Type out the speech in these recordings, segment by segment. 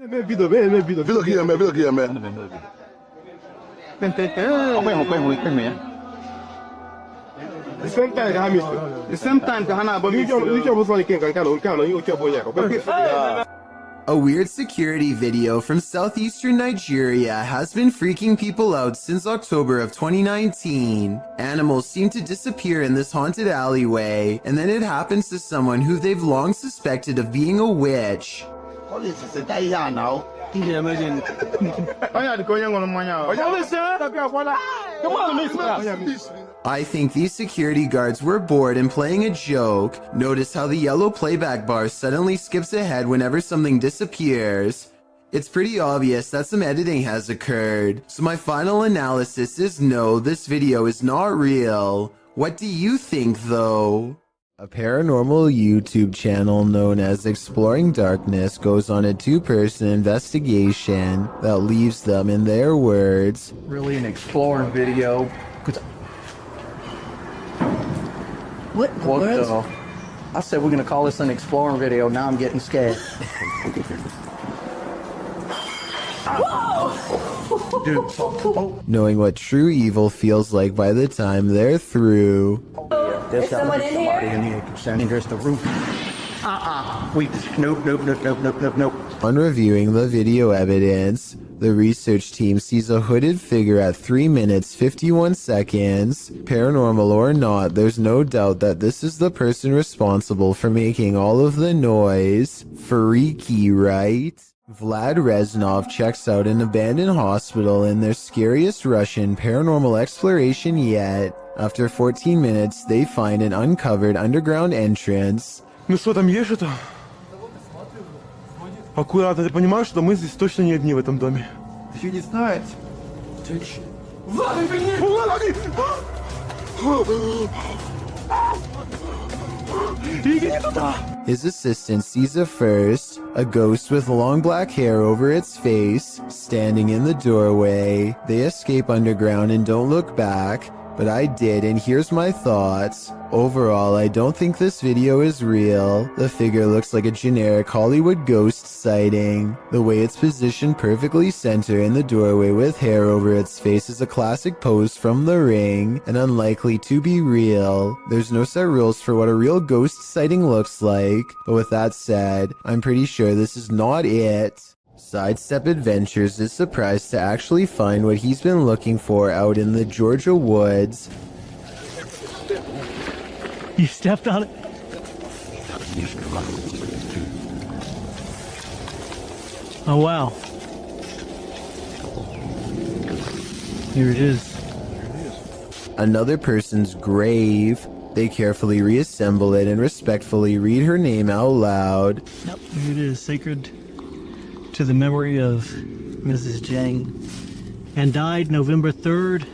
Vilo aqui, man. Vilo aqui, man. The same time ka hami. The same time ka hana ba mi jo so ken kan you boya. A weird security video from southeastern Nigeria has been freaking people out since October of 2019. Animals seem to disappear in this haunted alleyway, and then it happens to someone who they've long suspected of being a witch. I think these security guards were bored and playing a joke. Notice how the yellow playback bar suddenly skips ahead whenever something disappears. It's pretty obvious that some editing has occurred. So my final analysis is no, this video is not real. What do you think though? A paranormal YouTube channel known as Exploring Darkness goes on a two-person investigation that leaves them, in their words, really an exploring video. What the? I said we're gonna call this an exploring video. Now I'm getting scared. knowing what true evil feels like by the time they're through. There's someone in here? In here concerning just the roof. Nope. On reviewing the video evidence, the research team sees a hooded figure at 3 minutes 51 seconds. Paranormal or not, there's no doubt that this is the person responsible for making all of the noise. Freaky, right? Vlad Reznov checks out an abandoned hospital in their scariest Russian paranormal exploration yet. After 14 minutes, they find an uncovered underground entrance. Ну что, там есть что-то? Аккуратно, ты понимаешь, что мы здесь точно не одни в этом доме? She не знает. His assistant sees it first, a ghost with long black hair over its face, standing in the doorway. They escape underground and don't look back. But I did, and here's my thoughts. Overall, I don't think this video is real. The figure looks like a generic Hollywood ghost sighting. The way it's positioned perfectly center in the doorway with hair over its face is a classic pose from The Ring, and unlikely to be real. There's no set rules for what a real ghost sighting looks like, but with that said, I'm pretty sure this is not it. Sidestep Adventures is surprised to actually find what he's been looking for out in the Georgia woods. You stepped on it? Oh wow. Here it is. Another person's grave. They carefully reassemble it and respectfully read her name out loud. Yep, here it is. Sacred to the memory of Mrs. Jang, and died November 3rd,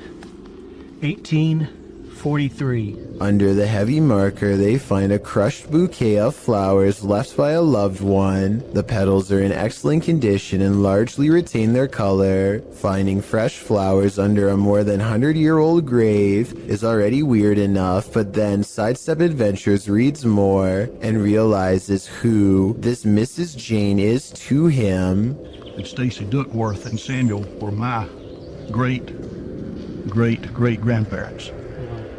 1843. Under the heavy marker, they find a crushed bouquet of flowers left by a loved one. The petals are in excellent condition and largely retain their color. Finding fresh flowers under a more than 100-year-old grave is already weird enough, but then Sidestep Adventures reads more and realizes who this Mrs. Jane is to him. And Stacy Duckworth and Samuel were my great-great-great-grandparents.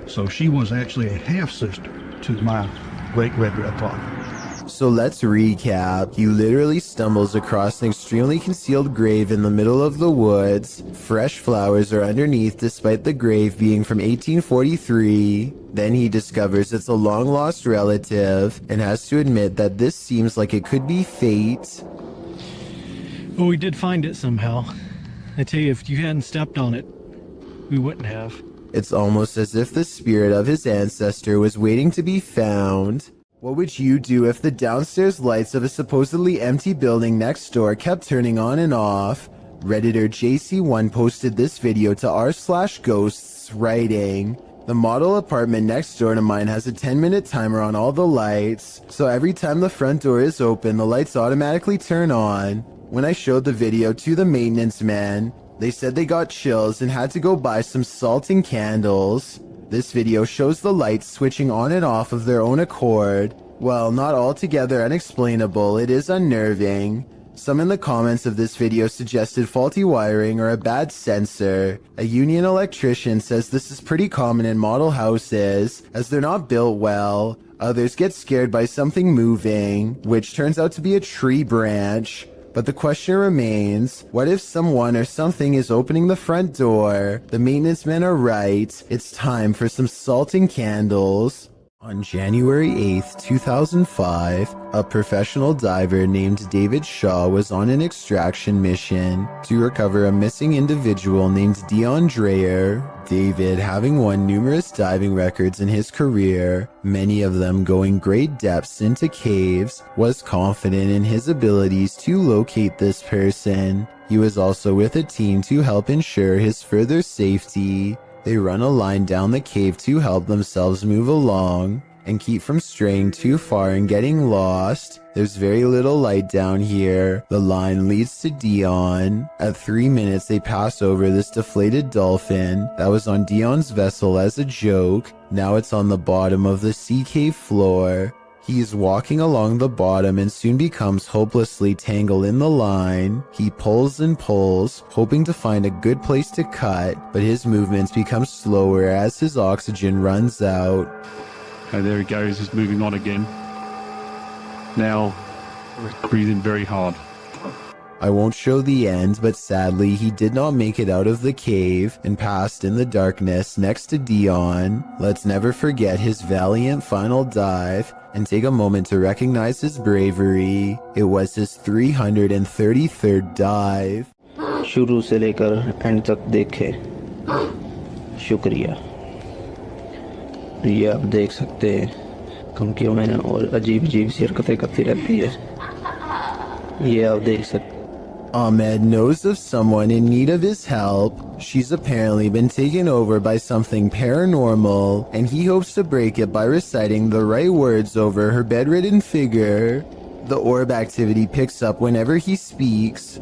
So she was actually a half-sister to my great-great-grandfather. So let's recap. He literally stumbles across an extremely concealed grave in the middle of the woods. Fresh flowers are underneath despite the grave being from 1843. Then he discovers it's a long-lost relative and has to admit that this seems like it could be fate. Well, we did find it somehow. I tell you, if you hadn't stepped on it, we wouldn't have. It's almost as if the spirit of his ancestor was waiting to be found. What would you do if the downstairs lights of a supposedly empty building next door kept turning on and off? Redditor JC1 posted this video to r/ghosts, writing, "The model apartment next door to mine has a 10-minute timer on all the lights, so every time the front door is open, the lights automatically turn on. When I showed the video to the maintenance man, they said they got chills and had to go buy some salt and candles. This video shows the lights switching on and off of their own accord. Well, not altogether unexplainable, it is unnerving. Some in the comments of this video suggested faulty wiring or a bad sensor. A union electrician says this is pretty common in model houses, as they're not built well. Others get scared by something moving, which turns out to be a tree branch. But the question remains, what if someone or something is opening the front door? The maintenance men are right. It's time for some salt and candles. On January 8th, 2005, a professional diver named David Shaw was on an extraction mission to recover a missing individual named Dion Dreyer. David, having won numerous diving records in his career, many of them going great depths into caves, was confident in his abilities to locate this person. He was also with a team to help ensure his further safety. They run a line down the cave to help themselves move along and keep from straying too far and getting lost. There's very little light down here. The line leads to Dion. At 3 minutes, they pass over this deflated dolphin that was on Dion's vessel as a joke. Now it's on the bottom of the sea cave floor. He is walking along the bottom and soon becomes hopelessly tangled in the line. He pulls and pulls, hoping to find a good place to cut, but his movements become slower as his oxygen runs out. Okay, there he goes, he's moving on again. Now, breathing very hard. I won't show the end, but sadly he did not make it out of the cave and passed in the darkness next to Dion. Let's never forget his valiant final dive and take a moment to recognize his bravery. It was his 333rd dive. शुरू से लेकर and तक देखे, शुक्रिया। ये आप देख सकते हैं धमकियों में और अजीब अजीब सी हरकतें करती रहती है, ये आप देख सकते हैं। Ahmed knows of someone in need of his help. She's apparently been taken over by something paranormal, and he hopes to break it by reciting the right words over her bedridden figure. The orb activity picks up whenever he speaks.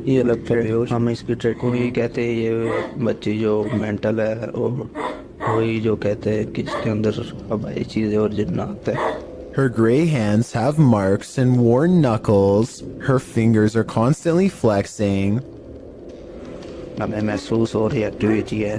ये लगता है हम इसकी track को ही कहते हैं, ये बच्ची जो मेंटल है और वही जो कहते हैं कि इसके अंदर हवाई चीजें और जिन्नात है। Her gray hands have marks and worn knuckles. Her fingers are constantly flexing. हमें महसूस हो रही एक्टिविटी है।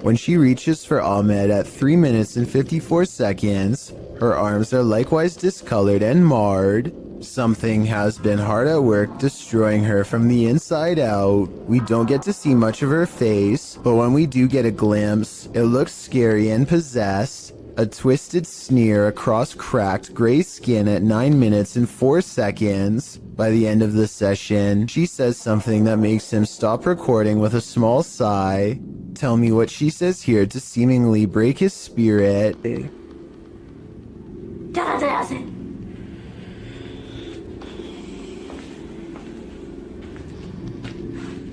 When she reaches for Ahmed at 3 minutes and 54 seconds, her arms are likewise discolored and marred. Something has been hard at work destroying her from the inside out. We don't get to see much of her face, but when we do get a glimpse, it looks scary and possessed. A twisted sneer across cracked gray skin at 9 minutes and 4 seconds. By the end of the session, she says something that makes him stop recording with a small sigh. Tell me what she says here to seemingly break his spirit.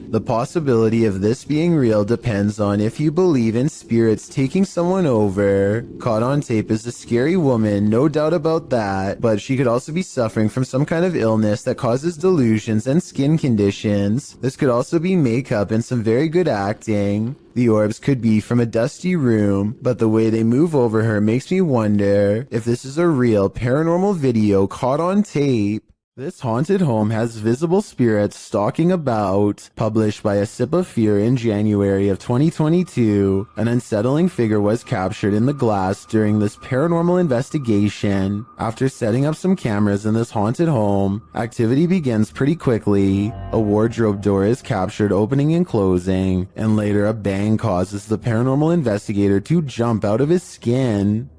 The possibility of this being real depends on if you believe in spirits taking someone over. Caught on tape is a scary woman, no doubt about that, but she could also be suffering from some kind of illness that causes delusions and skin conditions. This could also be makeup and some very good acting. The orbs could be from a dusty room, but the way they move over her makes me wonder if this is a real paranormal video caught on tape. This haunted home has visible spirits stalking about. Published by A Sip of Fear in January of 2022, an unsettling figure was captured in the glass during this paranormal investigation. After setting up some cameras in this haunted home, activity begins pretty quickly. A wardrobe door is captured opening and closing, and later a bang causes the paranormal investigator to jump out of his skin.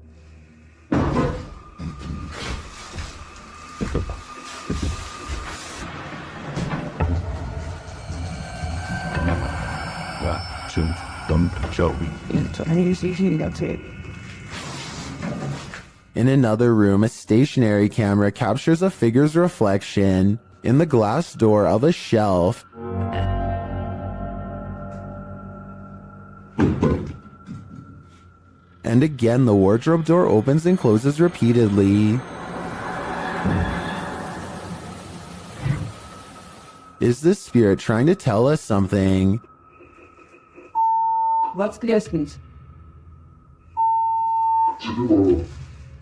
In another room, a stationary camera captures a figure's reflection in the glass door of a shelf. And again, the wardrobe door opens and closes repeatedly. Is this spirit trying to tell us something? What's the essence?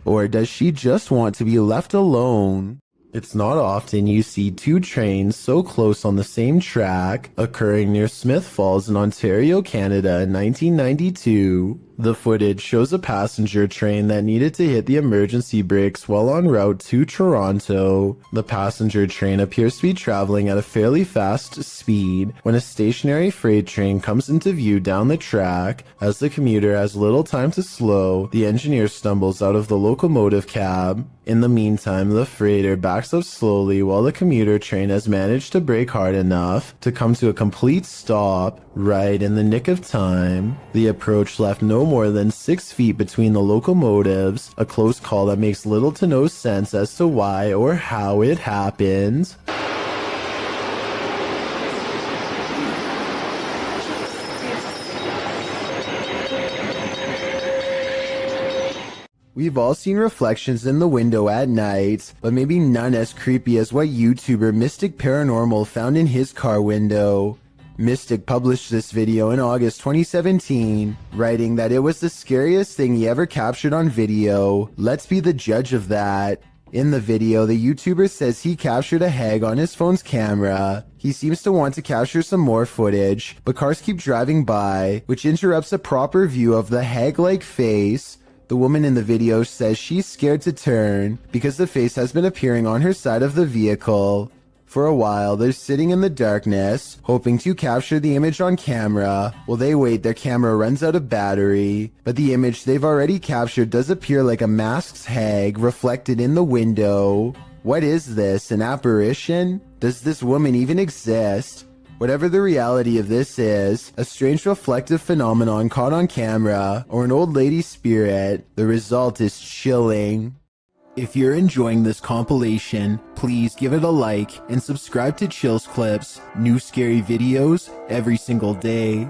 Or does she just want to be left alone? It's not often you see two trains so close on the same track, occurring near Smith Falls in Ontario, Canada in 1992. The footage shows a passenger train that needed to hit the emergency brakes while en route to Toronto. The passenger train appears to be traveling at a fairly fast speed when a stationary freight train comes into view down the track. As the commuter has little time to slow, the engineer stumbles out of the locomotive cab. In the meantime, the freighter backs up slowly while the commuter train has managed to brake hard enough to come to a complete stop right in the nick of time. The approach left no more than 6 feet between the locomotives, a close call that makes little to no sense as to why or how it happened. We've all seen reflections in the window at night, but maybe none as creepy as what YouTuber Mystic Paranormal found in his car window. Mystic published this video in August 2017, writing that it was the scariest thing he ever captured on video. Let's be the judge of that. In the video, the YouTuber says he captured a hag on his phone's camera. He seems to want to capture some more footage, but cars keep driving by, which interrupts a proper view of the hag-like face. The woman in the video says she's scared to turn because the face has been appearing on her side of the vehicle. For a while, they're sitting in the darkness, hoping to capture the image on camera. While they wait, their camera runs out of battery, but the image they've already captured does appear like a masked hag reflected in the window. What is this, an apparition? Does this woman even exist? Whatever the reality of this is, a strange reflective phenomenon caught on camera, or an old lady spirit, the result is chilling. If you're enjoying this compilation, please give it a like and subscribe to Chills Clips, new scary videos every single day.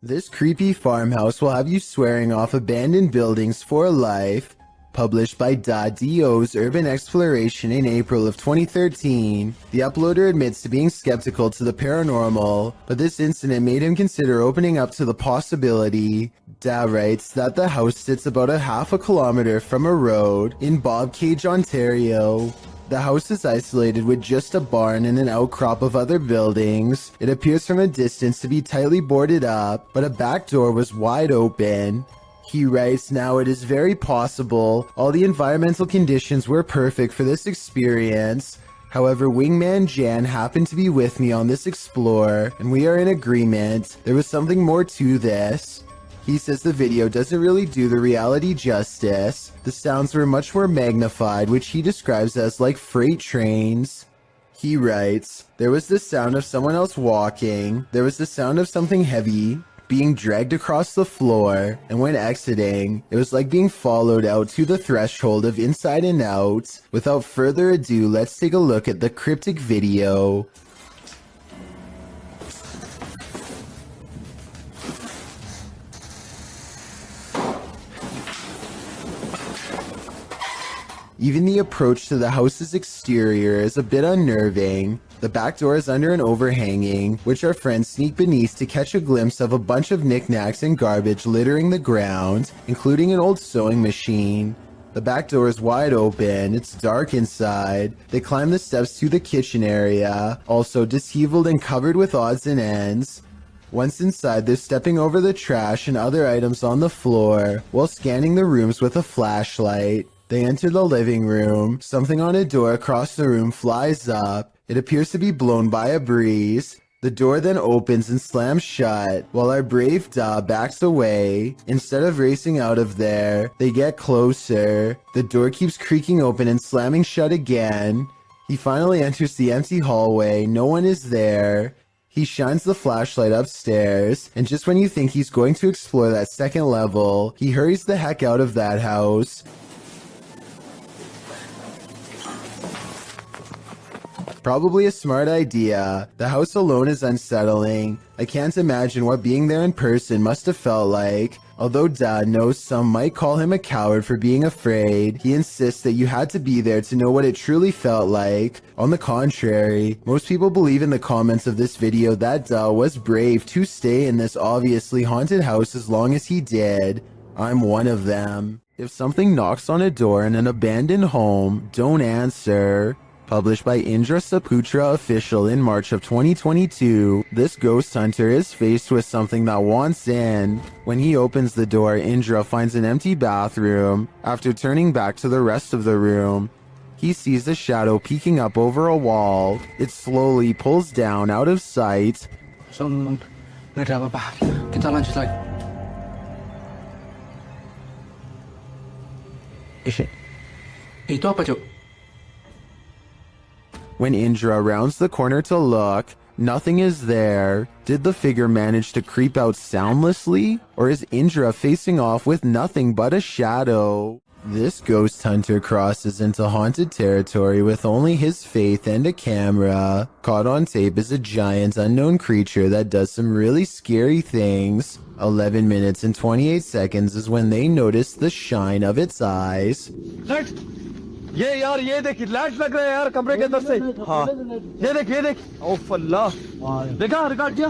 This creepy farmhouse will have you swearing off abandoned buildings for life. Published by DO's Urban Exploration in April of 2013, the uploader admits to being skeptical to the paranormal, but this incident made him consider opening up to the possibility. Da writes that the house sits about a half a kilometer from a road in Bobcage, Ontario. The house is isolated with just a barn and an outcrop of other buildings. It appears from a distance to be tightly boarded up, but a back door was wide open. He writes, now it is very possible all the environmental conditions were perfect for this experience. However, Wingman Jan happened to be with me on this explore, and we are in agreement. There was something more to this. He says the video doesn't really do the reality justice. The sounds were much more magnified, which he describes as like freight trains. He writes, there was the sound of someone else walking. There was the sound of something heavy being dragged across the floor, and when exiting, it was like being followed out to the threshold of Inside and Out. Without further ado, let's take a look at the cryptic video. Even the approach to the house's exterior is a bit unnerving. The back door is under an overhanging, which our friends sneak beneath to catch a glimpse of a bunch of knickknacks and garbage littering the ground, including an old sewing machine. The back door is wide open, it's dark inside. They climb the steps to the kitchen area, also disheveled and covered with odds and ends. Once inside, they're stepping over the trash and other items on the floor, while scanning the rooms with a flashlight. They enter the living room. Something on a door across the room flies up. It appears to be blown by a breeze. The door then opens and slams shut, while our brave Da backs away. Instead of racing out of there, they get closer. The door keeps creaking open and slamming shut again. He finally enters the empty hallway. No one is there. He shines the flashlight upstairs, and just when you think he's going to explore that second level, he hurries the heck out of that house. Probably a smart idea. The house alone is unsettling. I can't imagine what being there in person must have felt like. Although Dad knows some might call him a coward for being afraid, he insists that you had to be there to know what it truly felt like. On the contrary, most people believe in the comments of this video that Da was brave to stay in this obviously haunted house as long as he did. I'm one of them. If something knocks on a door in an abandoned home, don't answer. Published by Indra Saputra Official in March of 2022, this ghost hunter is faced with something that wants in. When he opens the door, Indra finds an empty bathroom. After turning back to the rest of the room, he sees a shadow peeking up over a wall. It slowly pulls down out of sight. Kita lanjut lagi. Itu apa, Cuk? When Indra rounds the corner to look, nothing is there. Did the figure manage to creep out soundlessly? Or is Indra facing off with nothing but a shadow? This ghost hunter crosses into haunted territory with only his faith and a camera. Caught on tape is a giant unknown creature that does some really scary things. 11 minutes and 28 seconds is when they notice the shine of its eyes. ये यार ये देख light लग रहा है यार कमरे के अंदर से हाँ ये देख ओफ अल्लाह देखा रिकॉर्ड किया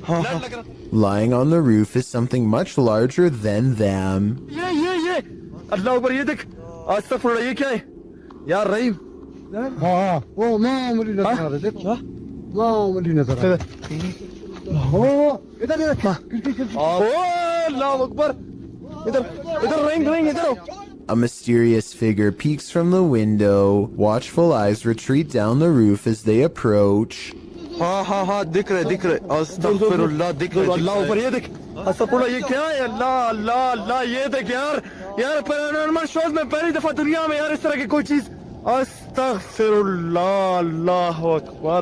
लाइट लग रहा Lying on the roof is something much larger than them. ये अल्लाह ऊपर ये देख अस्तगफुरुल्लाह ये क्या है यार रहीम हाँ वो मां मुझे नजर आ रहा है देखो मां मुझे नजर आ रहा है ओ इधर ओ अल्लाह अकबर इधर रिंग इधर A mysterious figure peeks from the window. Watchful eyes retreat down the roof as they approach. हाँ दिख रहे अस्तगफुरुल्लाह दिख रहे अल्लाह ऊपर ये देख अस्तगफुरुल्लाह ये क्या है अल्लाह ये देख यार पैरानॉर्मल शोज में पहली दफा दुनिया में यार इस तरह की कोई चीज अस्तगफुरुल्लाह अल्लाह Akbar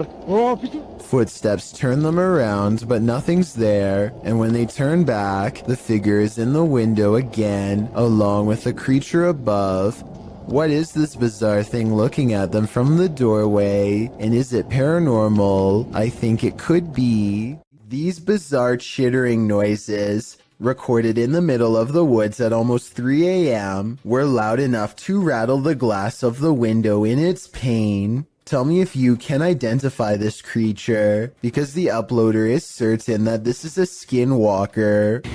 Footsteps turn them around, but nothing's there, and when they turn back, the figure is in the window again, along with the creature above. What is this bizarre thing looking at them from the doorway? And is it paranormal? I think it could be. These bizarre chittering noises, recorded in the middle of the woods at almost 3 a.m., were loud enough to rattle the glass of the window in its pain. Tell me if you can identify this creature, because the uploader is certain that this is a skinwalker.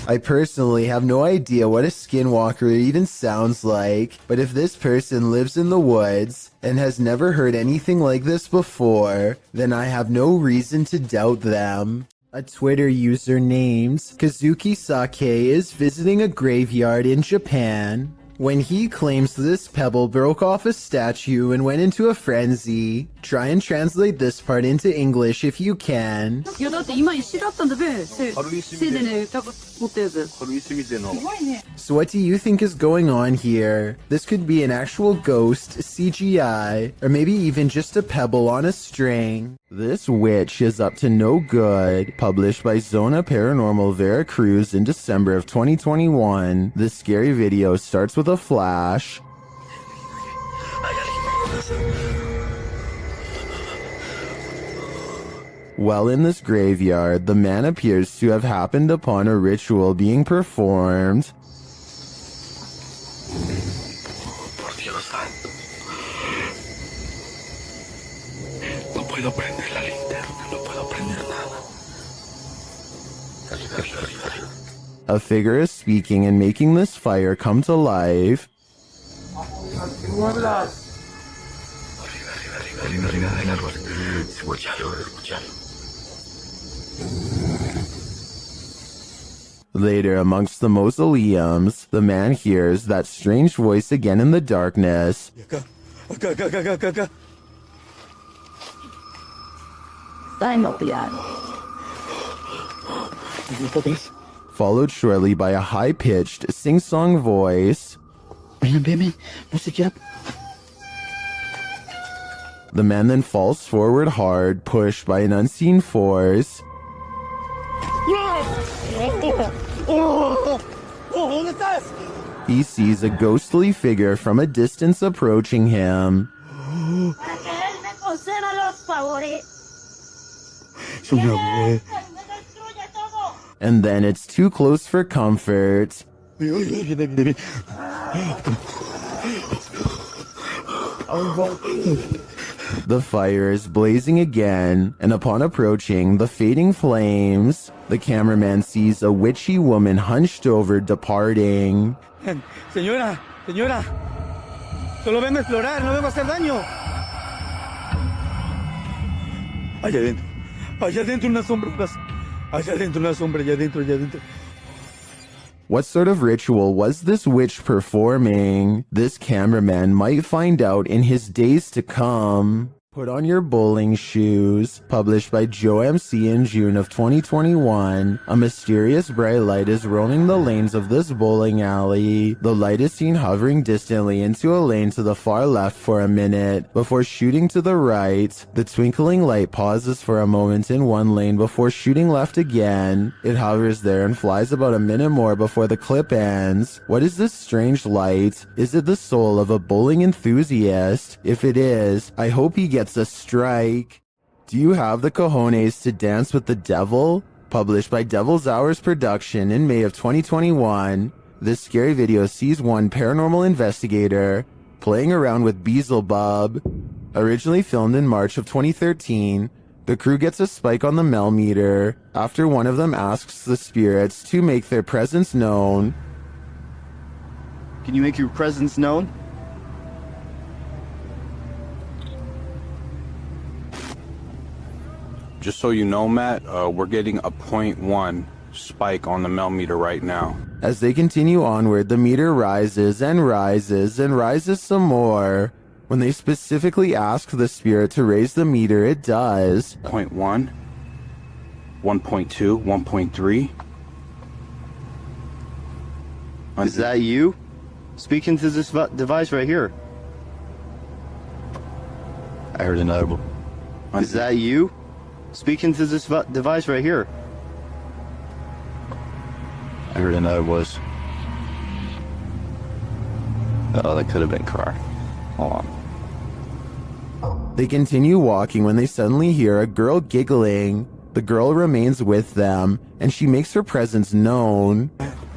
I personally have no idea what a skinwalker even sounds like, but if this person lives in the woods and has never heard anything like this before, then I have no reason to doubt them. A Twitter user named Kazuki Sake is visiting a graveyard in Japan when he claims this pebble broke off a statue and went into a frenzy. Try and translate this part into English if you can. So what do you think is going on here? This could be an actual ghost, CGI, or maybe even just a pebble on a string. This witch is up to no good. Published by Zona Paranormal Veracruz in December of 2021. This scary video starts with a flash. While in this graveyard, the man appears to have happened upon a ritual being performed. A figure is speaking and making this fire come to life. Later, amongst the mausoleums, the man hears that strange voice again in the darkness. Followed shortly by a high-pitched, sing-song voice. The man then falls forward hard, pushed by an unseen force. He sees a ghostly figure from a distance approaching him. And then it's too close for comfort. The fire is blazing again, and upon approaching the fading flames, the cameraman sees a witchy woman hunched over departing. Señora, señora, solo vengo a explorar, no vengo a hacer daño. Allá adentro unas sombras, allá adentro una sombra, allá adentro, allá adentro. What sort of ritual was this witch performing? This cameraman might find out in his days to come. Put on your bowling shoes. Published by Joe MC in June of 2021. A mysterious bright light is roaming the lanes of this bowling alley. The light is seen hovering distantly into a lane to the far left for a minute before shooting to the right. The twinkling light pauses for a moment in one lane before shooting left again. It hovers there and flies about a minute more before the clip ends. What is this strange light? Is it the soul of a bowling enthusiast? If it is, I hope he gets a strike. Do you have the cojones to dance with the devil? Published by Devil's Hours Production in May of 2021. This scary video sees one paranormal investigator playing around with Beelzebub. Originally filmed in March of 2013, the crew gets a spike on the meter after one of them asks the spirits to make their presence known. Can you make your presence known? Just so you know, Matt, we're getting a 0.1 spike on the meter right now. As they continue onward, the meter rises and rises and rises some more. When they specifically ask the spirit to raise the meter, it does. 0.1, 1.2, 1.3. Is that you? Speaking to this device right here. I heard another one. Is that you? Speaking to this device right here. I heard another voice. Oh, that could have been Car. Hold on. They continue walking when they suddenly hear a girl giggling. The girl remains with them, and she makes her presence known.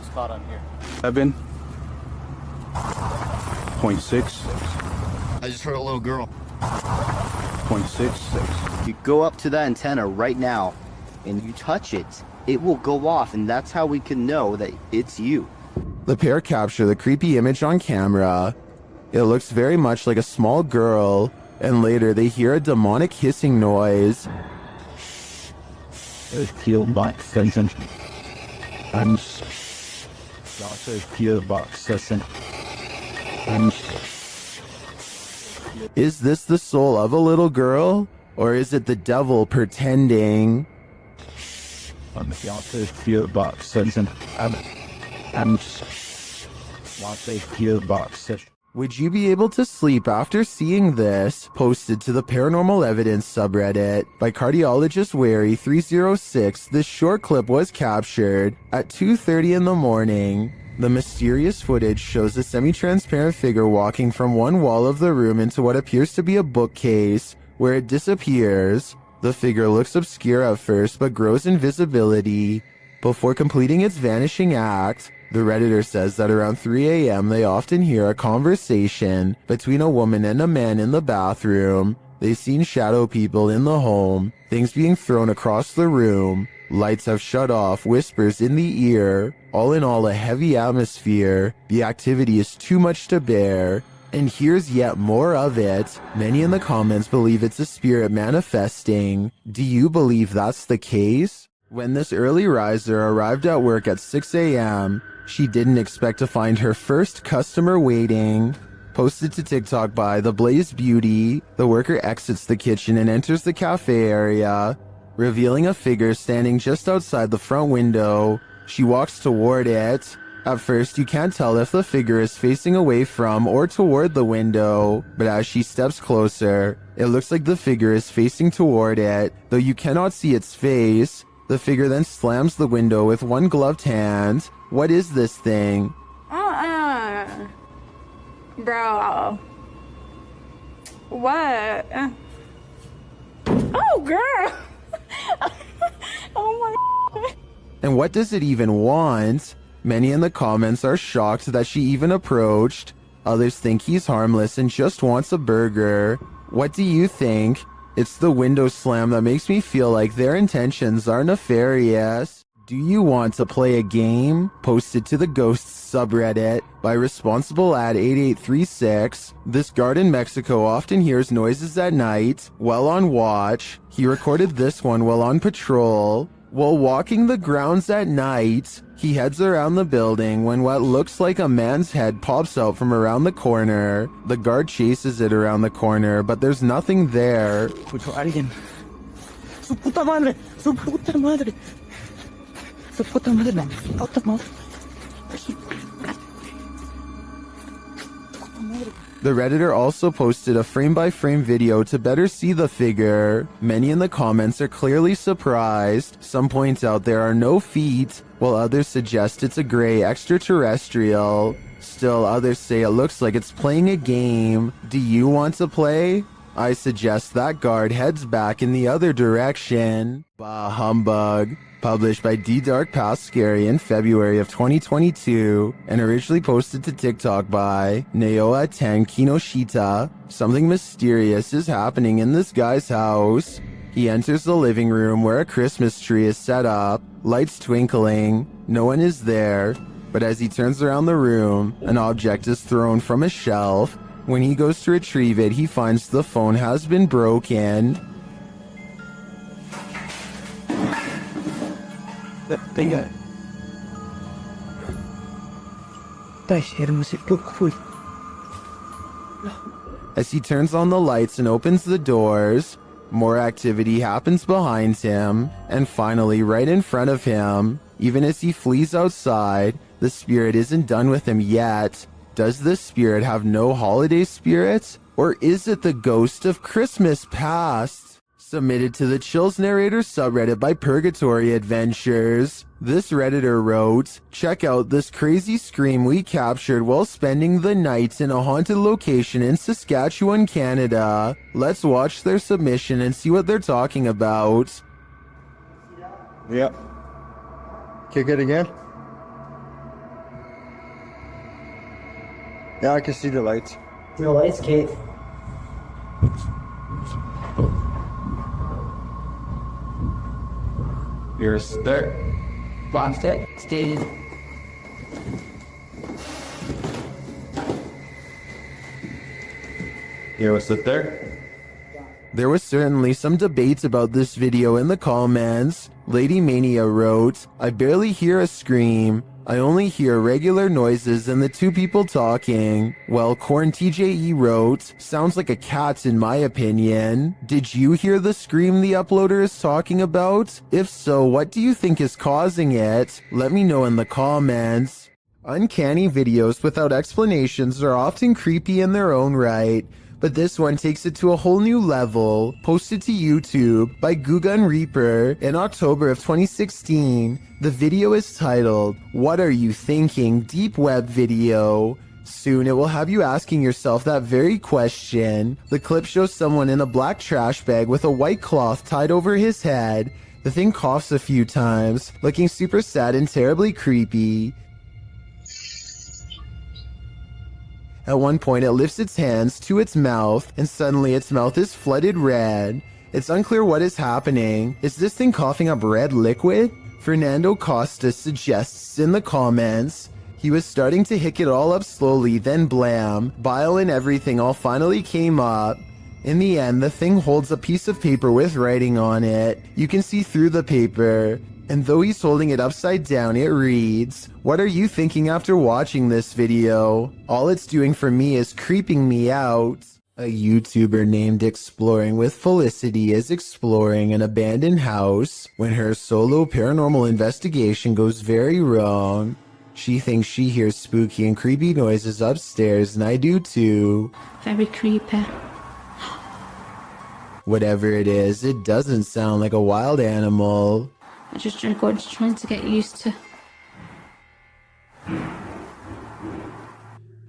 Spot on here. 7.6. I just heard a little girl. 0.6. You go up to that antenna right now, and you touch it, it will go off, and that's how we can know that it's you. The pair capture the creepy image on camera. It looks very much like a small girl, and later they hear a demonic hissing noise. Kill back session. And that's a kill back session. And Is this the soul of a little girl? Or is it the devil pretending? that's a kill back session. And that's a kill back session. Would you be able to sleep after seeing this? Posted to the Paranormal Evidence subreddit by cardiologist Wary 306, this short clip was captured at 2:30 in the morning. The mysterious footage shows a semi-transparent figure walking from one wall of the room into what appears to be a bookcase, where it disappears. The figure looks obscure at first but grows in visibility before completing its vanishing act. The Redditor says that around 3 a.m. they often hear a conversation between a woman and a man in the bathroom. They've seen shadow people in the home, things being thrown across the room, lights have shut off, whispers in the ear. All in all, a heavy atmosphere. The activity is too much to bear. And here's yet more of it. Many in the comments believe it's a spirit manifesting. Do you believe that's the case? When this early riser arrived at work at 6 a.m., she didn't expect to find her first customer waiting. Posted to TikTok by The Blaze Beauty, the worker exits the kitchen and enters the cafe area, revealing a figure standing just outside the front window. She walks toward it. At first, you can't tell if the figure is facing away from or toward the window, but as she steps closer, it looks like the figure is facing toward it, though you cannot see its face. The figure then slams the window with one gloved hand. What is this thing? Bro. What? Oh, girl. Oh my. And what does it even want? Many in the comments are shocked that she even approached. Others think he's harmless and just wants a burger. What do you think? It's the window slam that makes me feel like their intentions are nefarious. Do you want to play a game? Posted to the Ghosts subreddit by responsible ad 8836. This guard in Mexico often hears noises at night while on watch. He recorded this one while on patrol. While walking the grounds at night, he heads around the building when what looks like a man's head pops out from around the corner. The guard chases it around the corner, but there's nothing there. Escucho a alguien. Su puta madre. Su puta madre. Su puta madre. Puta madre. The Redditor also posted a frame-by-frame video to better see the figure. Many in the comments are clearly surprised. Some point out there are no feet, while others suggest it's a gray extraterrestrial. Still, others say it looks like it's playing a game. Do you want to play? I suggest that guard heads back in the other direction. Bah humbug. Published by D Dark Past Scary in February of 2022 and originally posted to TikTok by Naoa10 Kinoshita. Something mysterious is happening in this guy's house. He enters the living room where a Christmas tree is set up, lights twinkling, no one is there, but as he turns around the room, an object is thrown from a shelf. When he goes to retrieve it, he finds the phone has been broken. Venga. As he turns on the lights and opens the doors, more activity happens behind him, and finally right in front of him. Even as he flees outside, the spirit isn't done with him yet. Does this spirit have no holiday spirit? Or is it the ghost of Christmas past? Submitted to the Chills Narrator subreddit by Purgatory Adventures. This Redditor wrote, "Check out this crazy scream we captured while spending the night in a haunted location in Saskatchewan, Canada." Let's watch their submission and see what they're talking about. Yeah. Kick it again. Yeah, I can see the lights. No lights, Kate. You're there. Stay. You sit there. There was certainly some debate about this video in the comments. Lady Mania wrote, "I barely hear a scream. I only hear regular noises and the two people talking." Well, Corn TJE wrote, "Sounds like a cat in my opinion." Did you hear the scream the uploader is talking about? If so, what do you think is causing it? Let me know in the comments. Uncanny videos without explanations are often creepy in their own right, but this one takes it to a whole new level. Posted to YouTube by Gugun Reaper in October of 2016. The video is titled, "What Are You Thinking? Deep Web Video." Soon it will have you asking yourself that very question. The clip shows someone in a black trash bag with a white cloth tied over his head. The thing coughs a few times, looking super sad and terribly creepy. At one point, it lifts its hands to its mouth, and suddenly its mouth is flooded red. It's unclear what is happening. Is this thing coughing up red liquid? Fernando Costa suggests in the comments, he was starting to hick it all up slowly, then blam, bile and everything all finally came up. In the end, the thing holds a piece of paper with writing on it. You can see through the paper. And though he's holding it upside down, it reads, "What are you thinking after watching this video? All it's doing for me is creeping me out." A YouTuber named Exploring with Felicity is exploring an abandoned house when her solo paranormal investigation goes very wrong. She thinks she hears spooky and creepy noises upstairs, and I do too. Very creepy. Whatever it is, it doesn't sound like a wild animal. I just trying to get used to.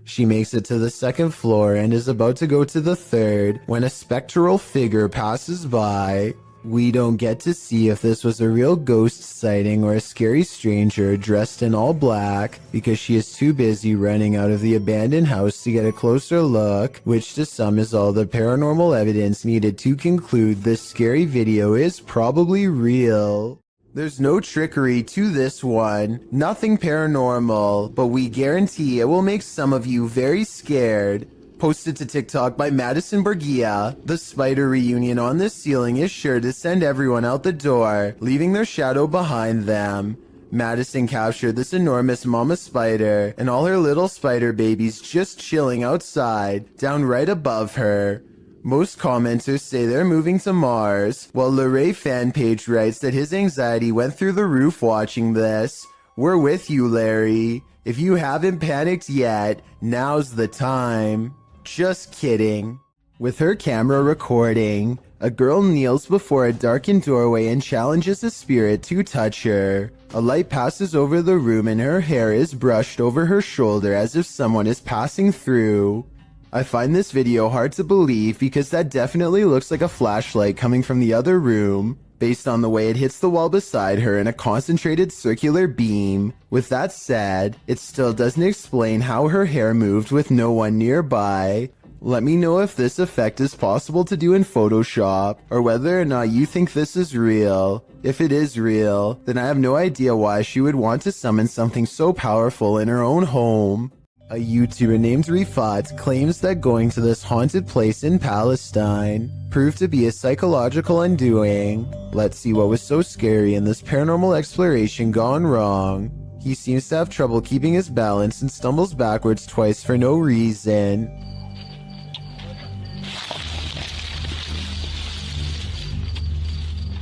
She makes it to the second floor and is about to go to the third when a spectral figure passes by. We don't get to see if this was a real ghost sighting or a scary stranger dressed in all black because she is too busy running out of the abandoned house to get a closer look, which to some is all the paranormal evidence needed to conclude this scary video is probably real. There's no trickery to this one, nothing paranormal, but we guarantee it will make some of you very scared. Posted to TikTok by Madison Bergia, the spider reunion on the ceiling is sure to send everyone out the door, leaving their shadow behind them. Madison captured this enormous mama spider and all her little spider babies just chilling outside, down right above her. Most commenters say they're moving to Mars, while Luray fan page writes that his anxiety went through the roof watching this. We're with you, Larry. If you haven't panicked yet, now's the time. Just kidding. With her camera recording, a girl kneels before a darkened doorway and challenges a spirit to touch her. A light passes over the room and her hair is brushed over her shoulder as if someone is passing through. I find this video hard to believe because that definitely looks like a flashlight coming from the other room, based on the way it hits the wall beside her in a concentrated circular beam. With that said, it still doesn't explain how her hair moved with no one nearby. Let me know if this effect is possible to do in Photoshop, or whether or not you think this is real. If it is real, then I have no idea why she would want to summon something so powerful in her own home. A YouTuber named Rifat claims that going to this haunted place in Palestine proved to be a psychological undoing. Let's see what was so scary in this paranormal exploration gone wrong. He seems to have trouble keeping his balance and stumbles backwards twice for no reason.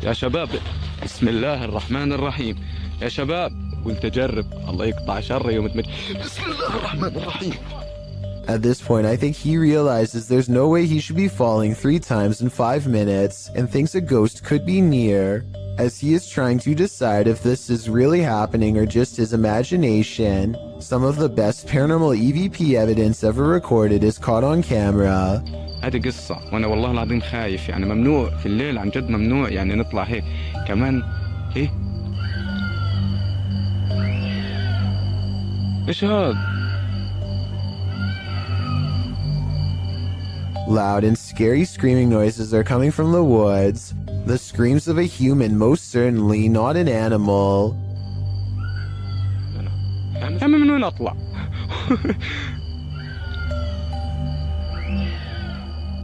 يا شباب بسم الله الرحمن الرحيم يا شباب وانت جرب الله يقطع شر يوم بسم الله الرحمن الرحيم. At this point, I think he realizes there's no way he should be falling 3 times in 5 minutes and thinks a ghost could be near, as he is trying to decide if this is really happening or just his imagination. Some of the best paranormal EVP evidence ever recorded is caught on camera. هذه قصة وانا والله العظيم خايف يعني ممنوع في الليل عن جد ممنوع يعني نطلع هيك كمان ايه ايش هاد. Loud and scary screaming noises are coming from the woods. The screams of a human, most certainly not an animal. أنا من وين أطلع؟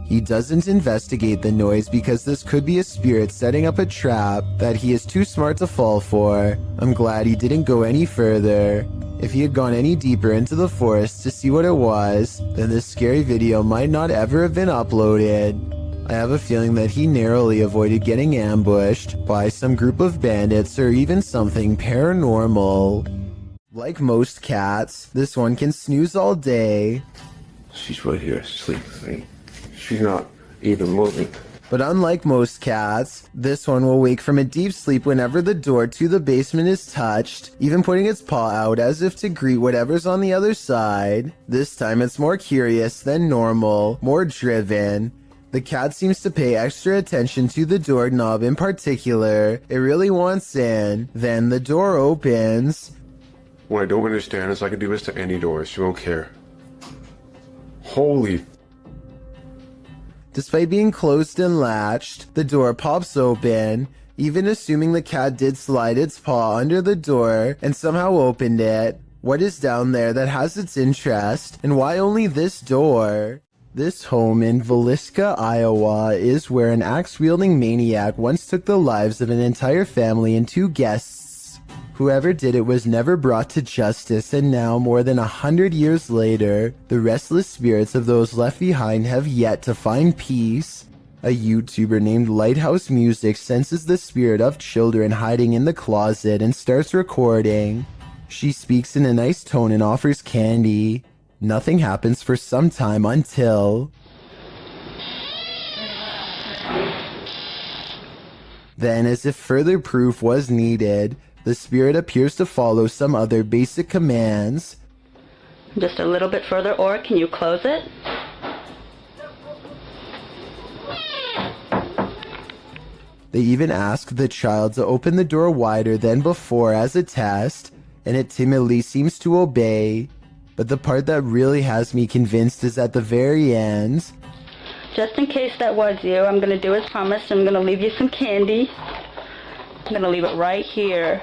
He doesn't investigate the noise because this could be a spirit setting up a trap that he is too smart to fall for. I'm glad he didn't go any further. If he had gone any deeper into the forest to see what it was, then this scary video might not ever have been uploaded. I have a feeling that he narrowly avoided getting ambushed by some group of bandits or even something paranormal. Like most cats, this one can snooze all day. She's right here, sleeping. She's not even moving. But unlike most cats, this one will wake from a deep sleep whenever the door to the basement is touched, even putting its paw out as if to greet whatever's on the other side. This time it's more curious than normal, more driven. The cat seems to pay extra attention to the doorknob in particular. It really wants in. Then the door opens. What I don't understand is I can do this to any door. She won't care. Holy. Despite being closed and latched, the door pops open, even assuming the cat did slide its paw under the door and somehow opened it. What is down there that has its interest, and why only this door? This home in Villisca, Iowa is where an axe-wielding maniac once took the lives of an entire family and 2 guests. Whoever did it was never brought to justice, and now, more than 100 years later, the restless spirits of those left behind have yet to find peace. A YouTuber named Lighthouse Music senses the spirit of children hiding in the closet and starts recording. She speaks in a nice tone and offers candy. Nothing happens for some time until... Then, as if further proof was needed, the spirit appears to follow some other basic commands. Just a little bit further, or can you close it? . They even ask the child to open the door wider than before as a test, and it timidly seems to obey. But the part that really has me convinced is at the very end. Just in case that was you, I'm going to do as promised. I'm going to leave you some candy. I'm going to leave it right here,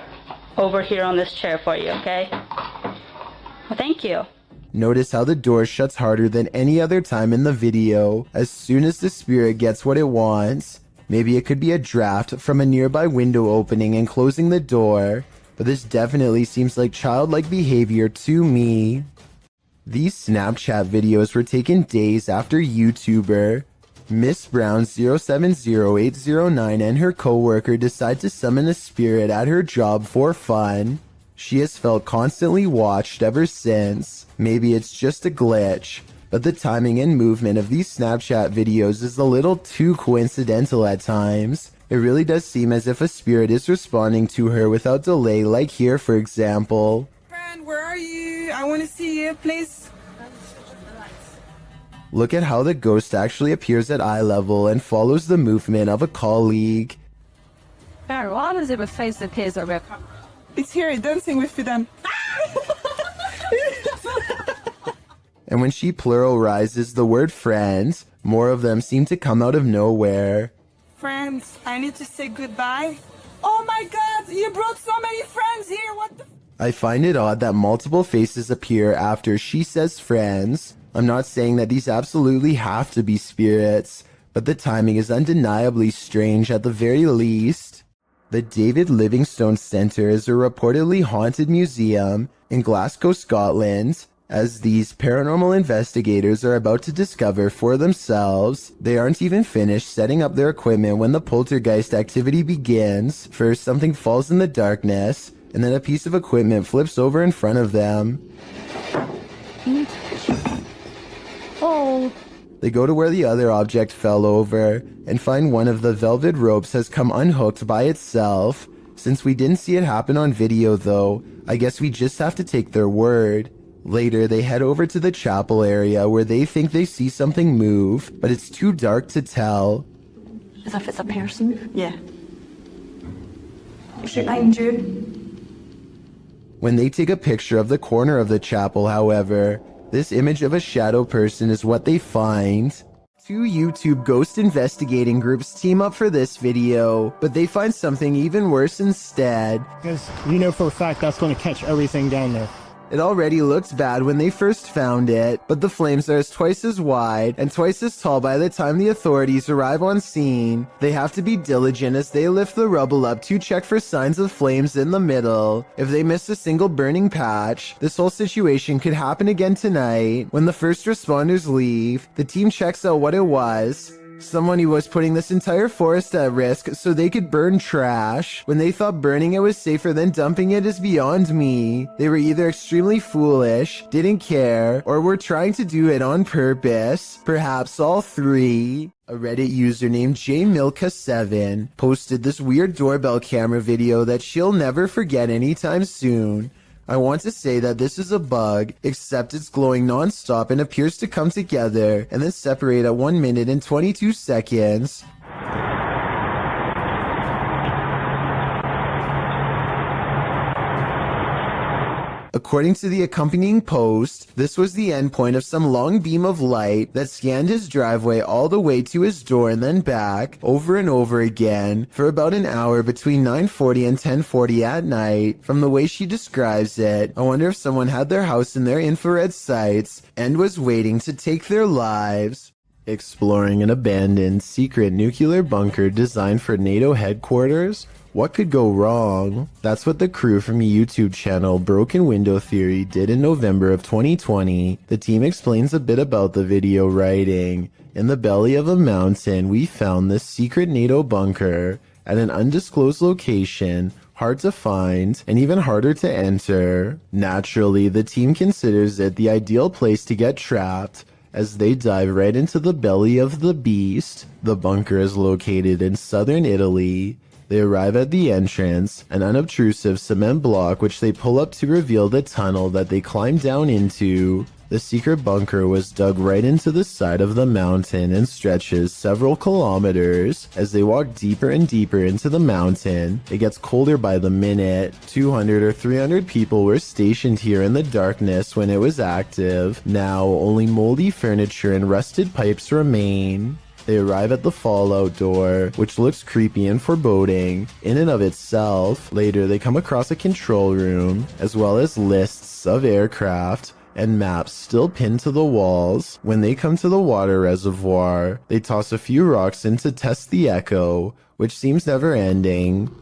over here on this chair for you, okay? Well, thank you. Notice how the door shuts harder than any other time in the video as soon as the spirit gets what it wants. Maybe it could be a draft from a nearby window opening and closing the door, but this definitely seems like childlike behavior to me. These Snapchat videos were taken days after YouTuber Miss Brown 070809 and her coworker decide to summon a spirit at her job for fun. She has felt constantly watched ever since. Maybe it's just a glitch, but the timing and movement of these Snapchat videos is a little too coincidental at times. It really does seem as if a spirit is responding to her without delay, like here for example. Friend, where are you? I want to see you, please. Look at how the ghost actually appears at eye level and follows the movement of a colleague. Why does it face appears over? It's here, dancing with you then. And when she pluralizes the word friends, more of them seem to come out of nowhere. Friends, I need to say goodbye. Oh my god, you brought so many friends here, what the... I find it odd that multiple faces appear after she says friends. I'm not saying that these absolutely have to be spirits, but the timing is undeniably strange at the very least. The David Livingstone Centre is a reportedly haunted museum in Glasgow, Scotland. As these paranormal investigators are about to discover for themselves, they aren't even finished setting up their equipment when the poltergeist activity begins. First, something falls in the darkness, and then a piece of equipment flips over in front of them. Oh. They go to where the other object fell over and find one of the velvet ropes has come unhooked by itself. Since we didn't see it happen on video though, I guess we just have to take their word. Later, they head over to the chapel area where they think they see something move, but it's too dark to tell. As if it's a person? Yeah. Is your name Jude? When they take a picture of the corner of the chapel, however, this image of a shadow person is what they find. Two YouTube ghost investigating groups team up for this video, but they find something even worse instead. Because you know for a fact that's going to catch everything down there. It already looked bad when they first found it, but the flames are twice as wide and twice as tall by the time the authorities arrive on scene. They have to be diligent as they lift the rubble up to check for signs of flames in the middle. If they miss a single burning patch, this whole situation could happen again tonight. When the first responders leave, the team checks out what it was. Someone who was putting this entire forest at risk so they could burn trash. When they thought burning it was safer than dumping it is beyond me. They were either extremely foolish, didn't care, or were trying to do it on purpose. Perhaps all three. A Reddit user named JMilka7 posted this weird doorbell camera video that she'll never forget anytime soon. I want to say that this is a bug, except it's glowing non-stop and appears to come together and then separate at 1 minute and 22 seconds. According to the accompanying post, this was the endpoint of some long beam of light that scanned his driveway all the way to his door and then back, over and over again, for about an hour between 9:40 and 10:40 at night. From the way she describes it, I wonder if someone had their house in their infrared sights and was waiting to take their lives. Exploring an abandoned, secret nuclear bunker designed for NATO headquarters? What could go wrong? That's what the crew from YouTube channel Broken Window Theory did in November of 2020. The team explains a bit about the video, writing, "In the belly of a mountain, we found this secret NATO bunker at an undisclosed location, hard to find, and even harder to enter. Naturally, the team considers it the ideal place to get trapped, as they dive right into the belly of the beast. The bunker is located in southern Italy. They arrive at the entrance, an unobtrusive cement block which they pull up to reveal the tunnel that they climb down into. The secret bunker was dug right into the side of the mountain and stretches several kilometers. As they walk deeper and deeper into the mountain, it gets colder by the minute. 200 or 300 people were stationed here in the darkness when it was active. Now, only moldy furniture and rusted pipes remain. They arrive at the fallout door, which looks creepy and foreboding in and of itself. Later, they come across a control room, as well as lists of aircraft and maps still pinned to the walls. When they come to the water reservoir, they toss a few rocks in to test the echo, which seems never ending.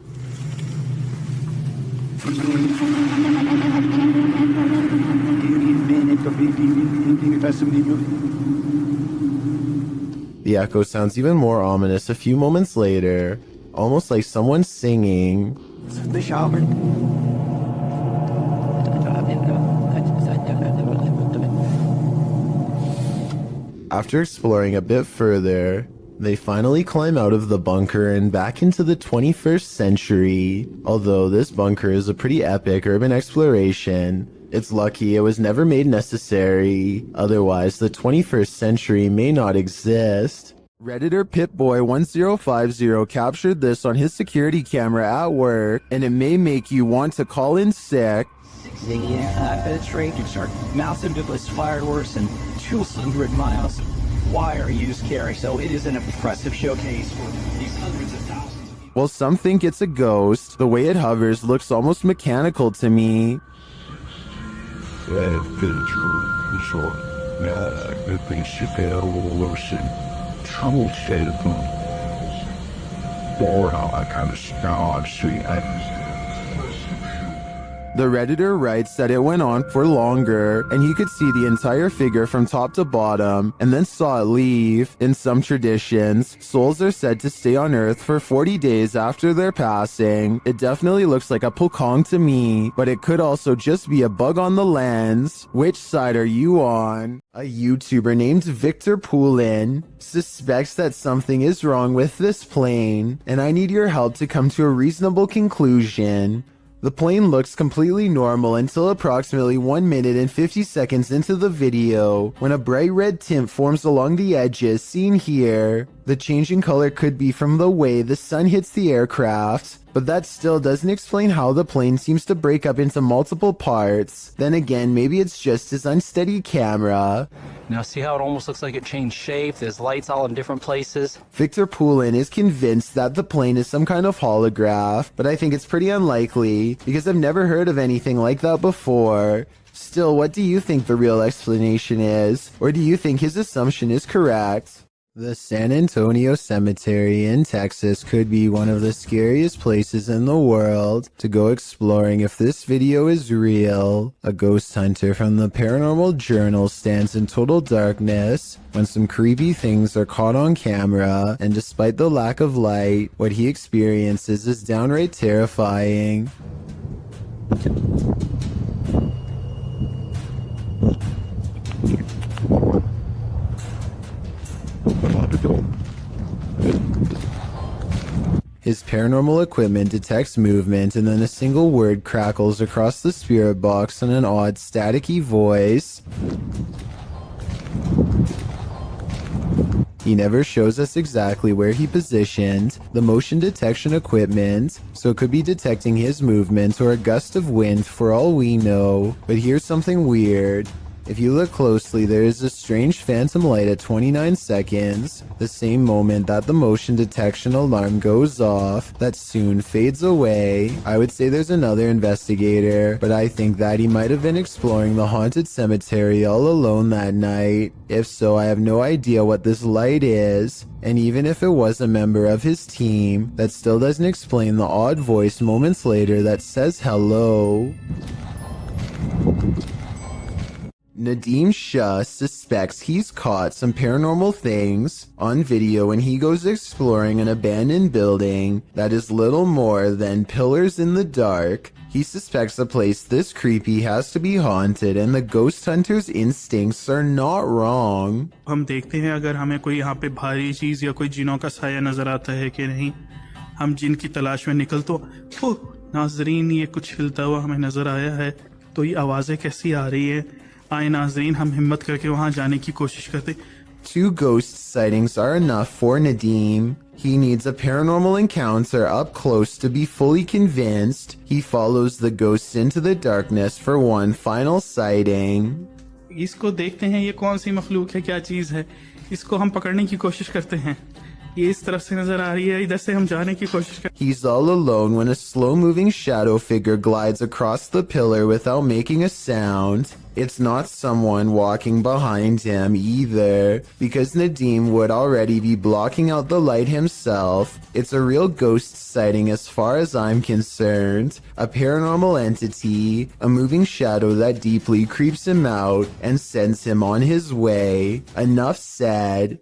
The echo sounds even more ominous a few moments later, almost like someone singing. After exploring a bit further, they finally climb out of the bunker and back into the 21st century. Although this bunker is a pretty epic urban exploration, it's lucky it was never made necessary. Otherwise, the 21st century may not exist. Redditor Pitboy1050 captured this on his security camera at work, and it may make you want to call in sick. Penetrators are massive dupless fireworks and 200 miles wire use carry, so it is an impressive showcase for these hundreds of thousands of people. While some think it's a ghost, the way it hovers looks almost mechanical to me. The Redditor writes that it went on for longer, and he could see the entire figure from top to bottom, and then saw it leave. In some traditions, souls are said to stay on Earth for 40 days after their passing. It definitely looks like a pokong to me, but it could also just be a bug on the lens. Which side are you on? A YouTuber named Victor Poulin suspects that something is wrong with this plane, and I need your help to come to a reasonable conclusion. The plane looks completely normal until approximately 1 minute and 50 seconds into the video, when a bright red tint forms along the edges seen here. The change in color could be from the way the sun hits the aircraft, but that still doesn't explain how the plane seems to break up into multiple parts. Then again, maybe it's just his unsteady camera. Now see how it almost looks like it changed shape? There's lights all in different places. Victor Poulin is convinced that the plane is some kind of holograph, but I think it's pretty unlikely because I've never heard of anything like that before. Still, what do you think the real explanation is? Or do you think his assumption is correct? The San Antonio Cemetery in Texas could be one of the scariest places in the world to go exploring if this video is real. A ghost hunter from the Paranormal Journal stands in total darkness when some creepy things are caught on camera, and despite the lack of light, what he experiences is downright terrifying. His paranormal equipment detects movement, and then a single word crackles across the spirit box in an odd staticky voice. He never shows us exactly where he positioned the motion detection equipment, so it could be detecting his movement or a gust of wind for all we know. But here's something weird. If you look closely, there is a strange phantom light at 29 seconds, the same moment that the motion detection alarm goes off, that soon fades away. I would say there's another investigator, but I think that he might have been exploring the haunted cemetery all alone that night. If so, I have no idea what this light is, and even if it was a member of his team, that still doesn't explain the odd voice moments later that says hello. Nadeem Shah suspects he's caught some paranormal things on video when he goes exploring an abandoned building that is little more than pillars in the dark. He suspects a place this creepy has to be haunted, and the ghost hunter's instincts are not wrong. हम देखते हैं अगर हमें कोई यहाँ पे भारी चीज या कोई जिनों का साया नजर आता है कि नहीं, हम जिन की तलाश में निकल तो नाजरीन ये कुछ हिलता हुआ हमें नजर आया है। तो ये आवाजें कैसी आ रही है? आए नाजरीन हम हिम्मत करके वहां जाने की कोशिश करते। 2 ghost sightings are enough for Nadeem. He needs a paranormal encounter up close to be fully convinced. He follows the ghosts into the darkness for one final sighting. इसको देखते हैं ये कौन सी मखलूक है, क्या चीज है। इसको हम पकड़ने की कोशिश करते हैं। ये इस तरफ से नजर आ रही है, इधर से हम जाने की कोशिश करते हैं। He's all alone when a slow-moving shadow figure glides across the pillar without making a sound. It's not someone walking behind him either, because Nadeem would already be blocking out the light himself. It's a real ghost sighting as far as I'm concerned. A paranormal entity, a moving shadow that deeply creeps him out and sends him on his way. Enough said.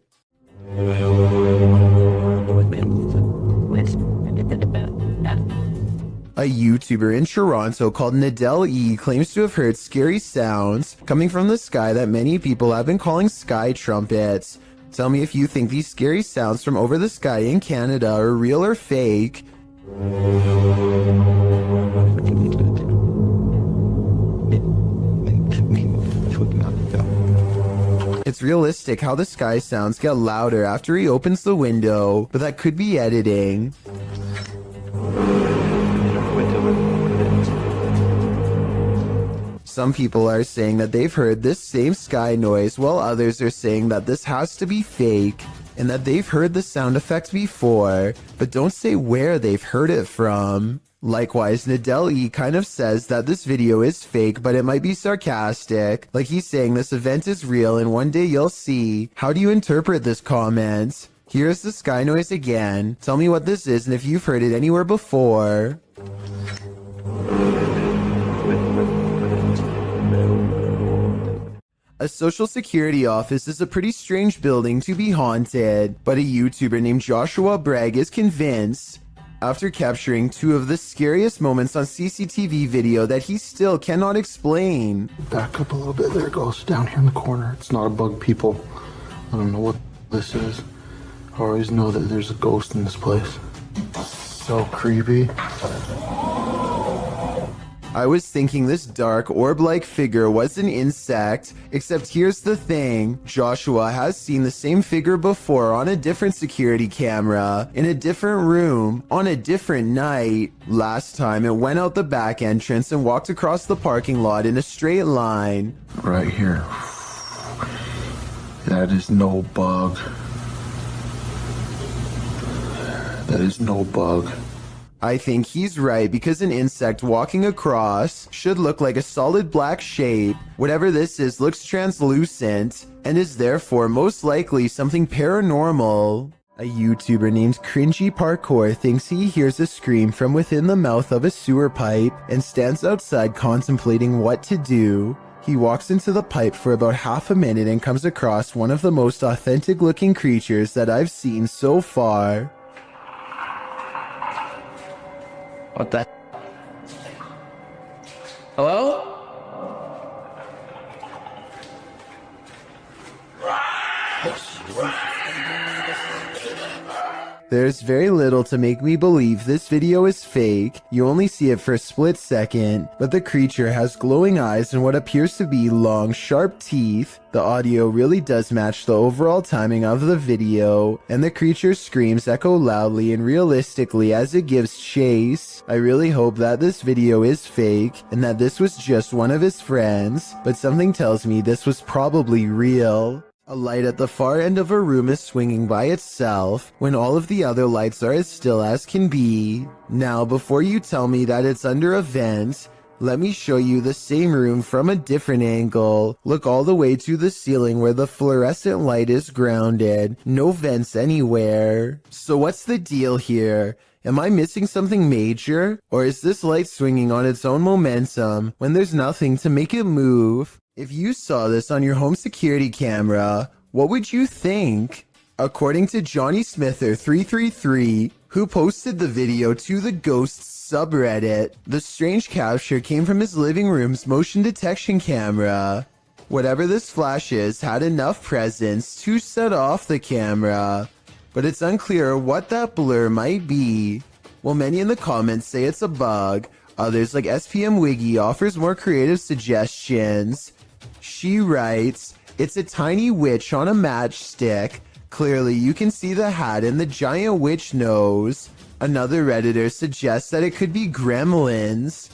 A YouTuber in Toronto called Nadell E claims to have heard scary sounds coming from the sky that many people have been calling sky trumpets. Tell me if you think these scary sounds from over the sky in Canada are real or fake. It's realistic how the sky sounds get louder after he opens the window, but that could be editing. Some people are saying that they've heard this same sky noise, while others are saying that this has to be fake and that they've heard the sound effect before, but don't say where they've heard it from. Likewise, Nadell E kind of says that this video is fake, but it might be sarcastic, like he's saying this event is real and one day you'll see. How do you interpret this comment? Here's the sky noise again. Tell me what this is and if you've heard it anywhere before. A social security office is a pretty strange building to be haunted, but a YouTuber named Joshua Bragg is convinced, after capturing 2 of the scariest moments on CCTV video that he still cannot explain. Back up a little bit, there it goes, down here in the corner. It's not a bug, people. I don't know what this is. I always know that there's a ghost in this place. So creepy. I was thinking this dark orb-like figure was an insect, except here's the thing. Joshua has seen the same figure before on a different security camera, in a different room, on a different night. Last time it went out the back entrance and walked across the parking lot in a straight line. Right here. That is no bug. That is no bug. I think he's right because an insect walking across should look like a solid black shape. Whatever this is looks translucent and is therefore most likely something paranormal. A YouTuber named Cringy Parkour thinks he hears a scream from within the mouth of a sewer pipe and stands outside contemplating what to do. He walks into the pipe for about half a minute and comes across one of the most authentic looking creatures that I've seen so far. What the? Hello? There's very little to make me believe this video is fake. You only see it for a split second, but the creature has glowing eyes and what appears to be long, sharp teeth. The audio really does match the overall timing of the video, and the creature's screams echo loudly and realistically as it gives chase. I really hope that this video is fake, and that this was just one of his friends, but something tells me this was probably real. A light at the far end of a room is swinging by itself when all of the other lights are as still as can be. Now, before you tell me that it's under a vent, let me show you the same room from a different angle. Look all the way to the ceiling where the fluorescent light is grounded. No vents anywhere. So what's the deal here? Am I missing something major? Or is this light swinging on its own momentum when there's nothing to make it move? If you saw this on your home security camera, what would you think? According to Johnny Smither333, who posted the video to the Ghosts subreddit, the strange capture came from his living room's motion detection camera. Whatever this flash is had enough presence to set off the camera. but it's unclear what that blur might be. While many in the comments say it's a bug, others like SPM Wiggy offers more creative suggestions. She writes, "It's a tiny witch on a matchstick. Clearly you can see the hat and the giant witch nose." Another Redditor suggests that it could be gremlins.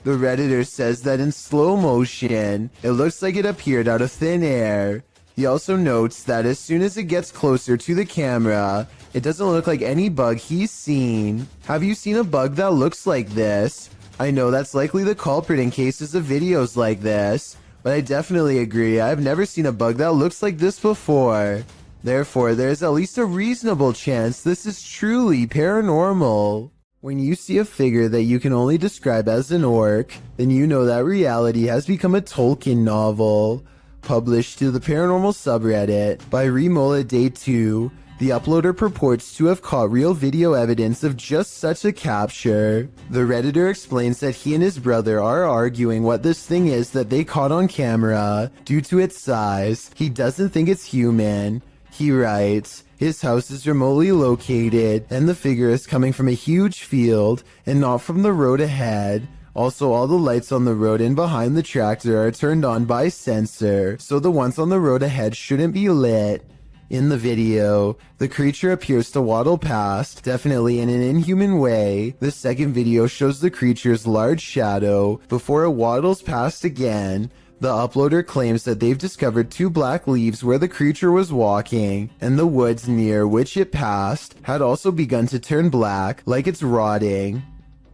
The Redditor says that in slow motion, it looks like it appeared out of thin air. He also notes that as soon as it gets closer to the camera, it doesn't look like any bug he's seen. Have you seen a bug that looks like this? I know that's likely the culprit in cases of videos like this, but I definitely agree I've never seen a bug that looks like this before. Therefore, there's at least a reasonable chance this is truly paranormal. When you see a figure that you can only describe as an orc, then you know that reality has become a Tolkien novel. Published to the paranormal subreddit by Remola Day 2, the uploader purports to have caught real video evidence of just such a capture. The Redditor explains that he and his brother are arguing what this thing is that they caught on camera. Due to its size, he doesn't think it's human. He writes, "His house is remotely located, and the figure is coming from a huge field and not from the road ahead. Also, all the lights on the road and behind the tractor are turned on by sensor, so the ones on the road ahead shouldn't be lit." In the video, the creature appears to waddle past, definitely in an inhuman way. The second video shows the creature's large shadow before it waddles past again. The uploader claims that they've discovered 2 black leaves where the creature was walking, and the woods near which it passed had also begun to turn black, like it's rotting.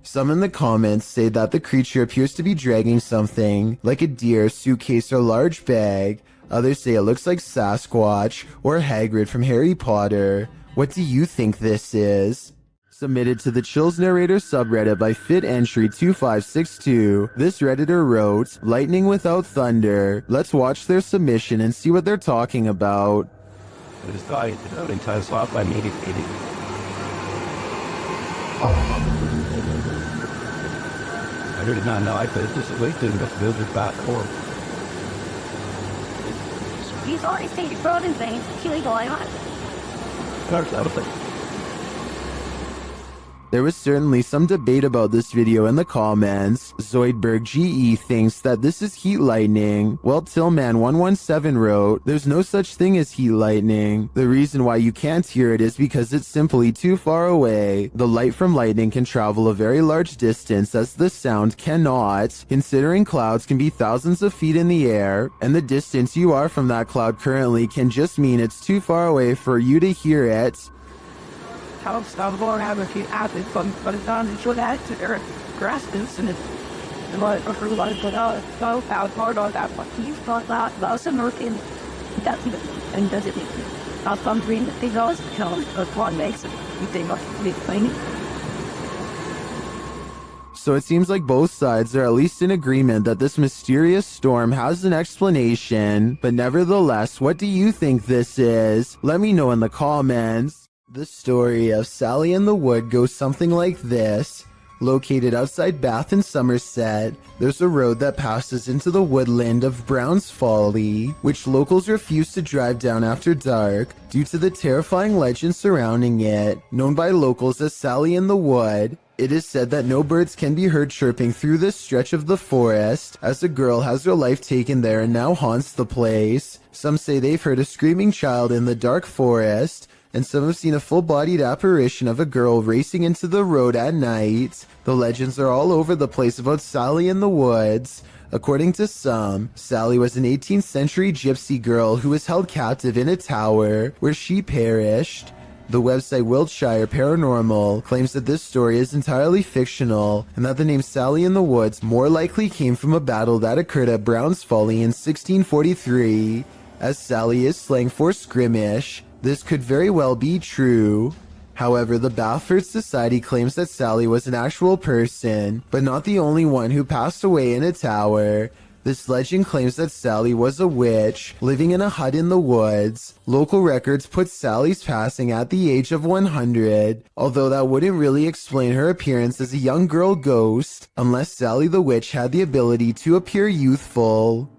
Some in the comments say that the creature appears to be dragging something, like a deer, suitcase, or large bag. Others say it looks like Sasquatch or Hagrid from Harry Potter. What do you think this is? Submitted to the Chills Narrator subreddit by FitEntry2562, this Redditor wrote, "Lightning without thunder." Let's watch their submission and see what they're talking about. I did not know I could just wait to build it back or. He's already stated fraud and things. Illegal, I not. There was certainly some debate about this video in the comments. Zoidberg GE thinks that this is heat lightning, while Tillman117 wrote, "There's no such thing as heat lightning. The reason why you can't hear it is because it's simply too far away. The light from lightning can travel a very large distance as the sound cannot, considering clouds can be thousands of feet in the air, and the distance you are from that cloud currently can just mean it's too far away for you to hear it." How stop or have a few athletes but it's on and show that to their grasses and it's what for like but so out hard on that but you thought that some working that and does it some dream that they always tell us what makes it you think must be playing. So it seems like both sides are at least in agreement that this mysterious storm has an explanation, but nevertheless, what do you think this is? Let me know in the comments. The story of Sally in the Wood goes something like this. Located outside Bath in Somerset, there's a road that passes into the woodland of Brown's Folly, which locals refuse to drive down after dark due to the terrifying legend surrounding it, known by locals as Sally in the Wood. It is said that no birds can be heard chirping through this stretch of the forest, as a girl has her life taken there and now haunts the place. Some say they've heard a screaming child in the dark forest, and some have seen a full-bodied apparition of a girl racing into the road at night. The legends are all over the place about Sally in the Woods. According to some, Sally was an 18th century gypsy girl who was held captive in a tower, where she perished. The website Wiltshire Paranormal claims that this story is entirely fictional, and that the name Sally in the Woods more likely came from a battle that occurred at Brown's Folly in 1643, as Sally is slang for skirmish. This could very well be true. However, the Bathurst Society claims that Sally was an actual person, but not the only one who passed away in a tower. This legend claims that Sally was a witch, living in a hut in the woods. Local records put Sally's passing at the age of 100, although that wouldn't really explain her appearance as a young girl ghost, unless Sally the witch had the ability to appear youthful.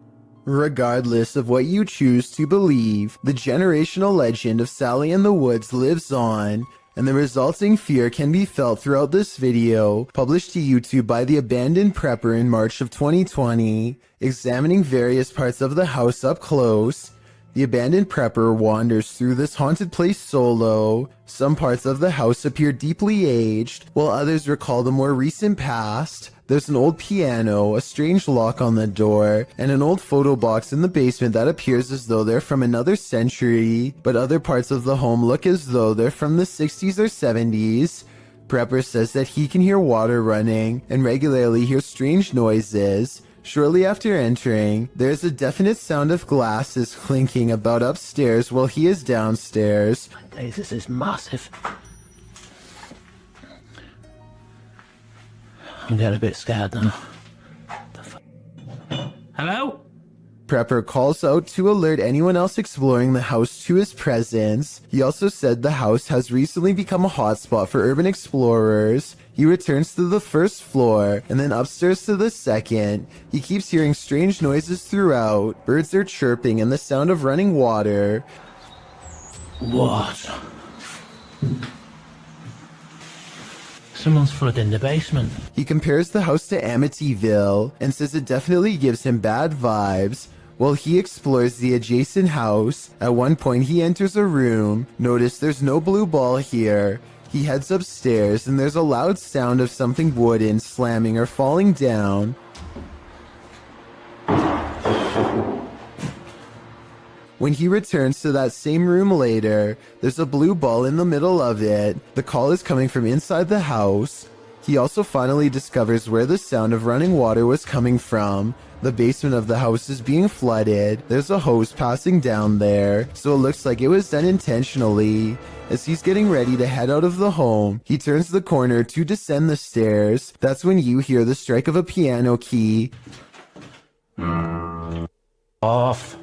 Regardless of what you choose to believe, the generational legend of Sally in the Woods lives on, and the resulting fear can be felt throughout this video, published to YouTube by the Abandoned Prepper in March of 2020, examining various parts of the house up close. The Abandoned Prepper wanders through this haunted place solo. Some parts of the house appear deeply aged, while others recall the more recent past. There's an old piano, a strange lock on the door, and an old photo box in the basement that appears as though they're from another century, but other parts of the home look as though they're from the 60s or 70s. Prepper says that he can hear water running and regularly hear strange noises. Shortly after entering, there's a definite sound of glasses clinking about upstairs while he is downstairs. Hey, this is massive. I'm getting a bit scared now. Hello? Prepper calls out to alert anyone else exploring the house to his presence. He also said the house has recently become a hotspot for urban explorers. He returns to the first floor and then upstairs to the second. He keeps hearing strange noises throughout. Birds are chirping and the sound of running water. What? Someone's flooding the basement. He compares the house to Amityville and says it definitely gives him bad vibes. While he explores the adjacent house, at one point he enters a room. Notice there's no blue ball here. He heads upstairs and there's a loud sound of something wooden slamming or falling down. When he returns to that same room later, there's a blue ball in the middle of it. The call is coming from inside the house. He also finally discovers where the sound of running water was coming from. The basement of the house is being flooded. There's a hose passing down there, so it looks like it was done intentionally. As he's getting ready to head out of the home, he turns the corner to descend the stairs. That's when you hear the strike of a piano key. Off.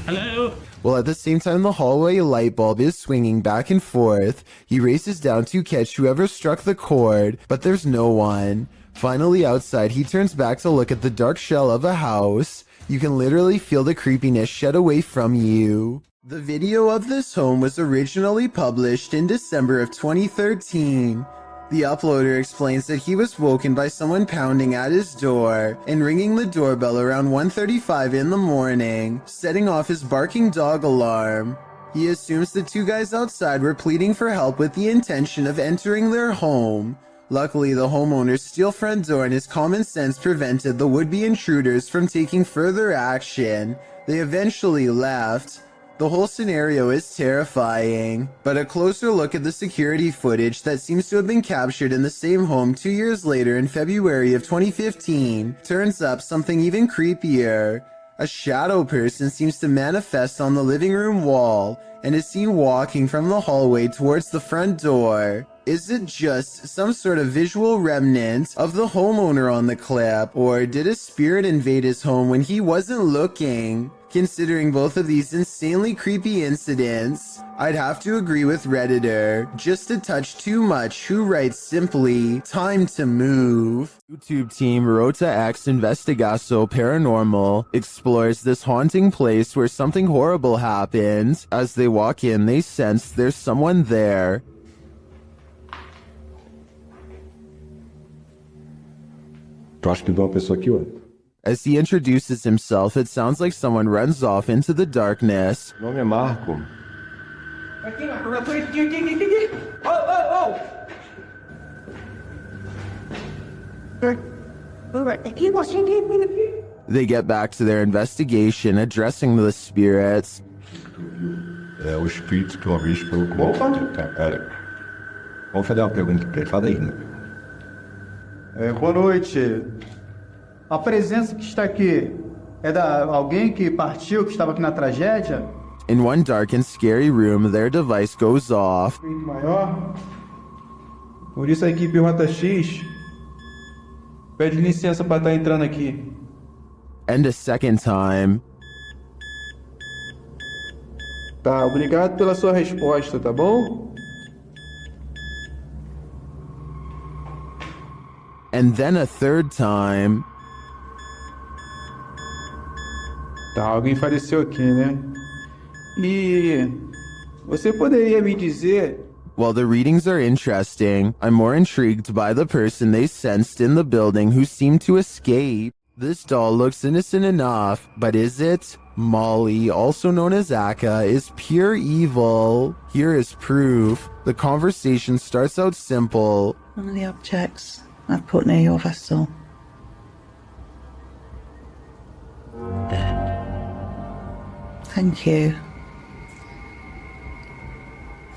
Hello? While at the same time the hallway light bulb is swinging back and forth, he races down to catch whoever struck the cord, but there's no one. Finally outside, he turns back to look at the dark shell of a house. You can literally feel the creepiness shed away from you. The video of this home was originally published in December of 2013. The uploader explains that he was woken by someone pounding at his door and ringing the doorbell around 1:35 in the morning, setting off his barking dog alarm. He assumes the two guys outside were pleading for help with the intention of entering their home. Luckily, the homeowner's steel front door and his common sense prevented the would-be intruders from taking further action. They eventually left. The whole scenario is terrifying, but a closer look at the security footage that seems to have been captured in the same home 2 years later in February of 2015 turns up something even creepier. A shadow person seems to manifest on the living room wall and is seen walking from the hallway towards the front door. Is it just some sort of visual remnant of the homeowner on the clip, or did a spirit invade his home when he wasn't looking? Considering both of these insanely creepy incidents, I'd have to agree with Redditor, just a touch too much, who writes simply, "Time to move." YouTube team Rota X Investigaso Paranormal explores this haunting place where something horrible happens. As they walk in, they sense there's someone there. Tu acha que de uma pessoa aqui, ó? As he introduces himself, it sounds like someone runs off into the darkness. Meu nome é Marco. Aqui, Marco, aqui. Oh! They get back to their investigation, addressing the spirits. É o espírito que uma vez falou com... Vamos fazer uma pergunta pra ele. Fala aí, né? Boa noite. A presença que está aqui é da alguém que partiu, que estava aqui na tragédia? In one dark and scary room, their device goes off. Maior. Por isso a equipe Rota X pede licença para estar entrando aqui. And a second time. Tá, obrigado pela sua resposta, tá bom? And then a third time. Tá, alguém faleceu aqui, né? E você poderia me dizer... While the readings are interesting, I'm more intrigued by the person they sensed in the building who seemed to escape. This doll looks innocent enough, but is it? Molly, also known as Akka, is pure evil. Here is proof. The conversation starts out simple. One of the objects I've put near your vessel. Thank you.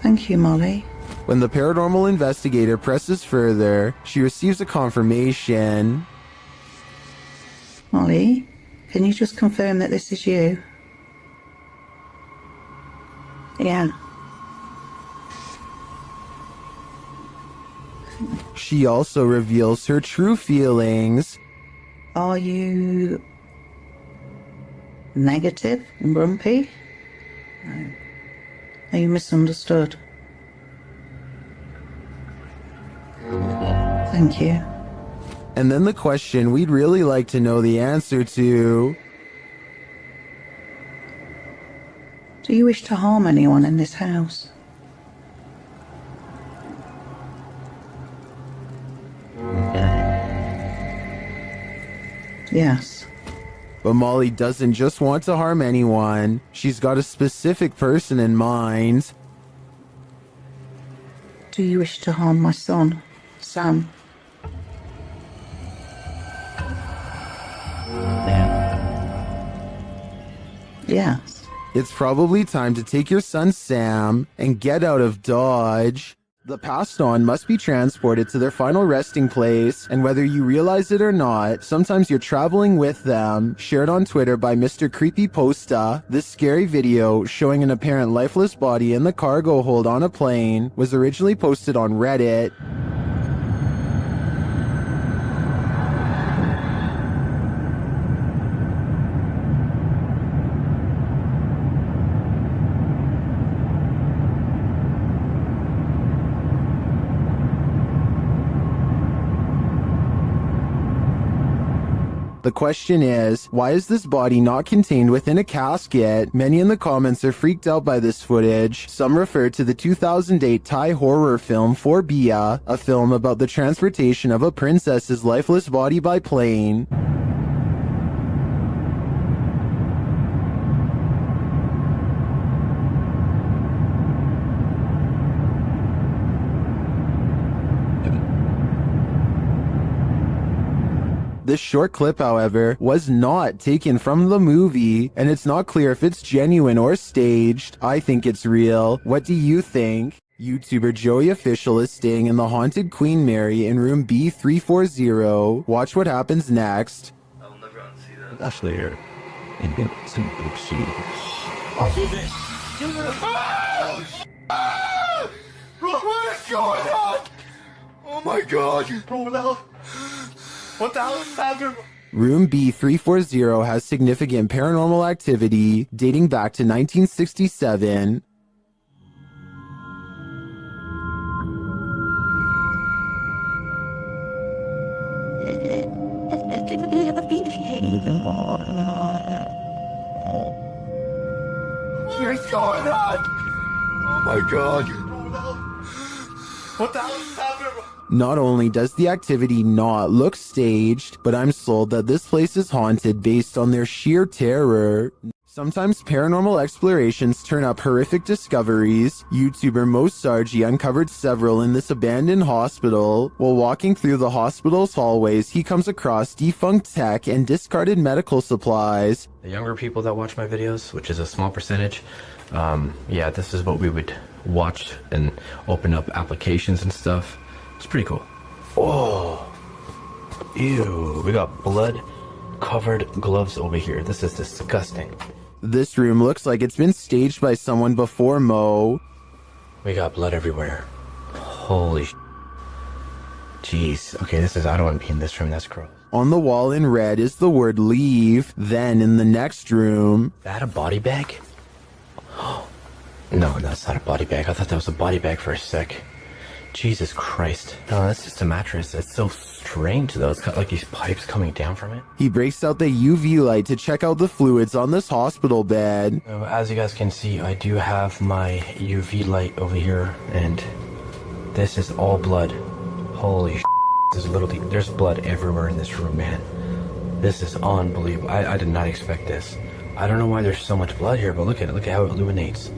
Thank you, Molly. When the paranormal investigator presses further, she receives a confirmation. Molly, can you just confirm that this is you? Yeah. She also reveals her true feelings. Are you negative and grumpy? No. Are you misunderstood? Thank you. And then the question we'd really like to know the answer to. Do you wish to harm anyone in this house? Yes. But Molly doesn't just want to harm anyone. She's got a specific person in mind. Do you wish to harm my son, Sam? Yes. It's probably time to take your son Sam and get out of Dodge. The passed on must be transported to their final resting place, and whether you realize it or not, sometimes you're traveling with them. Shared on Twitter by Mr. Creepypasta, this scary video showing an apparent lifeless body in the cargo hold on a plane was originally posted on Reddit. The question is, why is this body not contained within a casket? Many in the comments are freaked out by this footage. Some refer to the 2008 Thai horror film For Bia, a film about the transportation of a princess's lifeless body by plane. This short clip, however, was not taken from the movie, and it's not clear if it's genuine or staged. I think it's real. What do you think? YouTuber Joey Official is staying in the haunted Queen Mary in room B340. Watch what happens next. Actually, here. And some oopsie. What is going on? Oh my god. What the hell is happening? Room B340 has significant paranormal activity dating back to 1967. What is going on? Oh my god. What the hell is happening? Not only does the activity not look staged, but I'm sold that this place is haunted based on their sheer terror. Sometimes paranormal explorations turn up horrific discoveries. YouTuber Mo Sargi uncovered several in this abandoned hospital. While walking through the hospital's hallways, he comes across defunct tech and discarded medical supplies. The younger people that watch my videos, which is a small percentage, yeah, this is what we would watch and open up applications and stuff. It's pretty cool. Oh, ew, we got blood-covered gloves over here. This is disgusting. This room looks like it's been staged by someone before Mo. We got blood everywhere. Holy jeez. Okay, I don't want to be in this room, that's gross. On the wall in red is the word leave. Then in the next room... Is that a body bag? No, that's not a body bag. I thought that was a body bag for a sec. Jesus Christ. No, that's just a mattress. It's so strange though. It's got like these pipes coming down from it. He breaks out the UV light to check out the fluids on this hospital bed. As you guys can see, I do have my UV light over here, and this is all blood. Holy there's blood everywhere in this room, man. This is unbelievable. I did not expect this. I don't know why there's so much blood here, but look at it. Look at how it illuminates.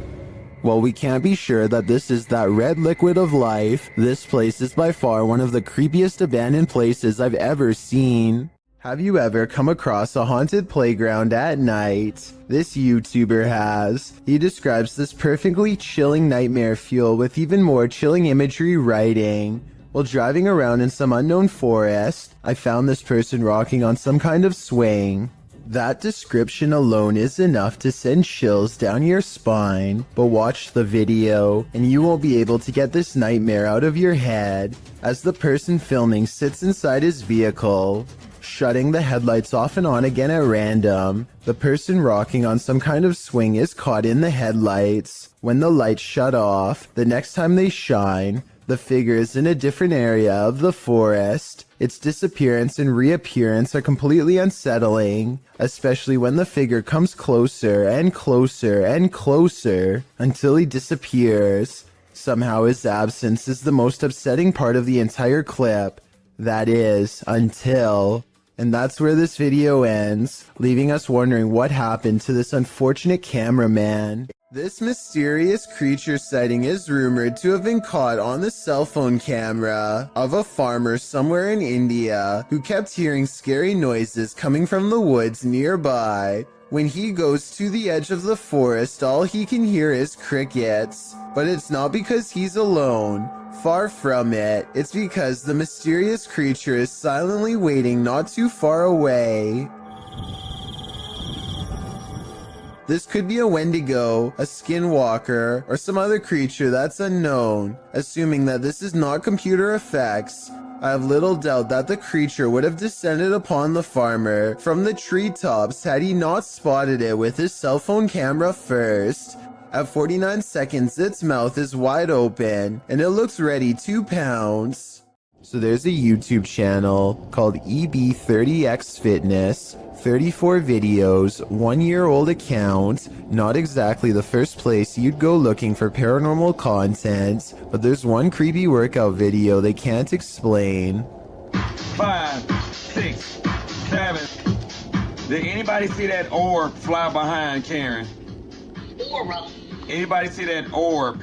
While we can't be sure that this is that red liquid of life, this place is by far one of the creepiest abandoned places I've ever seen. Have you ever come across a haunted playground at night? This YouTuber has. He describes this perfectly chilling nightmare fuel with even more chilling imagery writing. While driving around in some unknown forest, I found this person rocking on some kind of swing. That description alone is enough to send chills down your spine, but watch the video and you won't be able to get this nightmare out of your head as the person filming sits inside his vehicle, shutting the headlights off and on again at random. The person rocking on some kind of swing is caught in the headlights. When the lights shut off, the next time they shine, the figure is in a different area of the forest. Its disappearance and reappearance are completely unsettling, especially when the figure comes closer and closer and closer until he disappears. Somehow his absence is the most upsetting part of the entire clip. That is, until... And that's where this video ends, leaving us wondering what happened to this unfortunate cameraman. This mysterious creature sighting is rumored to have been caught on the cell phone camera of a farmer somewhere in India who kept hearing scary noises coming from the woods nearby. When he goes to the edge of the forest, all he can hear is crickets. But it's not because he's alone. Far from it. It's because the mysterious creature is silently waiting not too far away. This could be a Wendigo, a skinwalker, or some other creature that's unknown. Assuming that this is not computer effects, I have little doubt that the creature would have descended upon the farmer from the treetops had he not spotted it with his cell phone camera first. At 49 seconds, its mouth is wide open, and it looks ready to pounce. So there's a YouTube channel called EB30X Fitness, 34 videos, 1-year-old account, not exactly the first place you'd go looking for paranormal content, but there's one creepy workout video they can't explain. 5, 6, 7. Did anybody see that orb fly behind Karen? Anybody see that orb?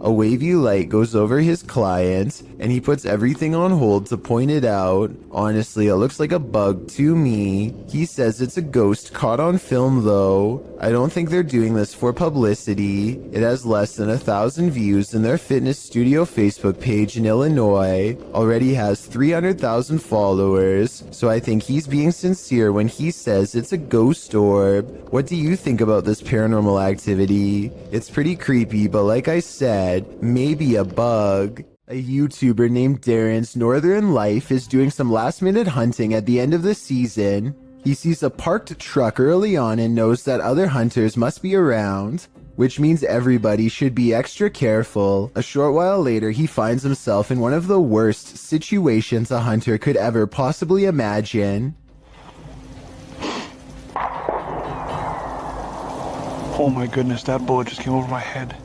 A wavy light goes over his client, and he puts everything on hold to point it out. Honestly, it looks like a bug to me. He says it's a ghost caught on film though. I don't think they're doing this for publicity. It has less than 1,000 views, and their fitness studio Facebook page in Illinois already has 300,000 followers, so I think he's being sincere when he says it's a ghost orb. What do you think about this paranormal activity? It's pretty creepy, but like I said, maybe a bug. A YouTuber named Darren's Northern Life is doing some last-minute hunting at the end of the season. He sees a parked truck early on and knows that other hunters must be around, which means everybody should be extra careful. A short while later, he finds himself in one of the worst situations a hunter could ever possibly imagine. Oh my goodness, that bullet just came over my head.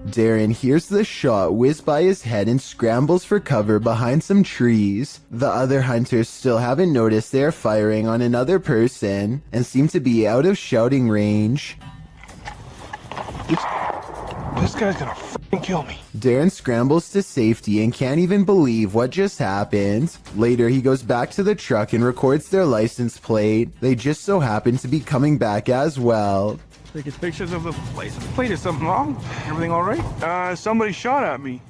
Darren hears the shot whiz by his head and scrambles for cover behind some trees. The other hunters still haven't noticed they're firing on another person and seem to be out of shouting range. This guy's gonna f***ing kill me. Darren scrambles to safety and can't even believe what just happened. Later, he goes back to the truck and records their license plate. They just so happen to be coming back as well. Taking pictures of the place. The plate, is something wrong? Everything all right? Somebody shot at me.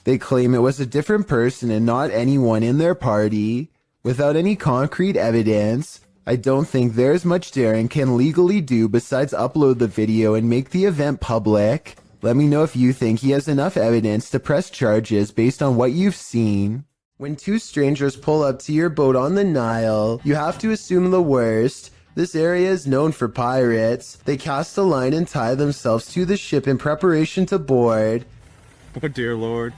They claim it was a different person and not anyone in their party. Without any concrete evidence, I don't think there's much Darren can legally do besides upload the video and make the event public. Let me know if you think he has enough evidence to press charges based on what you've seen. When two strangers pull up to your boat on the Nile, you have to assume the worst. This area is known for pirates. They cast a line and tie themselves to the ship in preparation to board. Oh dear Lord.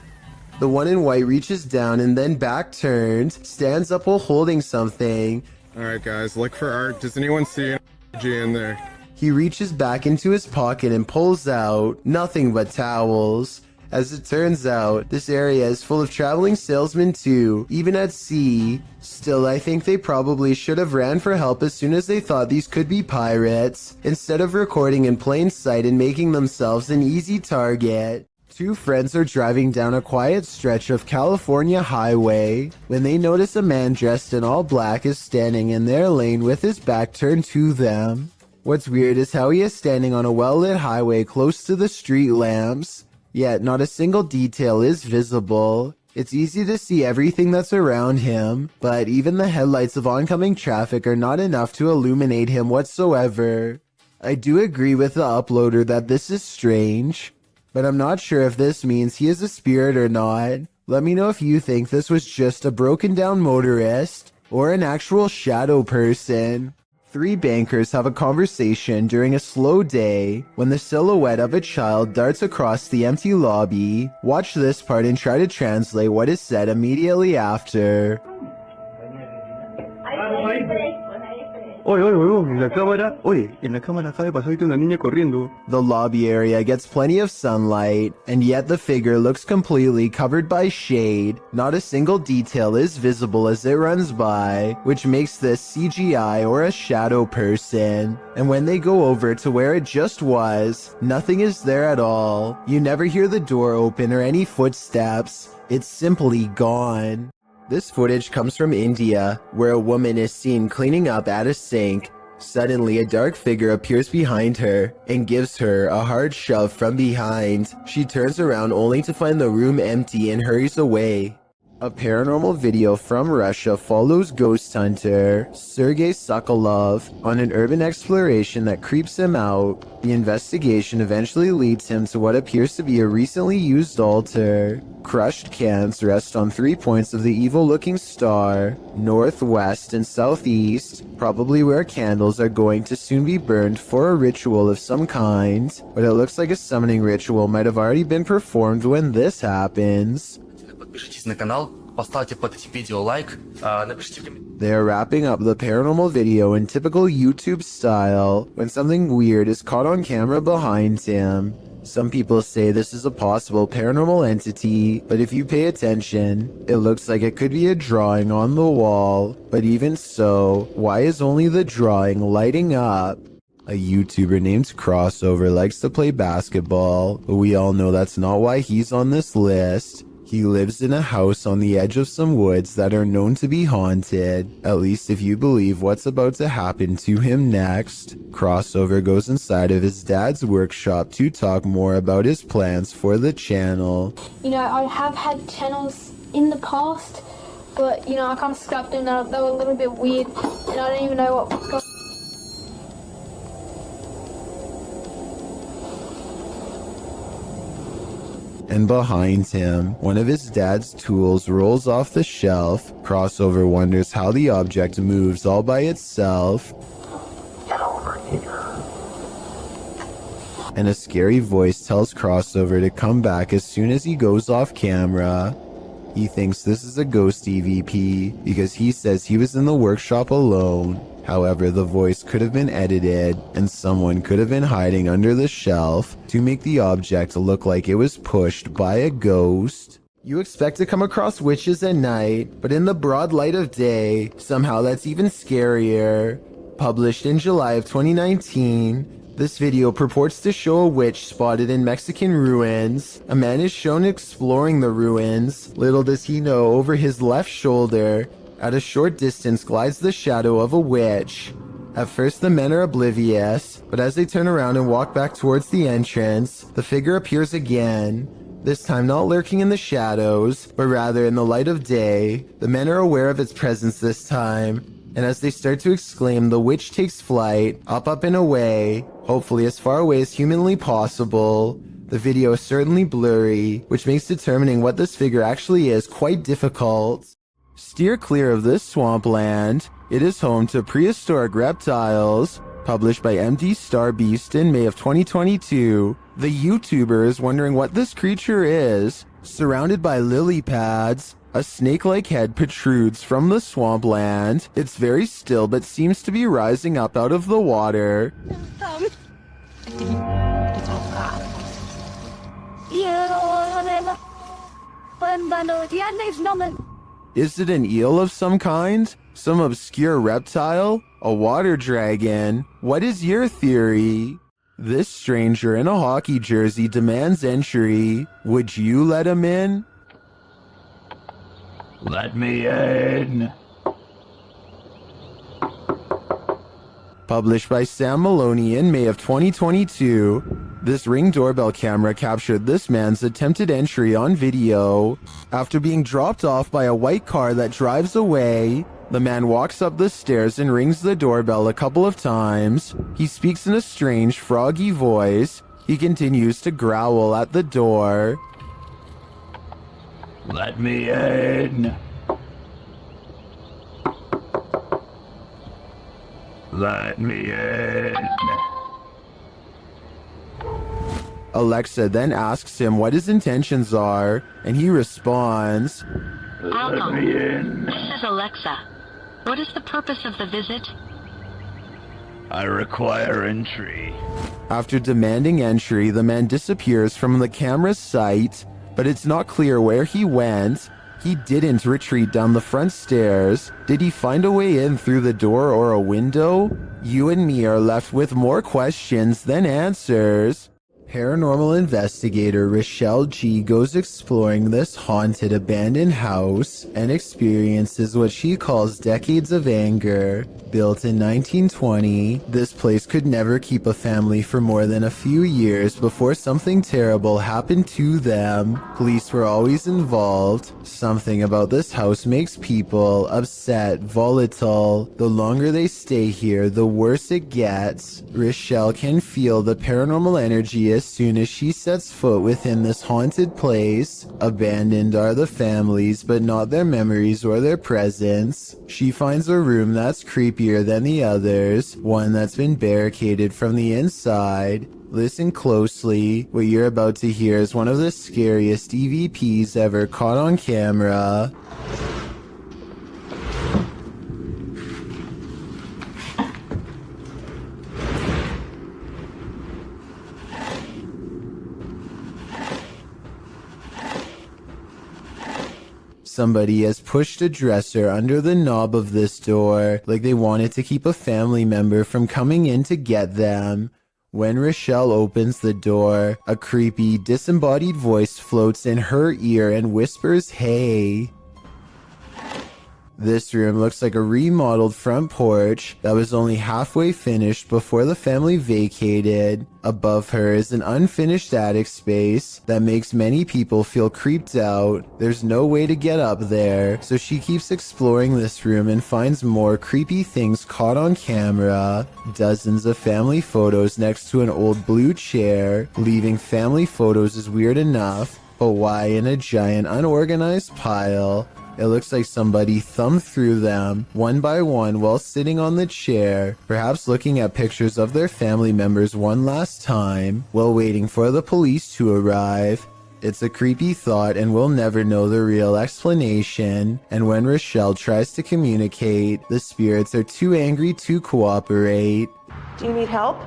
The one in white reaches down and then back turned, stands up while holding something. Alright guys, look for art. Does anyone see an G in there? He reaches back into his pocket and pulls out nothing but towels. As it turns out, this area is full of traveling salesmen too, even at sea. Still, I think they probably should have ran for help as soon as they thought these could be pirates, instead of recording in plain sight and making themselves an easy target. Two friends are driving down a quiet stretch of California highway when they notice a man dressed in all black is standing in their lane with his back turned to them. What's weird is how he is standing on a well-lit highway close to the street lamps, yet not a single detail is visible. It's easy to see everything that's around him, but even the headlights of oncoming traffic are not enough to illuminate him whatsoever. I do agree with the uploader that this is strange, but I'm not sure if this means he is a spirit or not. Let me know if you think this was just a broken down motorist or an actual shadow person. Three bankers have a conversation during a slow day when the silhouette of a child darts across the empty lobby. Watch this part and try to translate what is said immediately after. Oye, en la cámara, en la cámara sale pasó una niña corriendo. The lobby area gets plenty of sunlight, and yet the figure looks completely covered by shade. Not a single detail is visible as it runs by, which makes this CGI or a shadow person. And when they go over to where it just was, nothing is there at all. You never hear the door open or any footsteps. It's simply gone. This footage comes from India, where a woman is seen cleaning up at a sink. Suddenly, a dark figure appears behind her and gives her a hard shove from behind. She turns around only to find the room empty and hurries away. A paranormal video from Russia follows ghost hunter Sergei Sokolov on an urban exploration that creeps him out. The investigation eventually leads him to what appears to be a recently used altar. Crushed cans rest on 3 points of the evil-looking star, northwest and southeast, probably where candles are going to soon be burned for a ritual of some kind. But it looks like a summoning ritual might have already been performed when this happens. Подпишитесь на канал, поставьте под этим видео лайк, напишите в комментариях. They are wrapping up the paranormal video in typical YouTube style when something weird is caught on camera behind him. Some people say this is a possible paranormal entity, but if you pay attention, it looks like it could be a drawing on the wall. But even so, why is only the drawing lighting up? A YouTuber named Crossover likes to play basketball, but we all know that's not why he's on this list. He lives in a house on the edge of some woods that are known to be haunted, at least if you believe what's about to happen to him next. Crossover goes inside of his dad's workshop to talk more about his plans for the channel. You know, I have had channels in the past, but, you know, I kind of scrapped them. They were a little bit weird, and I don't even know what... And behind him, one of his dad's tools rolls off the shelf. Crossover wonders how the object moves all by itself. Get over here. And a scary voice tells Crossover to come back as soon as he goes off camera. He thinks this is a ghost EVP because he says he was in the workshop alone. However, the voice could have been edited, and someone could have been hiding under the shelf to make the object look like it was pushed by a ghost. You expect to come across witches at night, but in the broad light of day, somehow that's even scarier. Published in July of 2019, this video purports to show a witch spotted in Mexican ruins. A man is shown exploring the ruins. Little does he know, over his left shoulder, at a short distance glides the shadow of a witch. At first the men are oblivious, but as they turn around and walk back towards the entrance, the figure appears again. This time not lurking in the shadows, but rather in the light of day. The men are aware of its presence this time, and as they start to exclaim, the witch takes flight, up and away, hopefully as far away as humanly possible. The video is certainly blurry, which makes determining what this figure actually is quite difficult. Steer clear of this swampland. It is home to prehistoric reptiles. Published by MD Star Beast in May of 2022. The YouTuber is wondering what this creature is. Surrounded by lily pads, a snake-like head protrudes from the swampland. It's very still but seems to be rising up out of the water. Is it an eel of some kind? Some obscure reptile? A water dragon? What is your theory? This stranger in a hockey jersey demands entry. Would you let him in? Let me in. Published by Sam Maloney in May of 2022, this Ring doorbell camera captured this man's attempted entry on video. After being dropped off by a white car that drives away, the man walks up the stairs and rings the doorbell a couple of times. He speaks in a strange, froggy voice. He continues to growl at the door. Let me in. Let me in. Alexa then asks him what his intentions are, and he responds, Let me in. This is Alexa. What is the purpose of the visit? I require entry. After demanding entry, the man disappears from the camera's sight, but it's not clear where he went. He didn't retreat down the front stairs. Did he find a way in through the door or a window? You and me are left with more questions than answers. Paranormal investigator Rochelle G goes exploring this haunted abandoned house and experiences what she calls decades of anger. Built in 1920, this place could never keep a family for more than a few years before something terrible happened to them. Police were always involved. Something about this house makes people upset, volatile. The longer they stay here, the worse it gets. Rochelle can feel the paranormal energy as soon as she sets foot within this haunted place. Abandoned are the families, but not their memories or their presence. She finds a room that's creepier than the others, one that's been barricaded from the inside. Listen closely. What you're about to hear is one of the scariest EVPs ever caught on camera. Somebody has pushed a dresser under the knob of this door, like they wanted to keep a family member from coming in to get them. When Rochelle opens the door, a creepy, disembodied voice floats in her ear and whispers, "Hey." This room looks like a remodeled front porch that was only halfway finished before the family vacated. Above her is an unfinished attic space that makes many people feel creeped out. There's no way to get up there, so she keeps exploring this room and finds more creepy things caught on camera. Dozens of family photos next to an old blue chair. Leaving family photos is weird enough, but why in a giant unorganized pile? It looks like somebody thumbed through them, one by one, while sitting on the chair, perhaps looking at pictures of their family members one last time, while waiting for the police to arrive. It's a creepy thought and we'll never know the real explanation, and when Rochelle tries to communicate, the spirits are too angry to cooperate. Do you need help?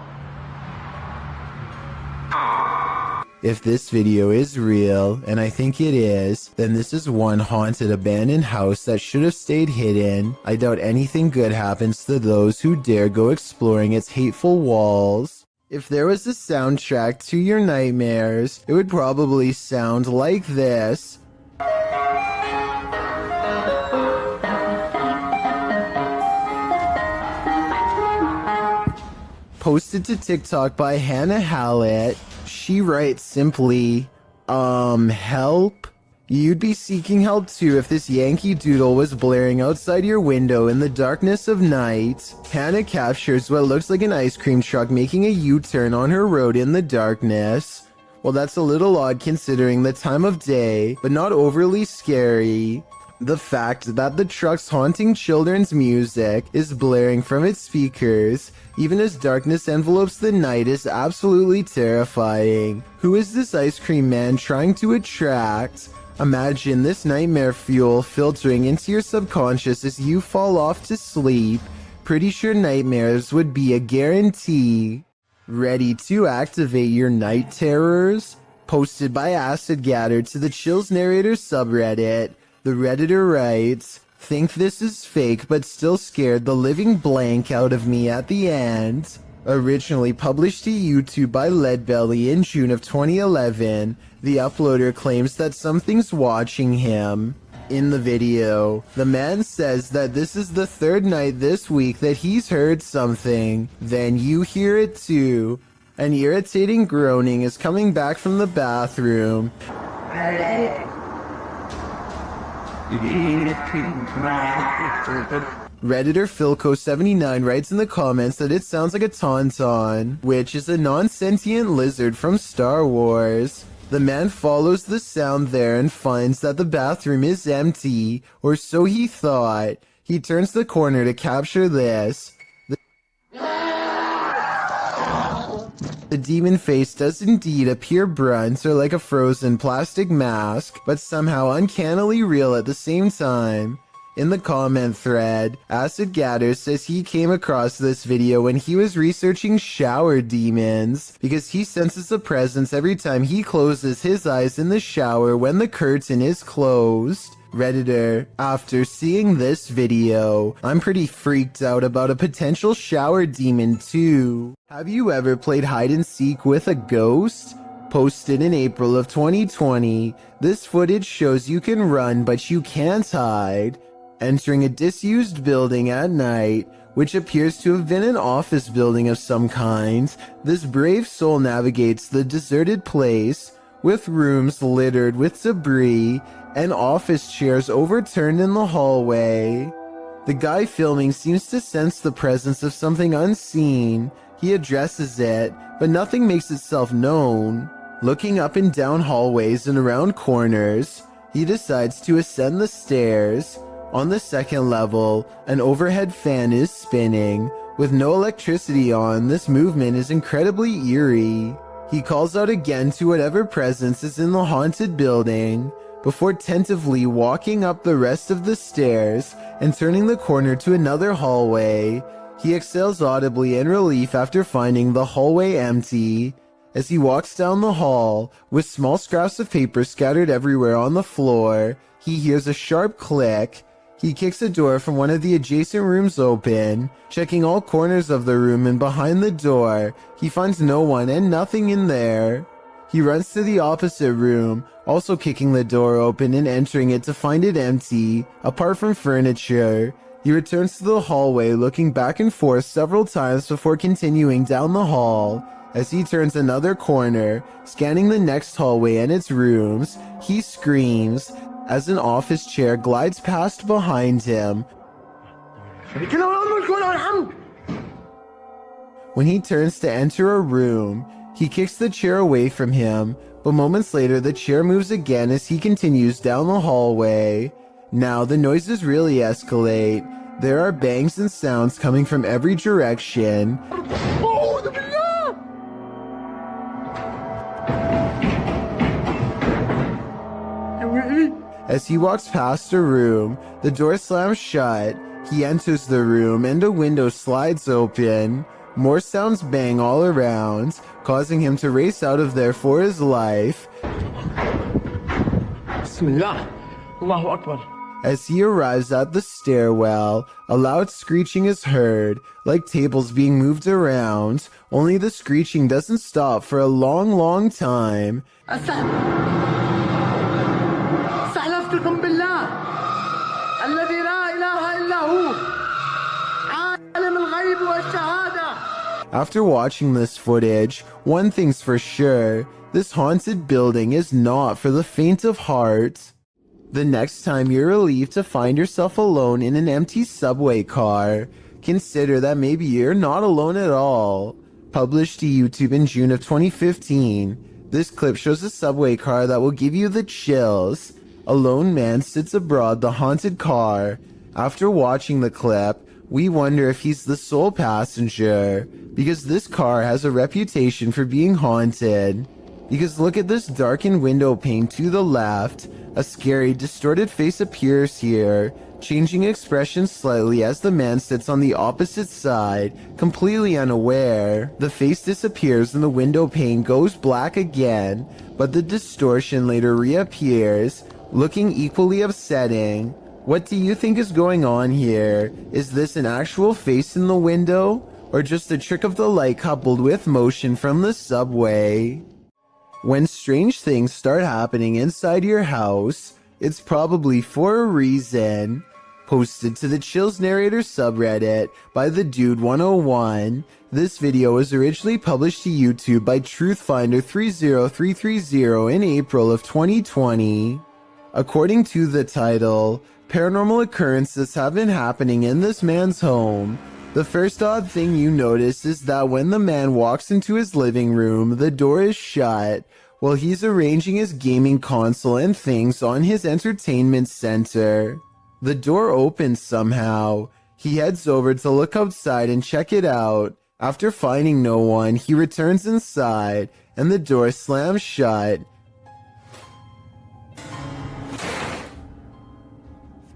If this video is real, and I think it is, then this is one haunted abandoned house that should have stayed hidden. I doubt anything good happens to those who dare go exploring its hateful walls. If there was a soundtrack to your nightmares, it would probably sound like this. Posted to TikTok by Hannah Hallett. She writes simply, help? You'd be seeking help too if this Yankee Doodle was blaring outside your window in the darkness of night. Hannah captures what looks like an ice cream truck making a U-turn on her road in the darkness. Well, that's a little odd considering the time of day, but not overly scary. The fact that the truck's haunting children's music is blaring from its speakers, even as darkness envelopes the night, is absolutely terrifying. Who is this ice cream man trying to attract? Imagine this nightmare fuel filtering into your subconscious as you fall off to sleep. Pretty sure nightmares would be a guarantee. Ready to activate your night terrors? Posted by Acid Gather to the Chills Narrator subreddit, the Redditor writes, "Think this is fake but still scared the living blank out of me at the end." Originally published to YouTube by Leadbelly in June of 2011, the uploader claims that something's watching him. In the video, the man says that this is the third night this week that he's heard something. Then you hear it too. An irritating groaning is coming back from the bathroom. Redditor Philco79 writes in the comments that it sounds like a tauntaun, which is a non-sentient lizard from Star Wars. The man follows the sound there and finds that the bathroom is empty, or so he thought. He turns the corner to capture this. The demon face does indeed appear brunt or like a frozen plastic mask, but somehow uncannily real at the same time. In the comment thread, Acid Gather says he came across this video when he was researching shower demons, because he senses a presence every time he closes his eyes in the shower when the curtain is closed. Redditor, after seeing this video, I'm pretty freaked out about a potential shower demon too. Have you ever played hide and seek with a ghost? Posted in April of 2020, this footage shows you can run but you can't hide. Entering a disused building at night, which appears to have been an office building of some kind, this brave soul navigates the deserted place, with rooms littered with debris and office chairs overturned in the hallway. The guy filming seems to sense the presence of something unseen. He addresses it, but nothing makes itself known. Looking up and down hallways and around corners, he decides to ascend the stairs. On the second level, an overhead fan is spinning. With no electricity on, this movement is incredibly eerie. He calls out again to whatever presence is in the haunted building, before tentatively walking up the rest of the stairs and turning the corner to another hallway. He exhales audibly in relief after finding the hallway empty. As he walks down the hall, with small scraps of paper scattered everywhere on the floor, he hears a sharp click. He kicks a door from one of the adjacent rooms open. Checking all corners of the room and behind the door, he finds no one and nothing in there. He runs to the opposite room, also kicking the door open and entering it to find it empty, apart from furniture. He returns to the hallway, looking back and forth several times before continuing down the hall. As he turns another corner, scanning the next hallway and its rooms, he screams as an office chair glides past behind him. When he turns to enter a room, he kicks the chair away from him, but moments later the chair moves again as he continues down the hallway. Now the noises really escalate. There are bangs and sounds coming from every direction. As he walks past a room, the door slams shut. He enters the room and a window slides open. More sounds bang all around, causing him to race out of there for his life. Bismillah. Allahu Akbar. As he arrives at the stairwell, a loud screeching is heard, like tables being moved around, only the screeching doesn't stop for a long, long time. استحلفتكم بالله الذي لا إله إلا هو عالم الغيب والشهادة. After watching this footage, one thing's for sure, this haunted building is not for the faint of heart. The next time you're relieved to find yourself alone in an empty subway car, consider that maybe you're not alone at all. Published to YouTube in June of 2015, this clip shows a subway car that will give you the chills. a lone man sits aboard the haunted car. After watching the clip, we wonder if he's the sole passenger, because this car has a reputation for being haunted. Because look at this darkened window pane to the left. A scary, distorted face appears here, changing expression slightly as the man sits on the opposite side, completely unaware. The face disappears and the window pane goes black again, but the distortion later reappears, looking equally upsetting. What do you think is going on here? Is this an actual face in the window, or just a trick of the light coupled with motion from the subway? When strange things start happening inside your house, it's probably for a reason. Posted to the Chills Narrator subreddit by the Dude 101, this video was originally published to YouTube by Truthfinder 30330 in April of 2020. According to the title, paranormal occurrences have been happening in this man's home. The first odd thing you notice is that when the man walks into his living room, the door is shut while he's arranging his gaming console and things on his entertainment center. The door opens somehow. He heads over to look outside and check it out. After finding no one, he returns inside and the door slams shut.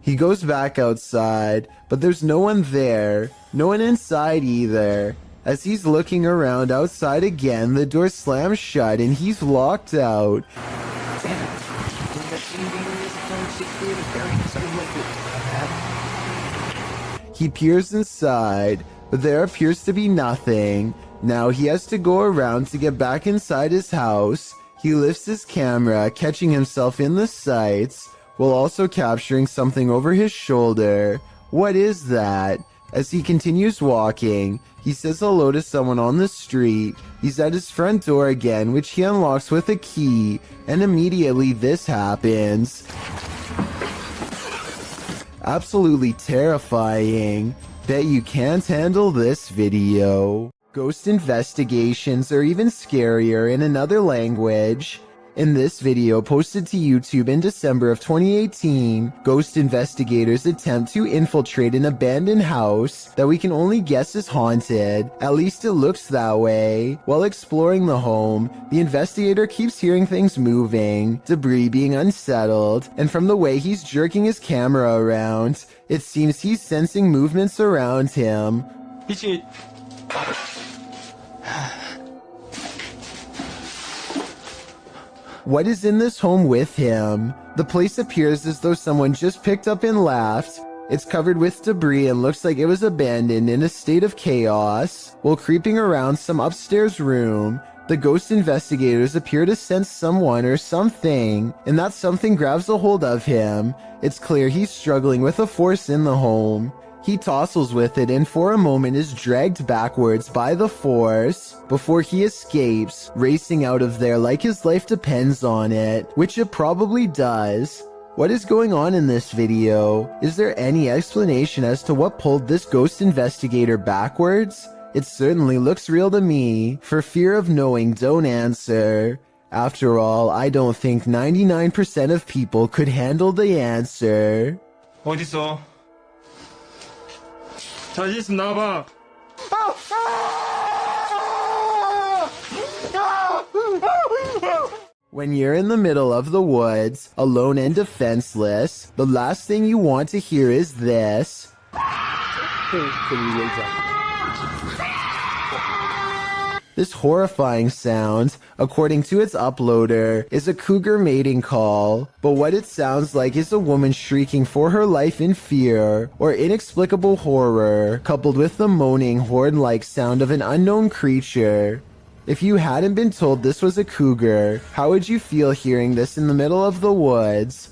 He goes back outside, but there's no one there, no one inside either. As he's looking around outside again, the door slams shut and he's locked out. He peers inside, but there appears to be nothing. Now he has to go around to get back inside his house. He lifts his camera, catching himself in the sights, while also capturing something over his shoulder. What is that? As he continues walking, he says hello to someone on the street. He's at his front door again, which he unlocks with a key, and immediately this happens. Absolutely terrifying. Bet you can't handle this video. Ghost investigations are even scarier in another language. In this video posted to YouTube in December of 2018, ghost investigators attempt to infiltrate an abandoned house that we can only guess is haunted. At least it looks that way. While exploring the home, the investigator keeps hearing things moving, debris being unsettled, and from the way he's jerking his camera around, it seems he's sensing movements around him. What is in this home with him? The place appears as though someone just picked up and left. It's covered with debris and looks like it was abandoned in a state of chaos. While creeping around some upstairs room, the ghost investigators appear to sense someone or something, and that something grabs a hold of him. It's clear he's struggling with a force in the home. He tussles with it and for a moment is dragged backwards by the force before he escapes, racing out of there like his life depends on it, which it probably does. What is going on in this video? Is there any explanation as to what pulled this ghost investigator backwards? It certainly looks real to me. For fear of knowing, don't answer. After all, I don't think 99% of people could handle the answer. 어딨어? 자신 있으면 나와봐. When you're in the middle of the woods, alone and defenseless, the last thing you want to hear is this. This horrifying sound, according to its uploader, is a cougar mating call, but what it sounds like is a woman shrieking for her life in fear or inexplicable horror, coupled with the moaning horn-like sound of an unknown creature. If you hadn't been told this was a cougar, how would you feel hearing this in the middle of the woods?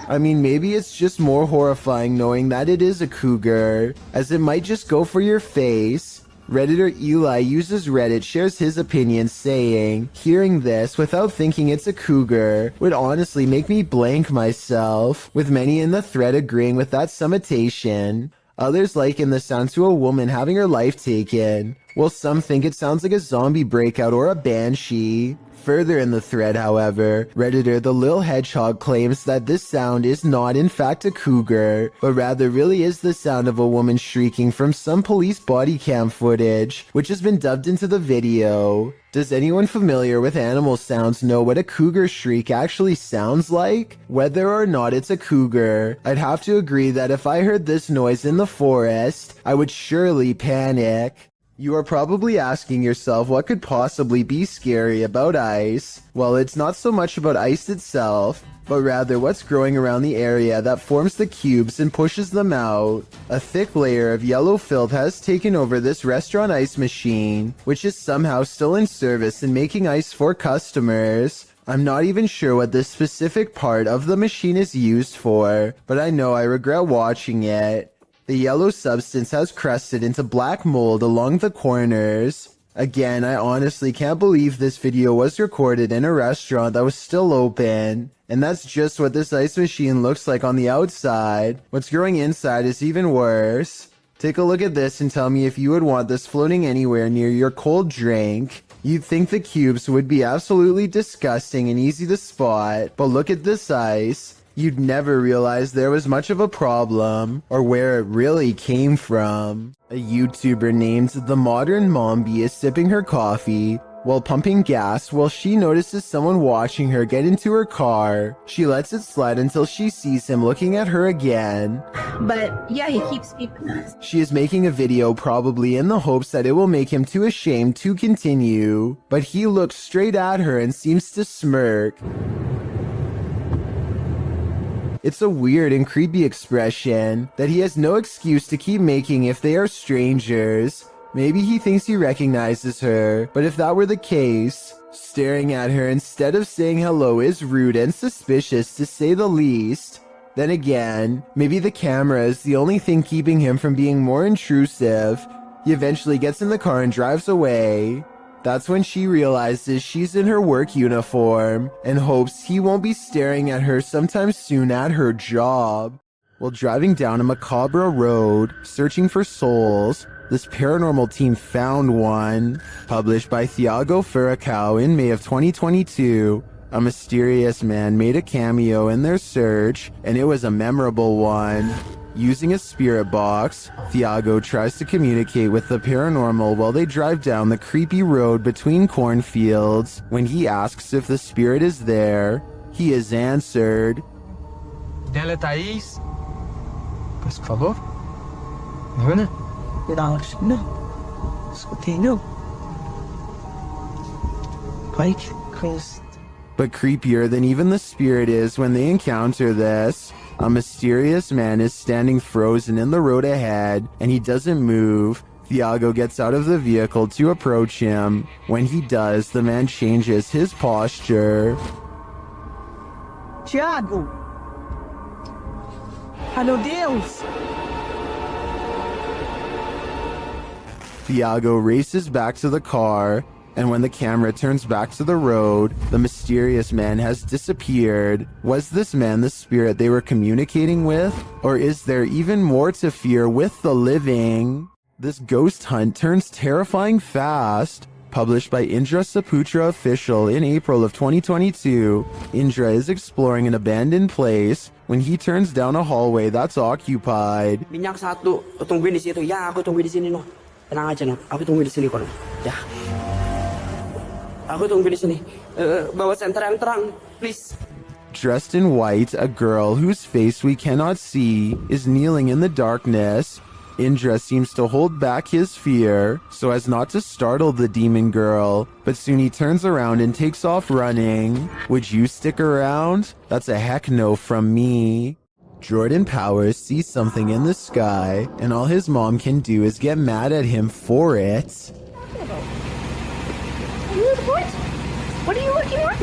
I mean, maybe it's just more horrifying knowing that it is a cougar, as it might just go for your face. Redditor Eli uses Reddit shares his opinion saying, hearing this without thinking it's a cougar would honestly make me blank myself, with many in the thread agreeing with that summatation. Others liken the sound to a woman having her life taken, while some think it sounds like a zombie breakout or a banshee. Further in the thread, however, Redditor the Lil Hedgehog claims that this sound is not in fact a cougar, but rather really is the sound of a woman shrieking from some police body cam footage, which has been dubbed into the video. Does anyone familiar with animal sounds know what a cougar shriek actually sounds like? Whether or not it's a cougar, I'd have to agree that if I heard this noise in the forest, I would surely panic. You are probably asking yourself what could possibly be scary about ice. Well, it's not so much about ice itself, but rather what's growing around the area that forms the cubes and pushes them out. A thick layer of yellow filth has taken over this restaurant ice machine, which is somehow still in service and making ice for customers. I'm not even sure what this specific part of the machine is used for, but I know I regret watching it. The yellow substance has crusted into black mold along the corners. Again, I honestly can't believe this video was recorded in a restaurant that was still open. And that's just what this ice machine looks like on the outside. What's growing inside is even worse. Take a look at this and tell me if you would want this floating anywhere near your cold drink. You'd think the cubes would be absolutely disgusting and easy to spot, but look at this ice. You'd never realize there was much of a problem, or where it really came from. A YouTuber named The Modern Mombi is sipping her coffee while pumping gas while she notices someone watching her get into her car. She lets it slide until she sees him looking at her again. But yeah, he keeps peeping us. She is making a video probably in the hopes that it will make him too ashamed to continue, but he looks straight at her and seems to smirk. It's a weird and creepy expression that he has no excuse to keep making if they are strangers. Maybe he thinks he recognizes her, but if that were the case, staring at her instead of saying hello is rude and suspicious to say the least. Then again, maybe the camera is the only thing keeping him from being more intrusive. He eventually gets in the car and drives away. That's when she realizes she's in her work uniform and hopes he won't be staring at her sometime soon at her job. While driving down a macabre road, searching for souls, this paranormal team found one. Published by Thiago Furacão in May of 2022, a mysterious man made a cameo in their search, and it was a memorable one. Using a spirit box, Thiago tries to communicate with the paranormal while they drive down the creepy road between cornfields. When he asks if the spirit is there, he is answered. Dela Thaís. Por favor. Ana? Não. Escutei, não. Pike, Chris. But creepier than even the spirit is when they encounter this. A mysterious man is standing frozen in the road ahead, and he doesn't move. Thiago gets out of the vehicle to approach him. When he does, the man changes his posture. Thiago! Ai, meu Deus! Thiago races back to the car, and when the camera turns back to the road, the mysterious man has disappeared. Was this man the spirit they were communicating with? Or is there even more to fear with the living? This ghost hunt turns terrifying fast. Published by Indra Saputra Official in April of 2022, Indra is exploring an abandoned place when he turns down a hallway that's occupied. Minyak satu, tungguin di situ. Ya, aku tungguin di sini, no. Tenang aja, no. Aku tungguin di sini, kok. Ya. Aku tunggu di sini. Bawa senter yang terang, please. Dressed in white, a girl whose face we cannot see is kneeling in the darkness. Indra seems to hold back his fear so as not to startle the demon girl, but soon he turns around and takes off running. Would you stick around? That's a heck no from me. Jordan Powers sees something in the sky, and all his mom can do is get mad at him for it. What? What are you looking at?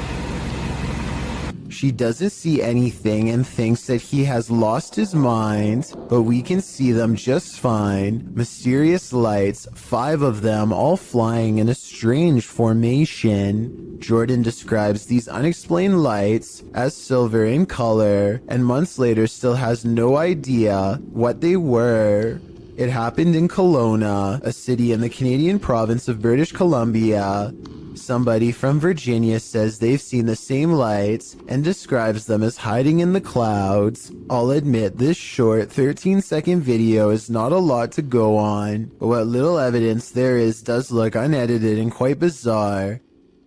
She doesn't see anything and thinks that he has lost his mind, but we can see them just fine. Mysterious lights, 5 of them all flying in a strange formation. Jordan describes these unexplained lights as silver in color, and months later still has no idea what they were. It happened in Kelowna, a city in the Canadian province of British Columbia. Somebody from Virginia says they've seen the same lights and describes them as hiding in the clouds. I'll admit this short 13-second video is not a lot to go on, but what little evidence there is does look unedited and quite bizarre.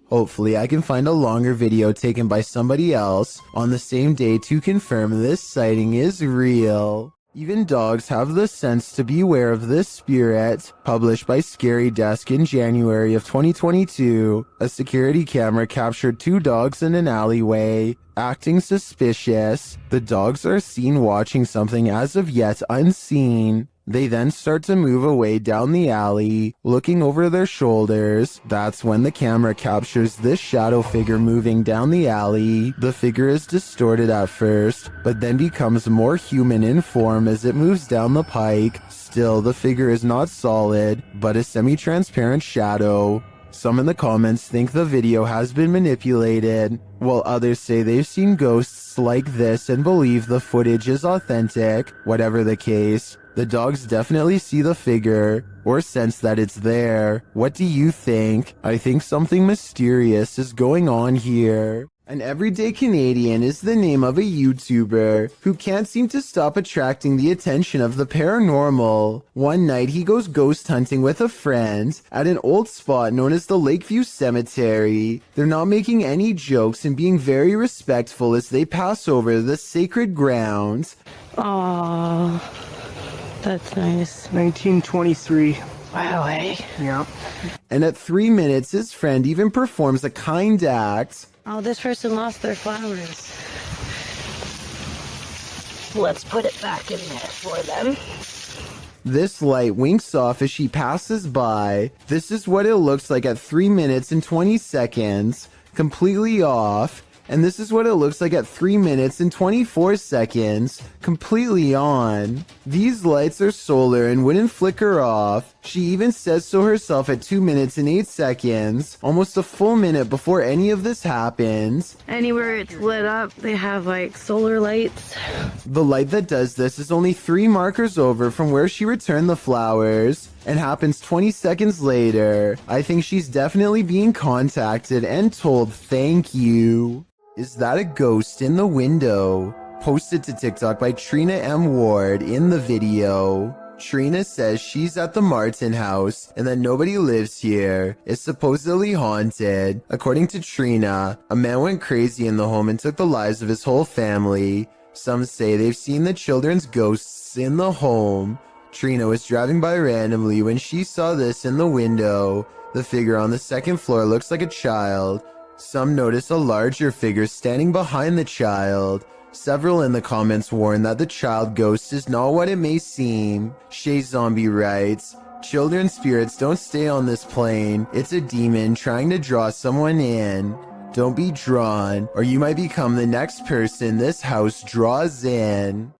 Hopefully I can find a longer video taken by somebody else on the same day to confirm this sighting is real. Even dogs have the sense to beware of this spirit. Published by Scary Desk in January of 2022, a security camera captured 2 dogs in an alleyway, acting suspicious. The dogs are seen watching something as of yet unseen. They then start to move away down the alley, looking over their shoulders. That's when the camera captures this shadow figure moving down the alley. The figure is distorted at first, but then becomes more human in form as it moves down the pike. Still, the figure is not solid, but a semi-transparent shadow. Some in the comments think the video has been manipulated, while others say they've seen ghosts like this and believe the footage is authentic. Whatever the case, the dogs definitely see the figure, or sense that it's there. What do you think? I think something mysterious is going on here. An Everyday Canadian is the name of a YouTuber who can't seem to stop attracting the attention of the paranormal. One night he goes ghost hunting with a friend at an old spot known as the Lakeview Cemetery. They're not making any jokes and being very respectful as they pass over the sacred ground. Aww, that's nice. 1923. Wow, eh? Yeah. And at 3 minutes, his friend even performs a kind act. Oh, this person lost their flowers. Let's put it back in there for them. This light winks off as she passes by. This is what it looks like at 3 minutes and 20 seconds, completely off. And this is what it looks like at 3 minutes and 24 seconds, completely on. These lights are solar and wouldn't flicker off. She even says so herself at 2 minutes and 8 seconds, almost a full minute before any of this happens. Anywhere it's lit up, they have like solar lights. The light that does this is only 3 markers over from where she returned the flowers, and happens 20 seconds later. I think she's definitely being contacted and told thank you. Is that a ghost in the window? Posted to TikTok by Trina M. Ward in the video. Trina says she's at the Martin house and that nobody lives here. It's supposedly haunted. According to Trina, a man went crazy in the home and took the lives of his whole family. Some say they've seen the children's ghosts in the home. Trina was driving by randomly when she saw this in the window. The figure on the 2nd floor looks like a child. Some notice a larger figure standing behind the child. Several in the comments warn that the child ghost is not what it may seem. Shay Zombie writes, "Children spirits don't stay on this plane. It's a demon trying to draw someone in. Don't be drawn, or you might become the next person this house draws in."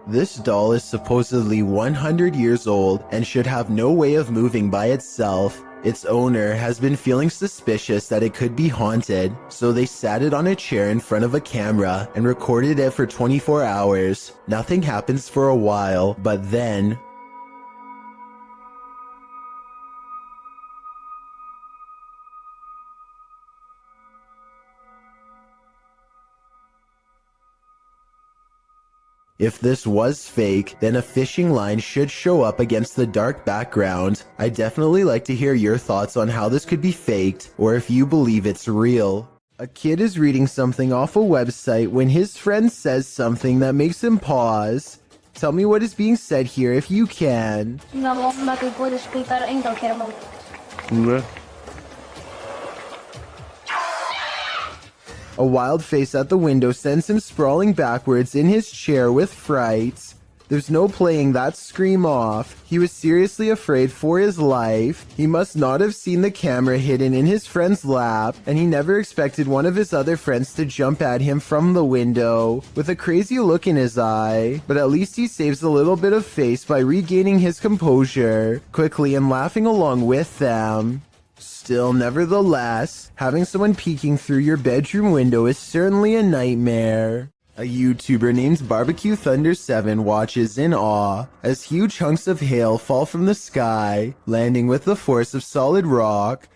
This doll is supposedly 100 years old and should have no way of moving by itself. Its owner has been feeling suspicious that it could be haunted, so they sat it on a chair in front of a camera and recorded it for 24 hours. Nothing happens for a while, but then... If this was fake, then a fishing line should show up against the dark background. I'd definitely like to hear your thoughts on how this could be faked, or if you believe it's real. A kid is reading something off a website when his friend says something that makes him pause. Tell me what is being said here if you can. A wild face at the window sends him sprawling backwards in his chair with fright. There's no playing that scream off. He was seriously afraid for his life. He must not have seen the camera hidden in his friend's lap, and he never expected one of his other friends to jump at him from the window with a crazy look in his eye. But at least he saves a little bit of face by regaining his composure quickly and laughing along with them. Still, nevertheless, having someone peeking through your bedroom window is certainly a nightmare. A YouTuber named Barbecue Thunder 7 watches in awe as huge chunks of hail fall from the sky, landing with the force of solid rock.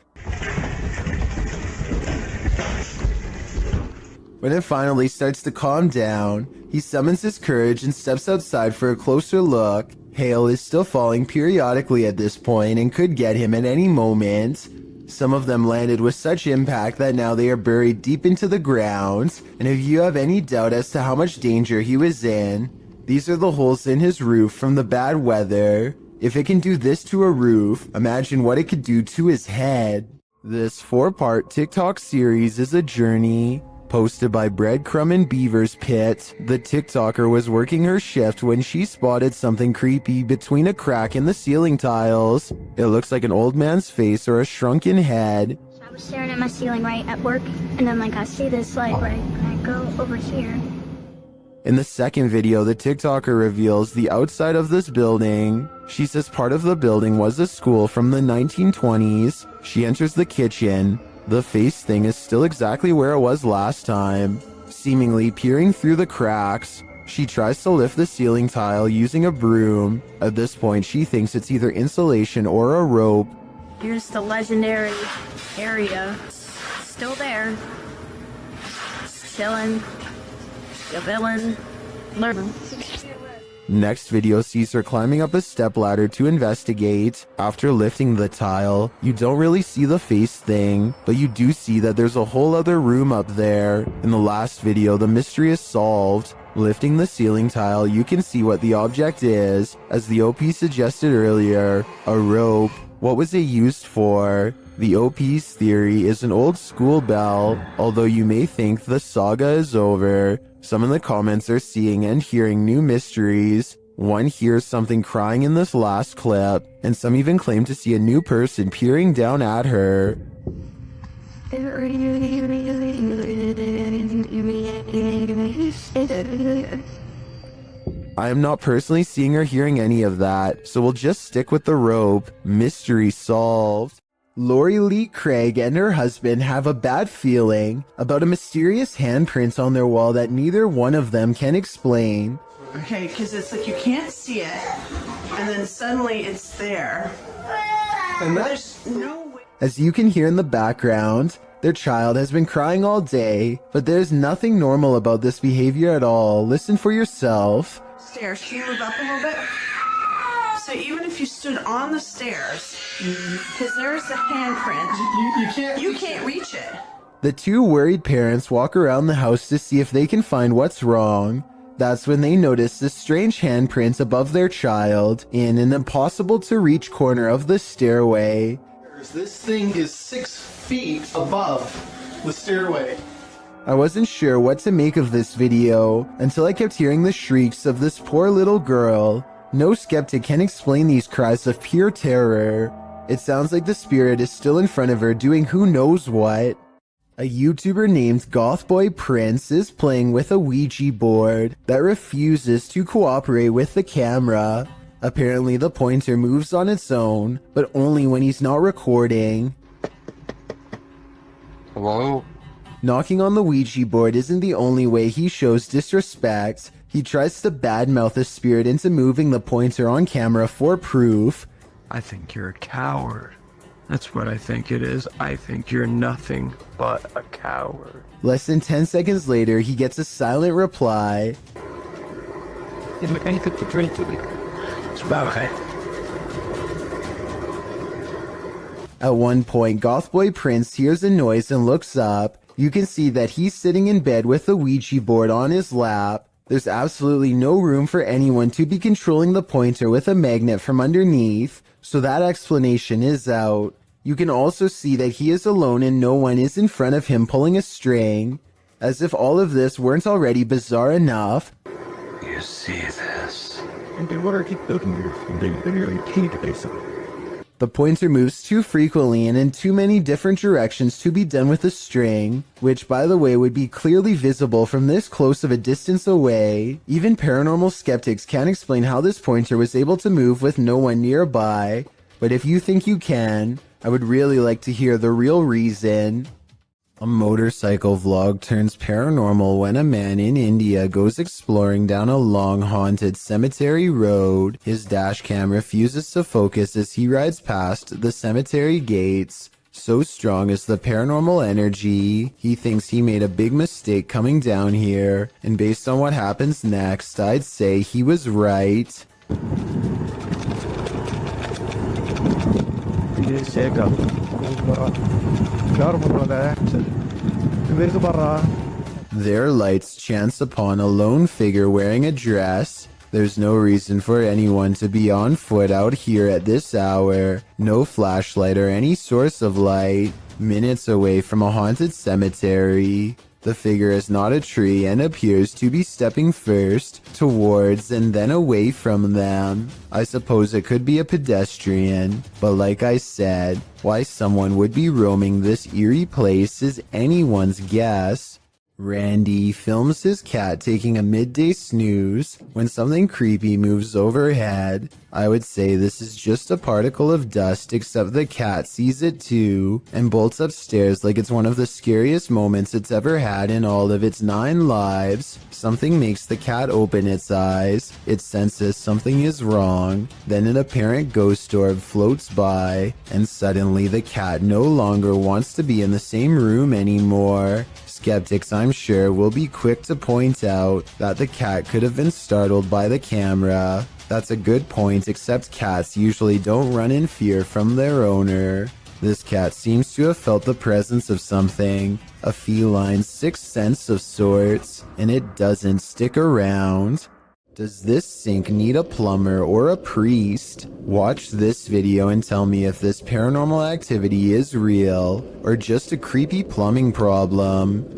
When it finally starts to calm down, he summons his courage and steps outside for a closer look. Hail is still falling periodically at this point and could get him at any moment. Some of them landed with such impact that now they are buried deep into the ground, and if you have any doubt as to how much danger he was in, these are the holes in his roof from the bad weather. If it can do this to a roof, imagine what it could do to his head. This 4-part TikTok series is a journey. Posted by Breadcrumb and Beaver's Pit, the TikToker was working her shift when she spotted something creepy between a crack in the ceiling tiles. It looks like an old man's face or a shrunken head. I was staring at my ceiling right at work, and then I see this light right, and I go over here. In the second video, the TikToker reveals the outside of this building. She says part of the building was a school from the 1920s. She enters the kitchen. The face thing is still exactly where it was last time, seemingly peering through the cracks. She tries to lift the ceiling tile using a broom. At this point, she thinks it's either insulation or a rope. Here's the legendary area. Still there. Chilling. The villain. Learning. Next video sees her climbing up a stepladder to investigate. After lifting the tile, you don't really see the face thing, but you do see that there's a whole other room up there. In the last video, the mystery is solved. Lifting the ceiling tile, you can see what the object is. As the OP suggested earlier, a rope. What was it used for? The OP's theory is an old school bell, although you may think the saga is over. Some in the comments are seeing and hearing new mysteries. One hears something crying in this last clip, and some even claim to see a new person peering down at her. I am not personally seeing or hearing any of that, so we'll just stick with the rope. Mystery solved. Lori Lee Craig and her husband have a bad feeling about a mysterious handprint on their wall that neither one of them can explain. Okay, because it's like you can't see it, and then suddenly it's there. And there's no way. As you can hear in the background, their child has been crying all day, but there's nothing normal about this behavior at all. Listen for yourself. Stairs, can you move up a little bit? So even if you stood on the stairs, because there's a handprint, you can't reach it. The two worried parents walk around the house to see if they can find what's wrong. That's when they notice this strange handprint above their child in an impossible to reach corner of the stairway. This thing is 6 feet above the stairway. I wasn't sure what to make of this video until I kept hearing the shrieks of this poor little girl. No skeptic can explain these cries of pure terror. It sounds like the spirit is still in front of her doing who knows what. A YouTuber named Gothboy Prince is playing with a Ouija board that refuses to cooperate with the camera. Apparently the pointer moves on its own, but only when he's not recording. Hello? Knocking on the Ouija board isn't the only way he shows disrespect. He tries to badmouth the spirit into moving the pointer on camera for proof. I think you're a coward. That's what I think it is. I think you're nothing but a coward. Less than 10 seconds later, he gets a silent reply. At one point, Gothboy Prince hears a noise and looks up. You can see that he's sitting in bed with the Ouija board on his lap. There's absolutely no room for anyone to be controlling the pointer with a magnet from underneath, so that explanation is out. You can also see that he is alone and no one is in front of him pulling a string. As if all of this weren't already bizarre enough. You see this? And they want to keep looking at it. They really can't do so. The pointer moves too frequently and in too many different directions to be done with a string, which by the way would be clearly visible from this close of a distance away. Even paranormal skeptics can't explain how this pointer was able to move with no one nearby, but if you think you can, I would really like to hear the real reason. A motorcycle vlog turns paranormal when a man in India goes exploring down a long haunted cemetery road. His dash cam refuses to focus as he rides past the cemetery gates. So strong is the paranormal energy, he thinks he made a big mistake coming down here, and based on what happens next, I'd say he was right. Their lights chance upon a lone figure wearing a dress. There's no reason for anyone to be on foot out here at this hour. No flashlight or any source of light. Minutes away from a haunted cemetery. The figure is not a tree and appears to be stepping first towards and then away from them. I suppose it could be a pedestrian, but like I said, why someone would be roaming this eerie place is anyone's guess. Randy films his cat taking a midday snooze when something creepy moves overhead. I would say this is just a particle of dust, except the cat sees it too and bolts upstairs like it's one of the scariest moments it's ever had in all of its 9 lives. Something makes the cat open its eyes. It senses something is wrong. Then an apparent ghost orb floats by, and suddenly the cat no longer wants to be in the same room anymore. Skeptics, I'm sure, will be quick to point out that the cat could have been startled by the camera. That's a good point, except cats usually don't run in fear from their owner. This cat seems to have felt the presence of something, a feline sixth sense of sorts, and it doesn't stick around. Does this sink need a plumber or a priest? Watch this video and tell me if this paranormal activity is real or just a creepy plumbing problem.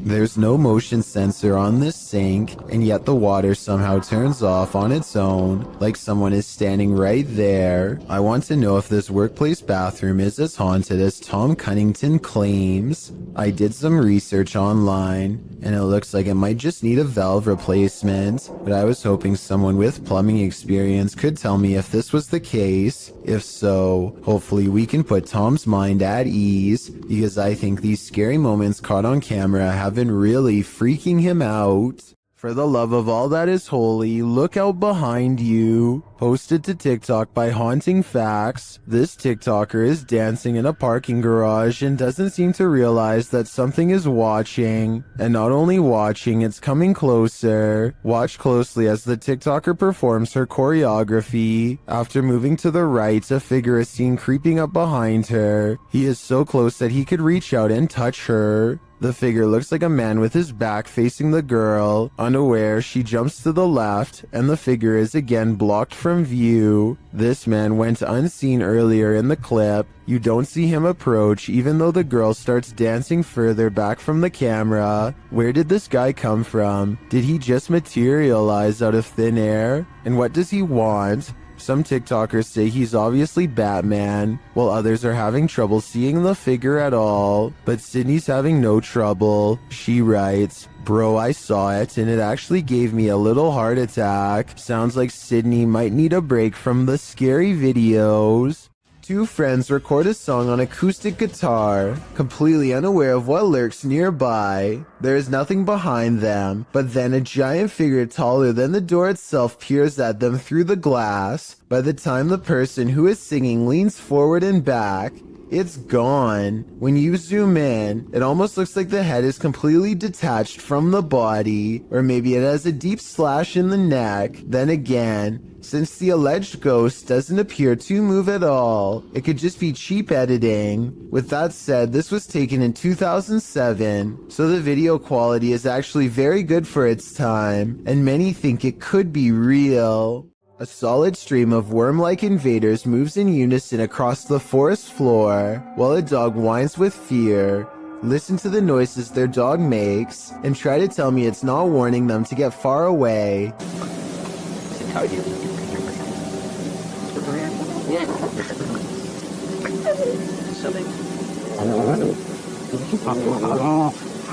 There's no motion sensor on this sink, and yet the water somehow turns off on its own, like someone is standing right there. I want to know if this workplace bathroom is as haunted as Tom Cunnington claims. I did some research online, and it looks like it might just need a valve replacement, but I was hoping someone with plumbing experience could tell me if this was the case. If so, hopefully we can put Tom's mind at ease, because I think these scary moments caught on camera have been really freaking him out. For the love of all that is holy, look out behind you. Posted to TikTok by Haunting Facts, this TikToker is dancing in a parking garage and doesn't seem to realize that something is watching. And not only watching, it's coming closer. Watch closely as the TikToker performs her choreography. After moving to the right, a figure is seen creeping up behind her. He is so close that he could reach out and touch her. The figure looks like a man with his back facing the girl. Unaware, she jumps to the left, and the figure is again blocked from view. This man went unseen earlier in the clip. You don't see him approach, even though the girl starts dancing further back from the camera. Where did this guy come from? Did he just materialize out of thin air? And what does he want? Some TikTokers say he's obviously Batman, while others are having trouble seeing the figure at all. But Sydney's having no trouble. She writes, "Bro, I saw it and it actually gave me a little heart attack. Sounds like Sydney might need a break from the scary videos." Two friends record a song on acoustic guitar, completely unaware of what lurks nearby. There is nothing behind them, but then a giant figure taller than the door itself peers at them through the glass. By the time the person who is singing leans forward and back, it's gone. When you zoom in, it almost looks like the head is completely detached from the body, or maybe it has a deep slash in the neck. Then again, since the alleged ghost doesn't appear to move at all, it could just be cheap editing. With that said, this was taken in 2007, so the video quality is actually very good for its time, and many think it could be real. A solid stream of worm-like invaders moves in unison across the forest floor, while a dog whines with fear. Listen to the noises their dog makes, and try to tell me it's not warning them to get far away.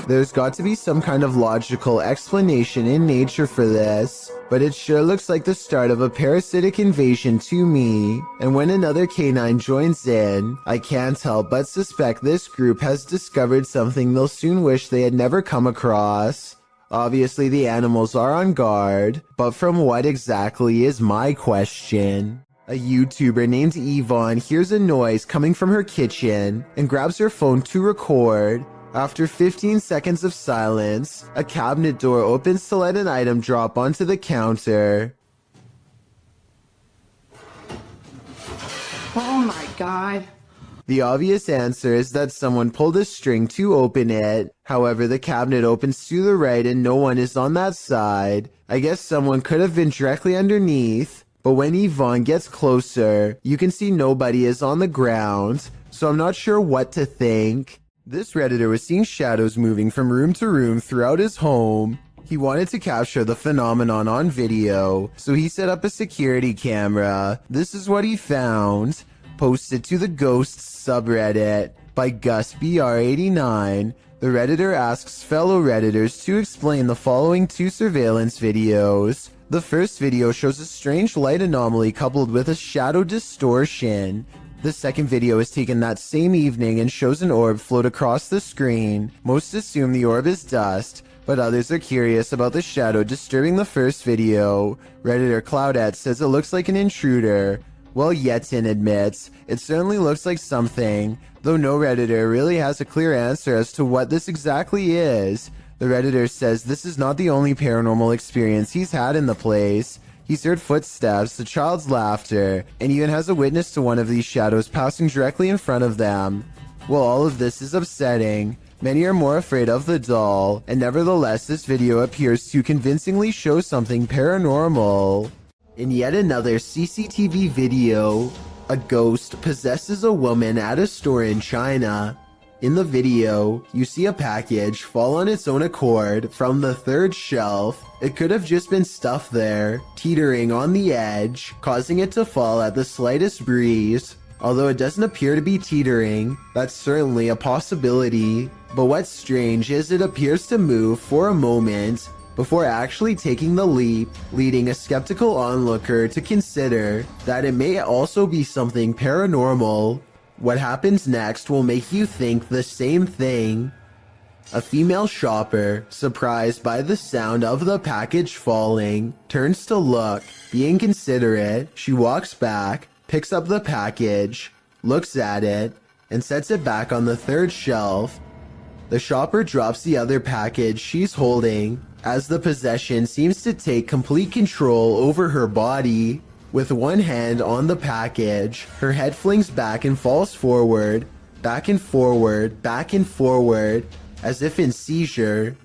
There's got to be some kind of logical explanation in nature for this, but it sure looks like the start of a parasitic invasion to me. And when another canine joins in, I can't help but suspect this group has discovered something they'll soon wish they had never come across. Obviously the animals are on guard, but from what exactly is my question? A YouTuber named Yvonne hears a noise coming from her kitchen and grabs her phone to record. After 15 seconds of silence, a cabinet door opens to let an item drop onto the counter. Oh my god. The obvious answer is that someone pulled a string to open it. However, the cabinet opens to the right and no one is on that side. I guess someone could have been directly underneath, but when Yvonne gets closer, you can see nobody is on the ground, so I'm not sure what to think. This Redditor was seeing shadows moving from room to room throughout his home. He wanted to capture the phenomenon on video, so he set up a security camera. This is what he found. Posted to the Ghosts subreddit by GusBR89. The Redditor asks fellow Redditors to explain the following two surveillance videos. The first video shows a strange light anomaly coupled with a shadow distortion. The second video is taken that same evening and shows an orb float across the screen. Most assume the orb is dust, but others are curious about the shadow disturbing the first video. Redditor Cloudette says it looks like an intruder, while Yetin admits it certainly looks like something, though no Redditor really has a clear answer as to what this exactly is. The Redditor says this is not the only paranormal experience he's had in the place. He's heard footsteps, a child's laughter, and even has a witness to one of these shadows passing directly in front of them. While all of this is upsetting, many are more afraid of the doll, and nevertheless this video appears to convincingly show something paranormal. In yet another CCTV video, a ghost possesses a woman at a store in China. In the video, you see a package fall on its own accord from the third shelf. It could have just been stuff there, teetering on the edge, causing it to fall at the slightest breeze. Although it doesn't appear to be teetering, that's certainly a possibility. But what's strange is it appears to move for a moment before actually taking the leap, leading a skeptical onlooker to consider that it may also be something paranormal. What happens next will make you think the same thing. A female shopper, surprised by the sound of the package falling, turns to look. Being considerate, she walks back, picks up the package, looks at it, and sets it back on the third shelf. The shopper drops the other package she's holding, as the possession seems to take complete control over her body. With one hand on the package, her head flings back and falls forward, back and forward, back and forward, as if in seizure.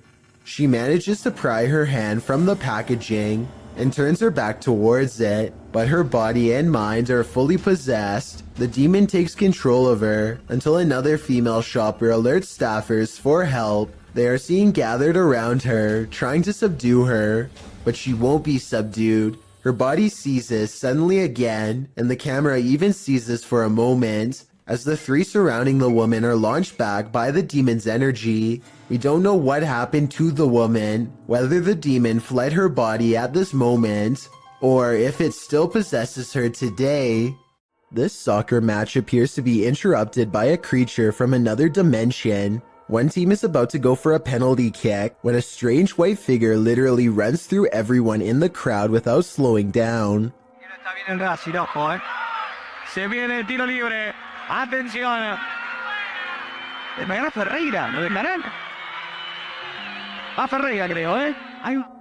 She manages to pry her hand from the packaging and turns her back towards it, but her body and mind are fully possessed. The demon takes control of her until another female shopper alerts staffers for help. They are seen gathered around her, trying to subdue her, but she won't be subdued. Her body seizes suddenly again, and the camera even seizes for a moment, as the three surrounding the woman are launched back by the demon's energy. We don't know what happened to the woman, whether the demon fled her body at this moment, or if it still possesses her today. This soccer match appears to be interrupted by a creature from another dimension. One team is about to go for a penalty kick when a strange white figure literally runs through everyone in the crowd without slowing down. Se viene el tiro libre. Atención. Va Ferreira, creo, eh?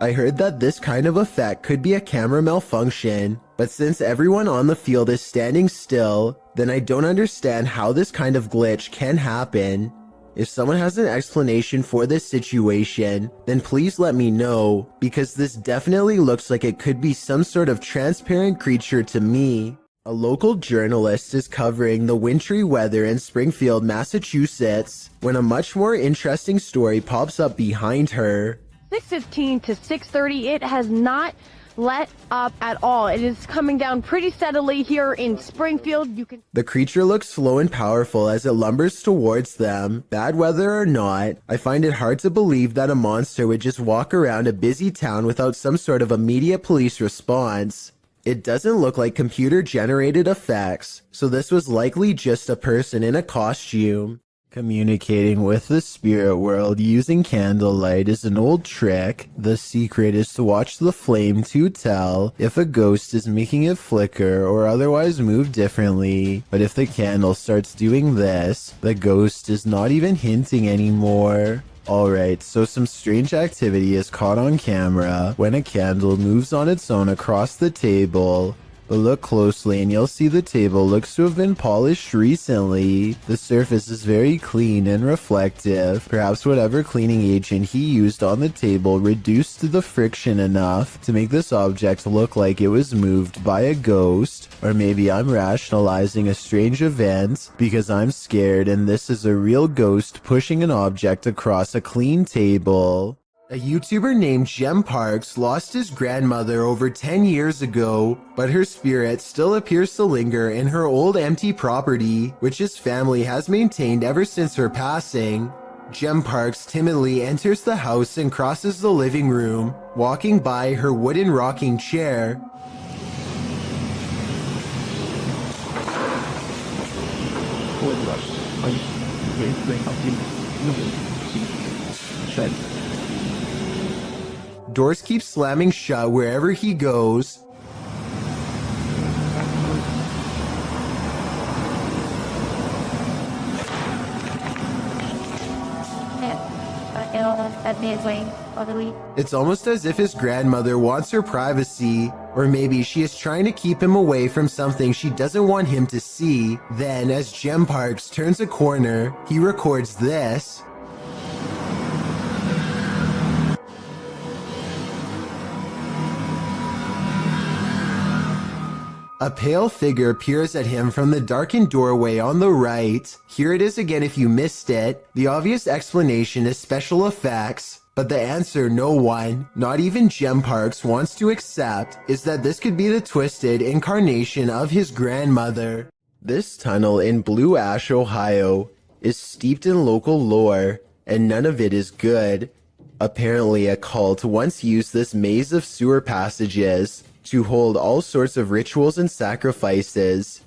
I heard that this kind of effect could be a camera malfunction, but since everyone on the field is standing still, then I don't understand how this kind of glitch can happen. If someone has an explanation for this situation, then please let me know, because this definitely looks like it could be some sort of transparent creature to me. A local journalist is covering the wintry weather in Springfield, Massachusetts, when a much more interesting story pops up behind her. 6:15 to 6:30, it has not let up at all. It is coming down pretty steadily here in Springfield. The creature looks slow and powerful as it lumbers towards them. Bad weather or not, I find it hard to believe that a monster would just walk around a busy town without some sort of immediate police response. It doesn't look like computer-generated effects, so this was likely just a person in a costume. Communicating with the spirit world using candlelight is an old trick. The secret is to watch the flame to tell if a ghost is making it flicker or otherwise move differently. But if the candle starts doing this, the ghost is not even hinting anymore. Alright, so some strange activity is caught on camera when a candle moves on its own across the table. But look closely and you'll see the table looks to have been polished recently. The surface is very clean and reflective. Perhaps whatever cleaning agent he used on the table reduced the friction enough to make this object look like it was moved by a ghost. Or maybe I'm rationalizing a strange event because I'm scared and this is a real ghost pushing an object across a clean table. A YouTuber named Jem Parks lost his grandmother over 10 years ago, but her spirit still appears to linger in her old empty property, which his family has maintained ever since her passing. Jem Parks timidly enters the house and crosses the living room, walking by her wooden rocking chair. Doors keep slamming shut wherever he goes. It's almost as if his grandmother wants her privacy, or maybe she is trying to keep him away from something she doesn't want him to see. Then, as Jem Parks turns a corner, he records this. A pale figure peers at him from the darkened doorway on the right. Here it is again if you missed it. The obvious explanation is special effects, but the answer no one, not even Jem Parks, wants to accept is that this could be the twisted incarnation of his grandmother. This tunnel in Blue Ash, Ohio is steeped in local lore, and none of it is good. Apparently a cult once used this maze of sewer passages to hold all sorts of rituals and sacrifices.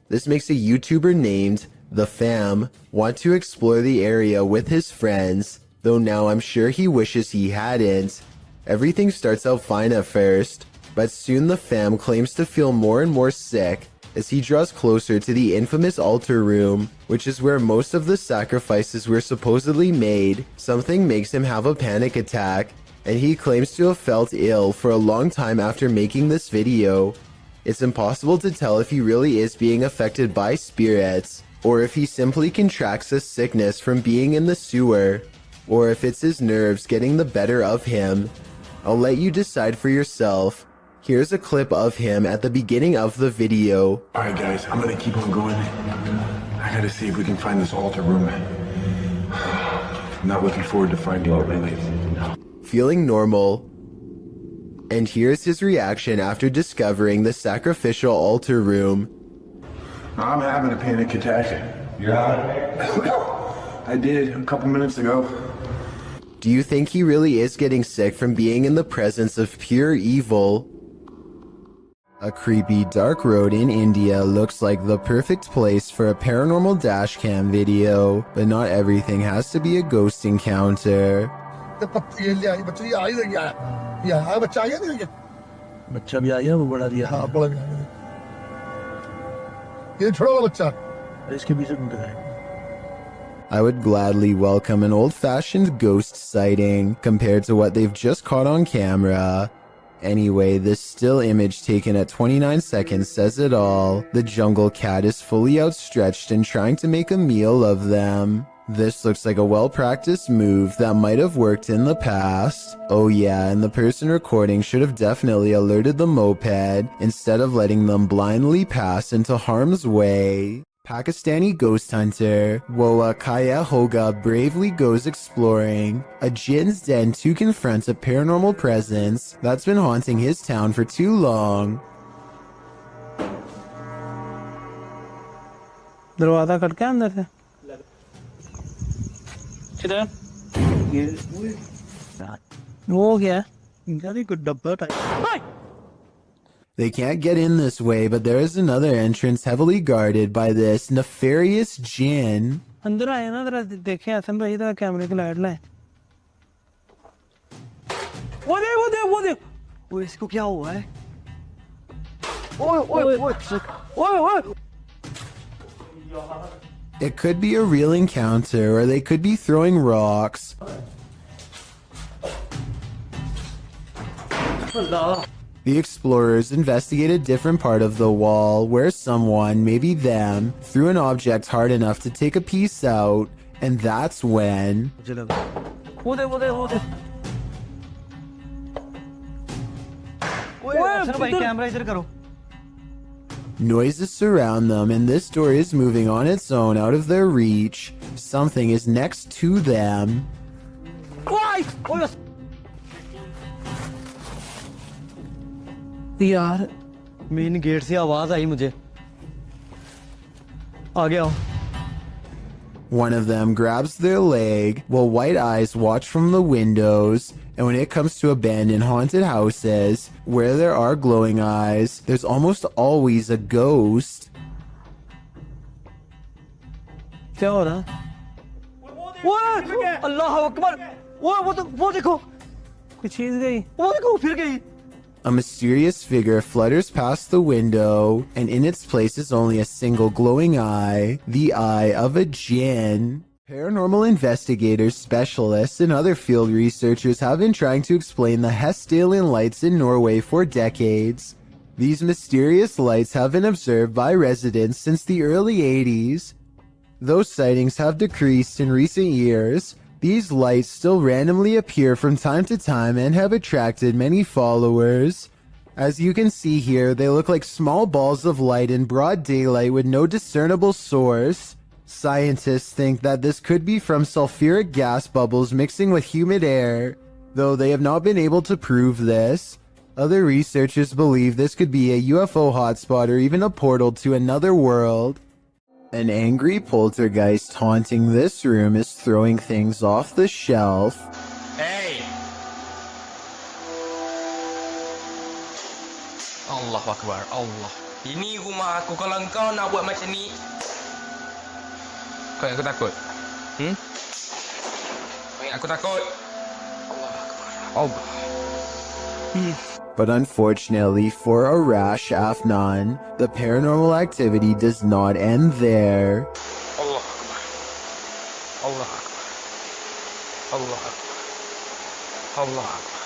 This makes a YouTuber named The Fam want to explore the area with his friends, though now I'm sure he wishes he hadn't. Everything starts out fine at first, but soon the Fam claims to feel more and more sick as he draws closer to the infamous altar room, which is where most of the sacrifices were supposedly made. Something makes him have a panic attack, and he claims to have felt ill for a long time after making this video. It's impossible to tell if he really is being affected by spirits, or if he simply contracts a sickness from being in the sewer, or if it's his nerves getting the better of him. I'll let you decide for yourself. Here's a clip of him at the beginning of the video. Alright guys, I'm gonna keep on going. I gotta see if we can find this altar room. I'm not looking forward to finding it really. Feeling normal. And here's his reaction after discovering the sacrificial altar room. I'm having a panic attack. I did a couple minutes ago. Do you think he really is getting sick from being in the presence of pure evil? A creepy dark road in India looks like the perfect place for a paranormal dashcam video, but not everything has to be a ghost encounter. I would gladly welcome an old-fashioned ghost sighting compared to what they've just caught on camera. Anyway, this still image taken at 29 seconds says it all. The jungle cat is fully outstretched and trying to make a meal of them. This looks like a well-practiced move that might have worked in the past. Oh yeah, and the person recording should have definitely alerted the moped instead of letting them blindly pass into harm's way. Pakistani ghost hunter Woa Kaya Hoga bravely goes exploring a jinn's den to confront a paranormal presence that's been haunting his town for too long. दरवाजा खटका अंदर से किधर वो क्या very good डब्बा type They can't get in this way, but there is another entrance heavily guarded by this nefarious jinn. अंदर आए ना जरा देखें हसन भाई इधर कैमरे की लाइट लाए वो देख वो इसको क्या हुआ है ओए It could be a real encounter, or they could be throwing rocks. The explorers investigate a different part of the wall where someone, maybe them, threw an object hard enough to take a piece out, and that's when... Noises surround them, and this door is moving on its own out of their reach. Something is next to them. यार main gate से आवाज आई मुझे आ गया One of them grabs their leg while white eyes watch from the windows. And when it comes to abandoned haunted houses where there are glowing eyes, there's almost always a ghost. क्या हो रहा वो अल्लाह अकबर वो देखो कुछ चीज गई वो देखो फिर गई A mysterious figure flutters past the window, and in its place is only a single glowing eye, the eye of a jinn. Paranormal investigators, specialists, and other field researchers have been trying to explain the Hestalian lights in Norway for decades. These mysterious lights have been observed by residents since the early 80s. Though sightings have decreased in recent years, these lights still randomly appear from time to time and have attracted many followers. As you can see here, they look like small balls of light in broad daylight with no discernible source. Scientists think that this could be from sulfuric gas bubbles mixing with humid air, though they have not been able to prove this. Other researchers believe this could be a UFO hotspot or even a portal to another world. An angry poltergeist haunting this room is throwing things off the shelf. Hey! Allah Akbar, Allah. Ini rumah aku, kalau engkau nak buat macam ni, kau ingat aku takut? Kau ingat aku takut? Allah Akbar, Allah. But unfortunately for Arash Afnan, the paranormal activity does not end there. Allah Akbar. Allah Akbar. Allah Akbar. Allah Akbar.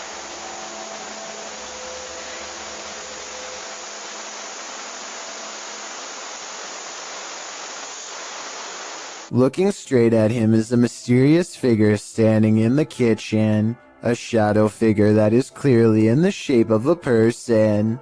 Looking straight at him is a mysterious figure standing in the kitchen. A shadow figure that is clearly in the shape of a person.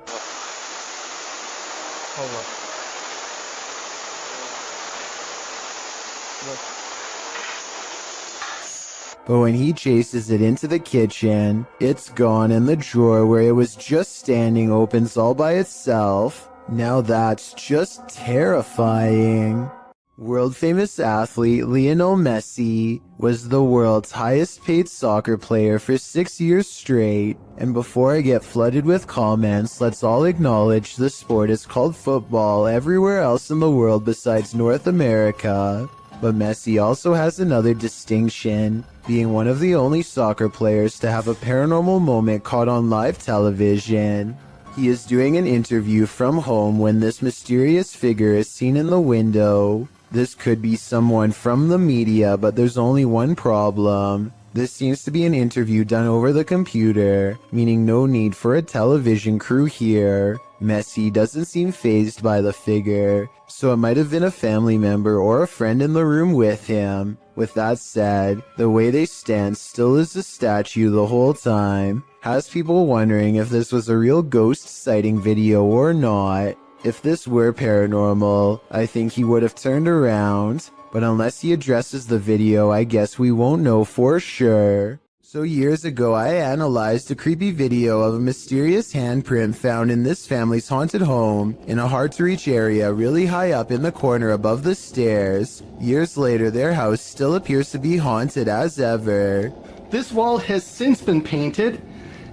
But when he chases it into the kitchen, it's gone and the drawer where it was just standing opens all by itself. Now that's just terrifying. World-famous athlete Lionel Messi was the world's highest-paid soccer player for 6 years straight, and before I get flooded with comments, let's all acknowledge the sport is called football everywhere else in the world besides North America. But Messi also has another distinction, being one of the only soccer players to have a paranormal moment caught on live television. He is doing an interview from home when this mysterious figure is seen in the window. This could be someone from the media, but there's only one problem. This seems to be an interview done over the computer, meaning no need for a television crew here. Messi doesn't seem fazed by the figure, so it might have been a family member or a friend in the room with him. With that said, the way they stand still as a statue the whole time has people wondering if this was a real ghost sighting video or not. If this were paranormal, I think he would have turned around, but unless he addresses the video, I guess we won't know for sure. So years ago, I analyzed a creepy video of a mysterious handprint found in this family's haunted home in a hard-to-reach area really high up in the corner above the stairs. Years later, their house still appears to be haunted as ever. This wall has since been painted,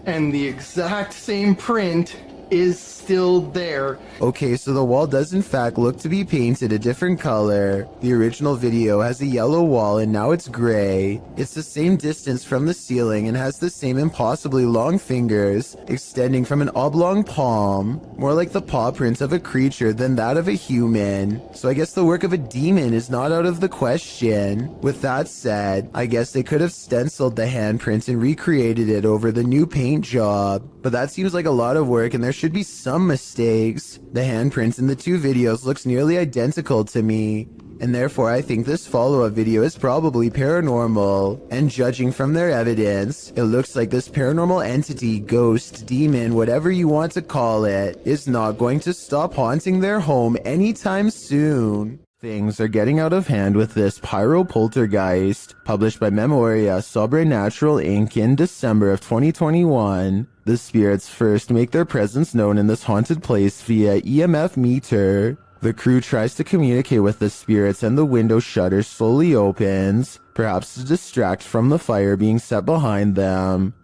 and the exact same print is still there. Okay, so the wall does in fact look to be painted a different color. The original video has a yellow wall and now it's gray. It's the same distance from the ceiling and has the same impossibly long fingers extending from an oblong palm, more like the paw print of a creature than that of a human. So I guess the work of a demon is not out of the question. With that said, I guess they could have stenciled the handprint and recreated it over the new paint job. But that seems like a lot of work and there should be some mistakes. The handprints in the two videos looks nearly identical to me, and therefore I think this follow-up video is probably paranormal. And judging from their evidence, it looks like this paranormal entity, ghost, demon, whatever you want to call it, is not going to stop haunting their home anytime soon. Things are getting out of hand with this Pyro Poltergeist, published by Memoria Sobrenatural Inc. in December of 2021. The spirits first make their presence known in this haunted place via EMF meter. The crew tries to communicate with the spirits and the window shutter slowly opens, perhaps to distract from the fire being set behind them.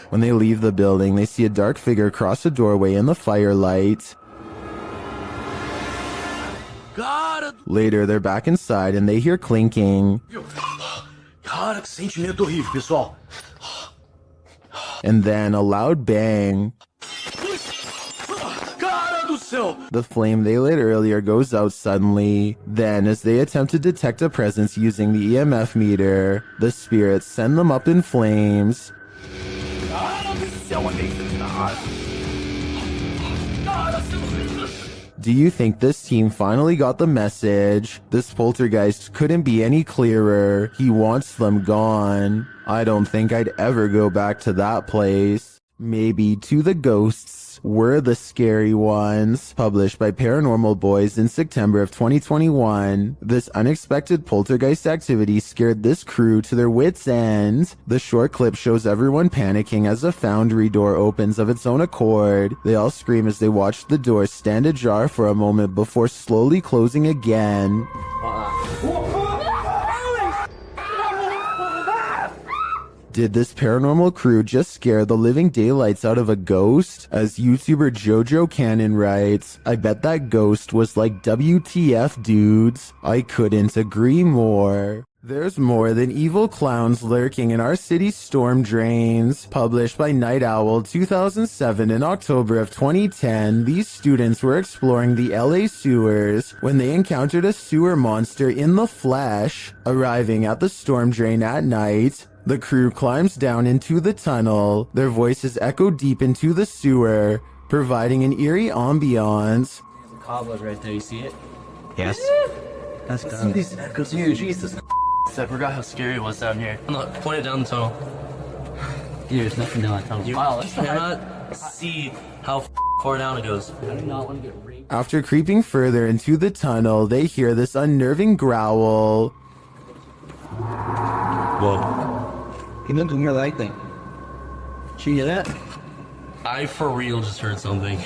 When they leave the building, they see a dark figure cross a doorway in the firelight. Later, they're back inside and they hear clinking. Cara, que sentimento horrível, pessoal. And then a loud bang. Cara do céu! The flame they lit earlier goes out suddenly. Then, as they attempt to detect a presence using the EMF meter, the spirits send them up in flames. Cara do céu, Do you think this team finally got the message? This poltergeist couldn't be any clearer. He wants them gone. I don't think I'd ever go back to that place. Maybe To the Ghosts Were the Scary Ones, published by Paranormal Boys in September of 2021. This unexpected poltergeist activity scared this crew to their wits' end. The short clip shows everyone panicking as a foundry door opens of its own accord. They all scream as they watch the door stand ajar for a moment before slowly closing again. Did this paranormal crew just scare the living daylights out of a ghost? As YouTuber Jojo Cannon writes, I bet that ghost was like WTF dudes. I couldn't agree more. There's more than evil clowns lurking in our city's storm drains. Published by Night Owl 2007 in October of 2010, these students were exploring the LA sewers when they encountered a sewer monster in the flesh. Arriving at the storm drain at night, the crew climbs down into the tunnel. Their voices echo deep into the sewer, providing an eerie ambiance. There's a cobweb right there, you see it? Yes. Let's see these echoes. Dude, Jesus. I forgot how scary it was down here. Look, point it down the tunnel. Dude, there's nothing down that tunnel. You cannot see how far down it goes. I do not want to get raped. After creeping further into the tunnel, they hear this unnerving growl. Whoa. He didn't hear that thing. Did you hear that? I for real just heard something.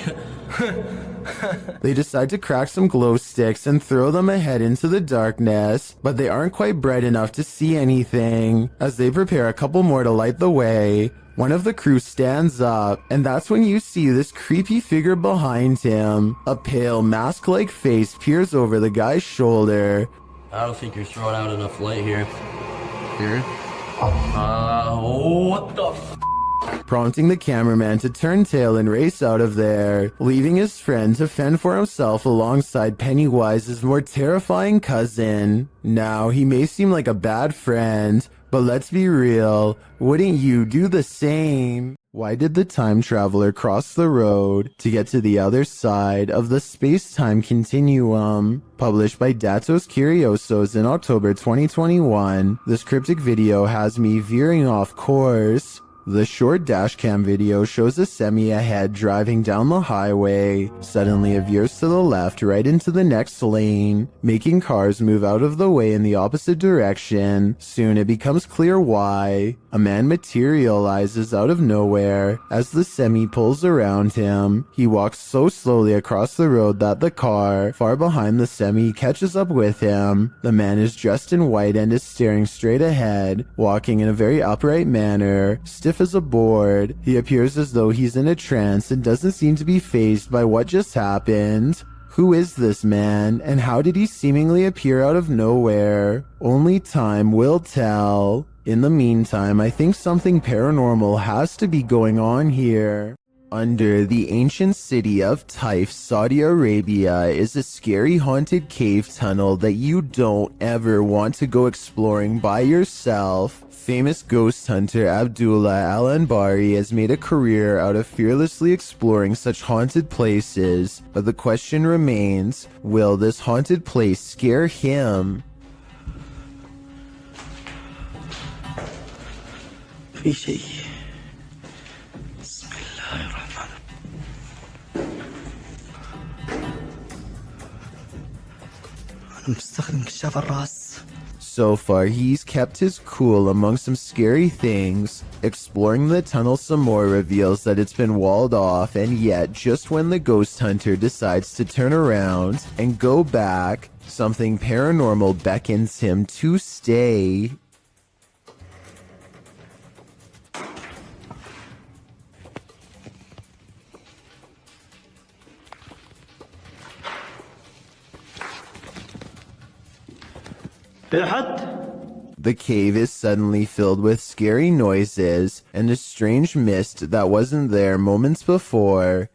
They decide to crack some glow sticks and throw them ahead into the darkness, but they aren't quite bright enough to see anything. As they prepare a couple more to light the way, one of the crew stands up, and that's when you see this creepy figure behind him. A pale, mask-like face peers over the guy's shoulder. I don't think you're throwing out enough light here. Here? What the f? prompting the cameraman to turn tail and race out of there, leaving his friend to fend for himself alongside Pennywise's more terrifying cousin. Now, he may seem like a bad friend, but let's be real, wouldn't you do the same? Why did the time traveler cross the road to get to the other side of the space-time continuum? Published by Datos Curiosos in October 2021, this cryptic video has me veering off course. The short dashcam video shows a semi ahead driving down the highway. Suddenly it veers to the left right into the next lane, making cars move out of the way in the opposite direction. Soon it becomes clear why. A man materializes out of nowhere as the semi pulls around him. He walks so slowly across the road that the car, far behind the semi, catches up with him. The man is dressed in white and is staring straight ahead, walking in a very upright manner, stiff as a board. He appears as though he's in a trance and doesn't seem to be fazed by what just happened. Who is this man, and how did he seemingly appear out of nowhere? Only time will tell. In the meantime, I think something paranormal has to be going on here. Under the ancient city of Taif, Saudi Arabia, is a scary haunted cave tunnel that you don't ever want to go exploring by yourself. Famous ghost hunter Abdullah Al-Anbari has made a career out of fearlessly exploring such haunted places, but the question remains, will this haunted place scare him? في شيء. بسم الله الرحمن أنا مستخدم كشاف الرأس. So far, he's kept his cool among some scary things. Exploring the tunnel some more reveals that it's been walled off, and yet, just when the ghost hunter decides to turn around and go back, something paranormal beckons him to stay. The cave is suddenly filled with scary noises and a strange mist that wasn't there moments before.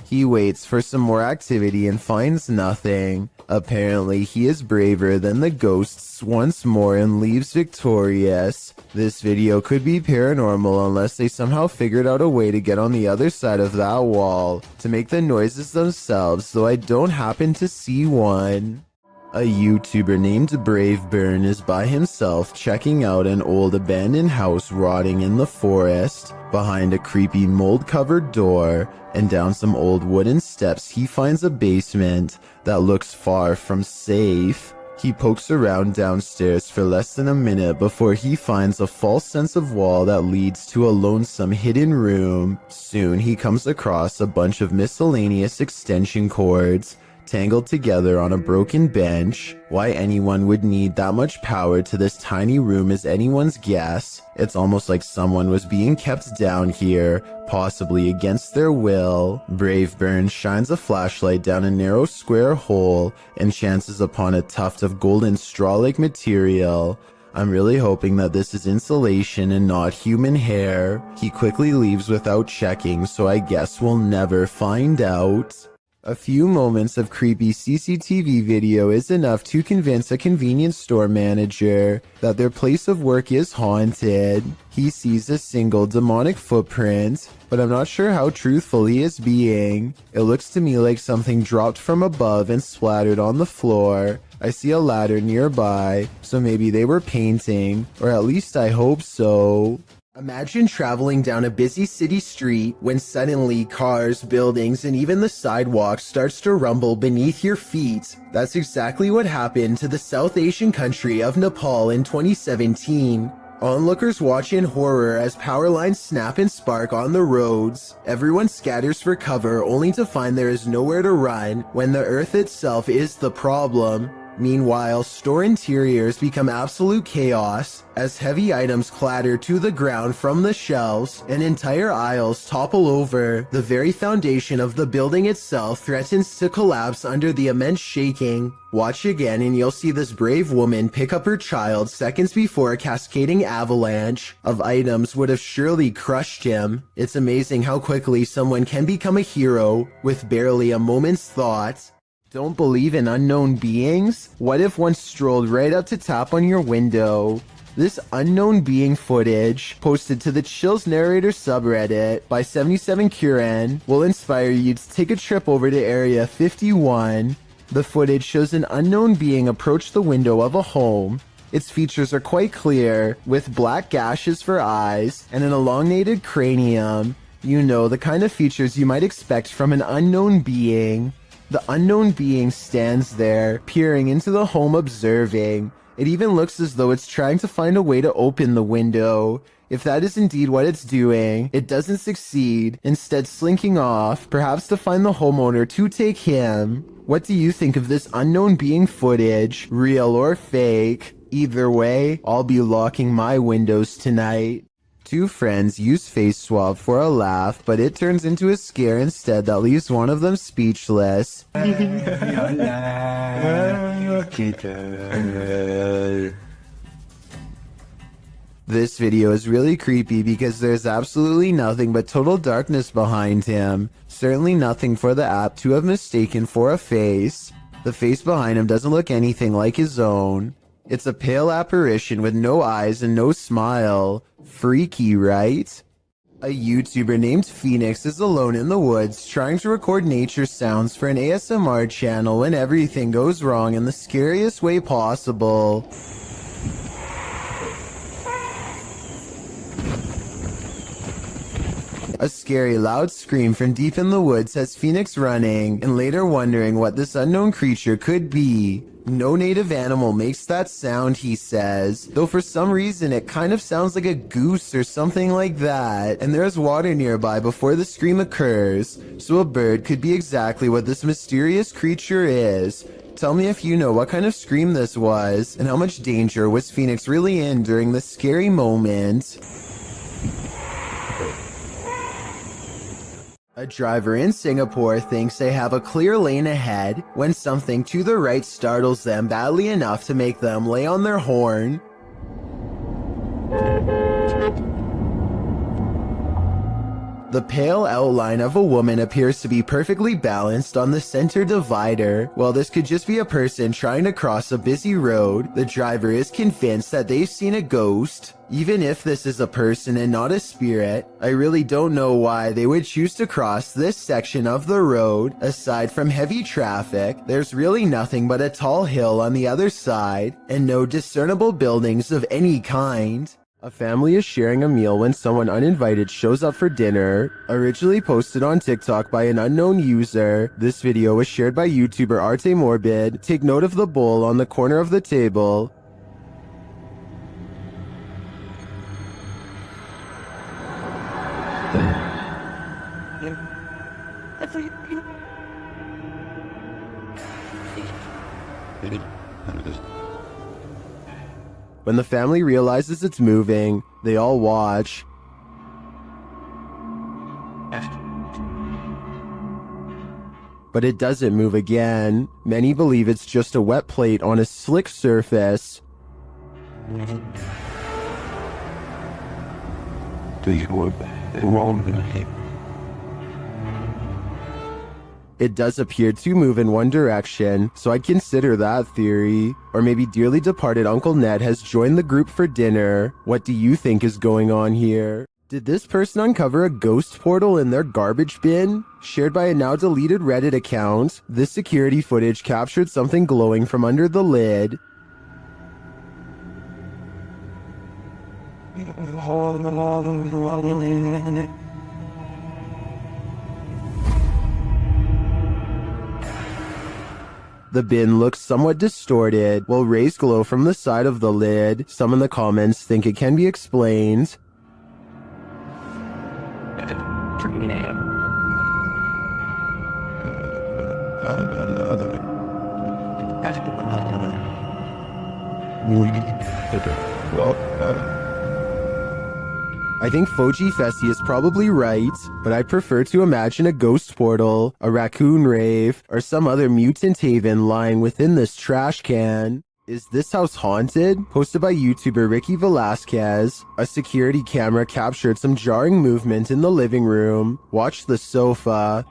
He waits for some more activity and finds nothing. Apparently, he is braver than the ghosts once more and leaves victorious. This video could be paranormal unless they somehow figured out a way to get on the other side of that wall to make the noises themselves, though I don't happen to see one. A YouTuber named Brave Burn is by himself checking out an old abandoned house rotting in the forest. Behind a creepy mold-covered door and down some old wooden steps, he finds a basement that looks far from safe. He pokes around downstairs for less than a minute before he finds a false sense of wall that leads to a lonesome hidden room. Soon he comes across a bunch of miscellaneous extension cords tangled together on a broken bench. Why anyone would need that much power to this tiny room is anyone's guess. It's almost like someone was being kept down here, possibly against their will. Brave Burn shines a flashlight down a narrow square hole and chances upon a tuft of golden straw-like material. I'm really hoping that this is insulation and not human hair. He quickly leaves without checking, so I guess we'll never find out. A few moments of creepy CCTV video is enough to convince a convenience store manager that their place of work is haunted. He sees a single demonic footprint, but I'm not sure how truthful he is being. It looks to me like something dropped from above and splattered on the floor. I see a ladder nearby, so maybe they were painting, or at least I hope so. Imagine traveling down a busy city street when suddenly cars, buildings, and even the sidewalk starts to rumble beneath your feet. That's exactly what happened to the South Asian country of Nepal in 2017. Onlookers watch in horror as power lines snap and spark on the roads. Everyone scatters for cover only to find there is nowhere to run when the earth itself is the problem. Meanwhile, store interiors become absolute chaos as heavy items clatter to the ground from the shelves and entire aisles topple over. The very foundation of the building itself threatens to collapse under the immense shaking. Watch again and you'll see this brave woman pick up her child seconds before a cascading avalanche of items would have surely crushed him. It's amazing how quickly someone can become a hero with barely a moment's thought. Don't believe in unknown beings? What if one strolled right up to tap on your window? This unknown being footage, posted to the Chills Narrator subreddit by 77Kuren, will inspire you to take a trip over to Area 51. The footage shows an unknown being approach the window of a home. Its features are quite clear, with black gashes for eyes and an elongated cranium. You know, the kind of features you might expect from an unknown being. The unknown being stands there, peering into the home, observing. It even looks as though it's trying to find a way to open the window. If that is indeed what it's doing, it doesn't succeed, instead slinking off, perhaps to find the homeowner to take him. What do you think of this unknown being footage, real or fake? Either way, I'll be locking my windows tonight. Two friends use face swap for a laugh, but it turns into a scare instead that leaves one of them speechless. This video is really creepy because there's absolutely nothing but total darkness behind him. Certainly nothing for the app to have mistaken for a face. The face behind him doesn't look anything like his own. It's a pale apparition with no eyes and no smile. Freaky, right? A YouTuber named Phoenix is alone in the woods trying to record nature sounds for an ASMR channel when everything goes wrong in the scariest way possible. A scary loud scream from deep in the woods has Phoenix running and later wondering what this unknown creature could be. No native animal makes that sound, he says, though for some reason it kind of sounds like a goose or something like that, and there's water nearby before the scream occurs, so a bird could be exactly what this mysterious creature is. Tell me if you know what kind of scream this was, and how much danger was Phoenix really in during this scary moment. A driver in Singapore thinks they have a clear lane ahead when something to the right startles them badly enough to make them lay on their horn. The pale outline of a woman appears to be perfectly balanced on the center divider. While this could just be a person trying to cross a busy road, the driver is convinced that they've seen a ghost. Even if this is a person and not a spirit, I really don't know why they would choose to cross this section of the road. Aside from heavy traffic, there's really nothing but a tall hill on the other side, and no discernible buildings of any kind. A family is sharing a meal when someone uninvited shows up for dinner. Originally posted on TikTok by an unknown user, this video was shared by YouTuber Arte Morbid. Take note of the bowl on the corner of the table. When the family realizes it's moving, they all watch. But it doesn't move again. Many believe it's just a wet plate on a slick surface. It does appear to move in one direction, so I'd consider that theory. Or maybe dearly departed Uncle Ned has joined the group for dinner. What do you think is going on here? Did this person uncover a ghost portal in their garbage bin? Shared by a now deleted Reddit account, this security footage captured something glowing from under the lid. The bin looks somewhat distorted, while rays glow from the side of the lid. Some in the comments think it can be explained. I think Foji Fessy is probably right, but I prefer to imagine a ghost portal, a raccoon rave, or some other mutant haven lying within this trash can. Is this house haunted? Posted by YouTuber Ricky Velasquez. A security camera captured some jarring movement in the living room. Watch the sofa.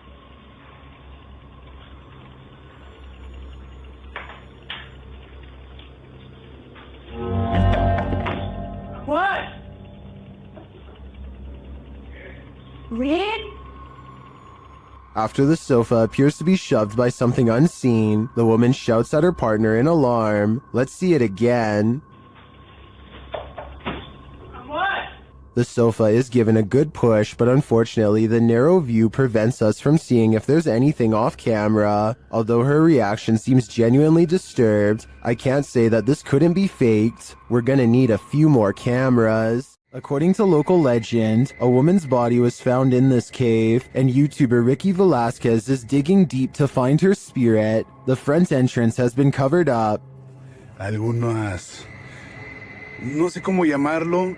What? Red? After the sofa appears to be shoved by something unseen, the woman shouts at her partner in alarm. Let's see it again. What? The sofa is given a good push, but unfortunately the narrow view prevents us from seeing if there's anything off camera. Although her reaction seems genuinely disturbed, I can't say that this couldn't be faked. We're gonna need a few more cameras. According to local legend, a woman's body was found in this cave, and YouTuber Ricky Velasquez is digging deep to find her spirit. The front entrance has been covered up. Algunas... no sé cómo llamarlo.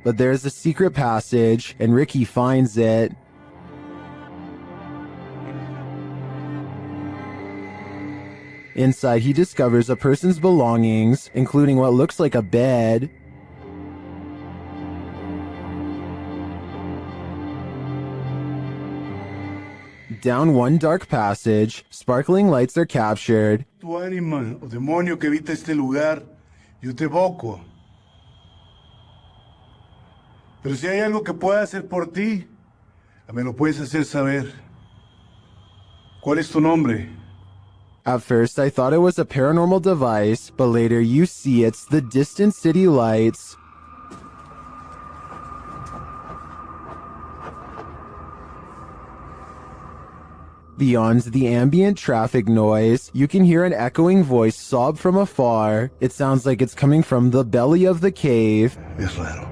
But there's a secret passage, and Ricky finds it. Inside, he discovers a person's belongings, including what looks like a bed. Down one dark passage, sparkling lights are captured. Tu ánima o demonio que habita este lugar, yo te evoco. Pero si hay algo que pueda hacer por ti, me lo puedes hacer saber. ¿Cuál es tu nombre? At first, I thought it was a paranormal device, but later you see it's the distant city lights. Beyond the ambient traffic noise, you can hear an echoing voice sob from afar. It sounds like it's coming from the belly of the cave. Es raro.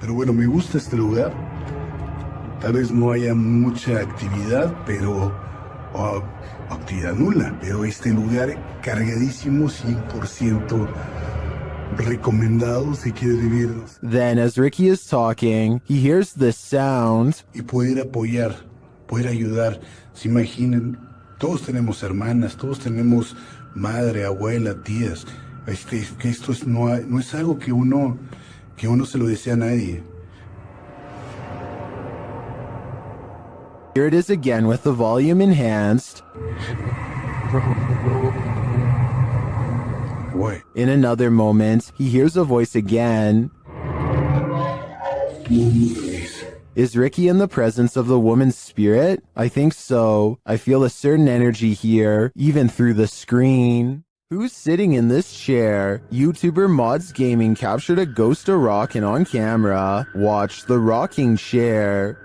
Pero bueno, me gusta este lugar. Tal vez no haya mucha actividad, pero... actividad nula. Pero este lugar cargadísimo, 100% recomendado si quieres vivir. Then, as Ricky is talking, he hears this sound. Y poder apoyar, poder ayudar. Se imaginen, todos tenemos hermanas, todos tenemos madre, abuela, tías. Que esto no es algo que uno se lo desea a nadie. Here it is again with the volume enhanced. What? In another moment, he hears a voice again. Is Ricky in the presence of the woman's spirit? I think so. I feel a certain energy here, even through the screen. Who's sitting in this chair? YouTuber Mods Gaming captured a ghost of rockin' on camera. Watch the rocking chair.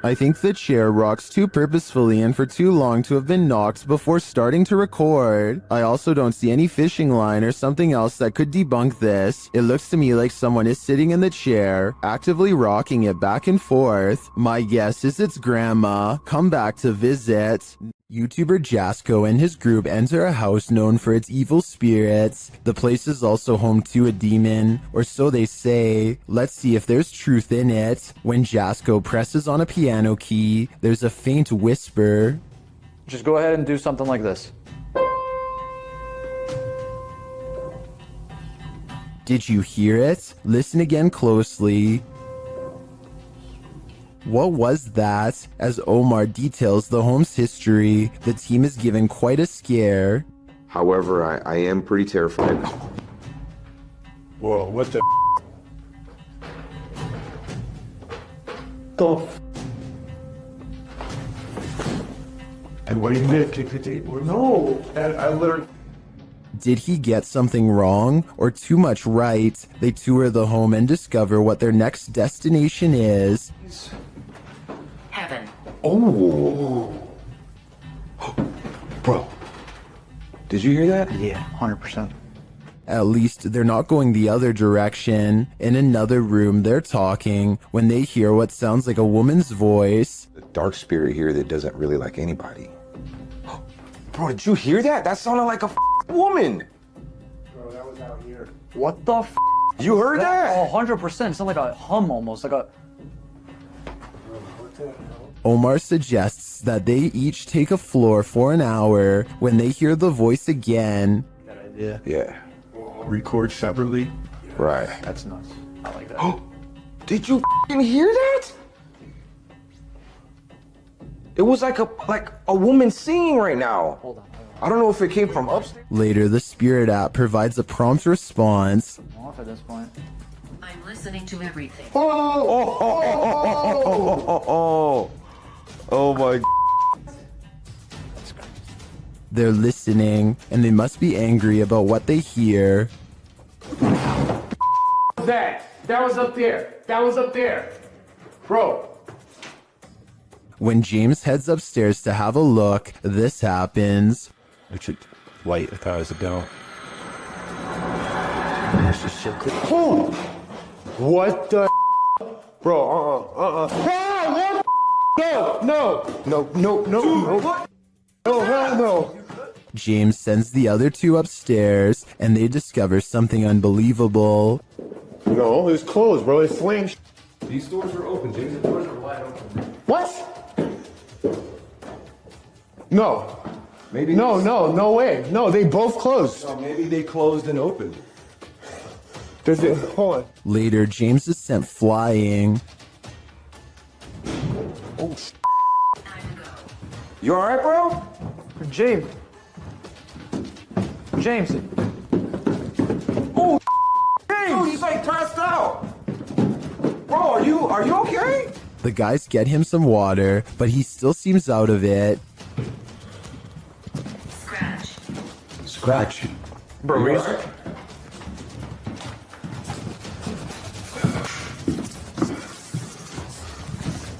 I think the chair rocks too purposefully and for too long to have been knocked before starting to record. I also don't see any fishing line or something else that could debunk this. It looks to me like someone is sitting in the chair, actively rocking it back and forth. My guess is it's grandma, come back to visit. YouTuber Jasko and his group enter a house known for its evil spirits. The place is also home to a demon, or so they say. Let's see if there's truth in it. When Jasko presses on a piano key, there's a faint whisper. Just go ahead and do something like this. Did you hear it? Listen again closely. What was that? As Omar details the home's history, the team is given quite a scare. However, I am pretty terrified. Whoa, what the And what he did, no, I literally... Did he get something wrong or too much right? They tour the home and discover what their next destination is. Heaven. Oh. Bro, did you hear that? Yeah, 100%. At least they're not going the other direction. In another room, they're talking when they hear what sounds like a woman's voice. The dark spirit here that doesn't really like anybody. Bro, did you hear that? That sounded like a woman. Bro, that was out here. What the f? You heard that? Oh, 100%. It sounded like a hum almost, like a... Omar suggests that they each take a floor for an hour when they hear the voice again. That idea. Yeah. Record separately. Right. That's nuts. I like that. Did you hear that? It was like a woman singing right now. Hold on. I don't know if it came from upstairs. Later, the Spirit app provides a prompt response. I'm off at this point. I'm listening to everything. Oh my. They're listening, and they must be angry about what they hear. That was up there. That was up there. Bro. When James heads upstairs to have a look, this happens. I should light 1,000 down. Oh! What the bro? What? No, hell no. James sends the other two upstairs, and they discover something unbelievable. No, it's closed, bro. It's flames. These doors are open, James. The doors are wide open. What? No. Maybe. No way. No, they both closed. No, maybe they closed and opened. Hold on. Later, James is sent flying. Oh, You alright, bro? James. Oh, James, he's like passed out. Bro, are you okay? The guys get him some water, but he still seems out of it. Scratch. Bro, you alright?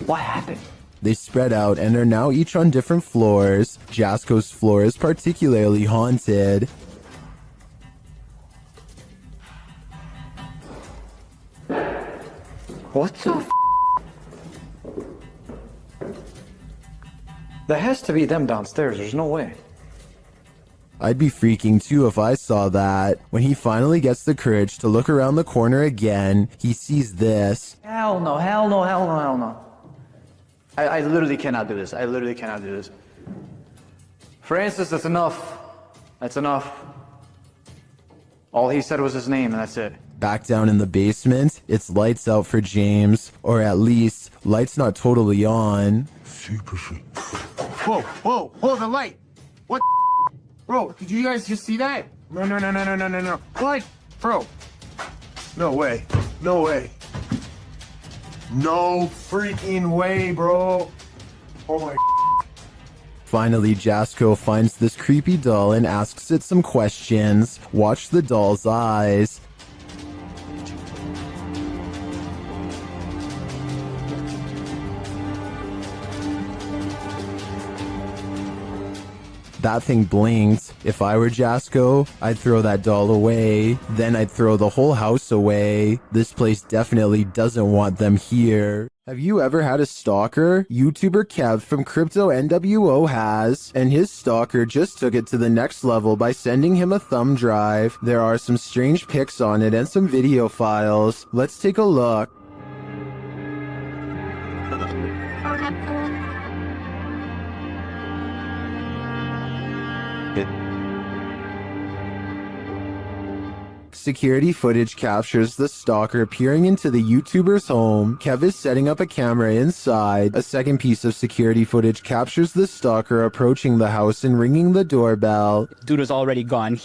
What happened? They spread out and are now each on different floors. Jasko's floor is particularly haunted. What the f? That has to be them downstairs. There's no way. I'd be freaking too if I saw that. When he finally gets the courage to look around the corner again, he sees this. Hell no. I literally cannot do this. I literally cannot do this. Francis, that's enough. That's enough. All he said was his name, and that's it. Back down in the basement, it's lights out for James. Or at least, lights not totally on. super sweet. Whoa, the light. What? Bro, did you guys just see that? No. What? Bro. No way. No freaking way, bro. Oh my. Finally, Jasko finds this creepy doll and asks it some questions. Watch the doll's eyes. That thing blinked. If I were Jasko, I'd throw that doll away. Then I'd throw the whole house away. This place definitely doesn't want them here. Have you ever had a stalker? YouTuber Kev from Crypto NWO has, and his stalker just took it to the next level by sending him a thumb drive. There are some strange pics on it and some video files. Let's take a look. Security footage captures the stalker peering into the YouTuber's home. Kev is setting up a camera inside. A second piece of security footage captures the stalker approaching the house and ringing the doorbell. Dude is already gone.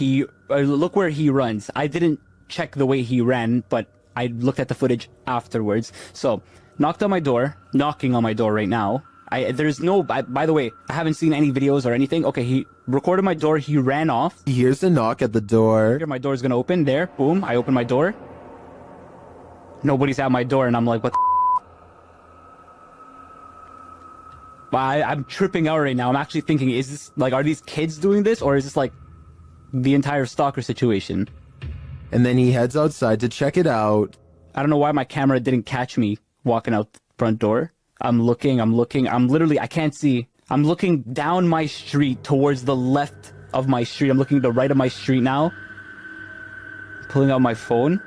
Look where he runs. I didn't check the way he ran, but I looked at the footage afterwards. So, knocking on my door right now. By the way, I haven't seen any videos or anything. Okay, he recorded my door, he ran off. He hears a knock at the door. My door's gonna open, there, boom, I open my door. Nobody's at my door, and I'm like, what the I'm tripping out right now. I'm actually thinking, is this, like, are these kids doing this, or is this, like, the entire stalker situation? and then he heads outside to check it out. I don't know why my camera didn't catch me walking out the front door. I'm looking. I'm literally, I can't see. I'm looking down my street towards the left of my street. I'm looking to the right of my street now. Pulling out my phone.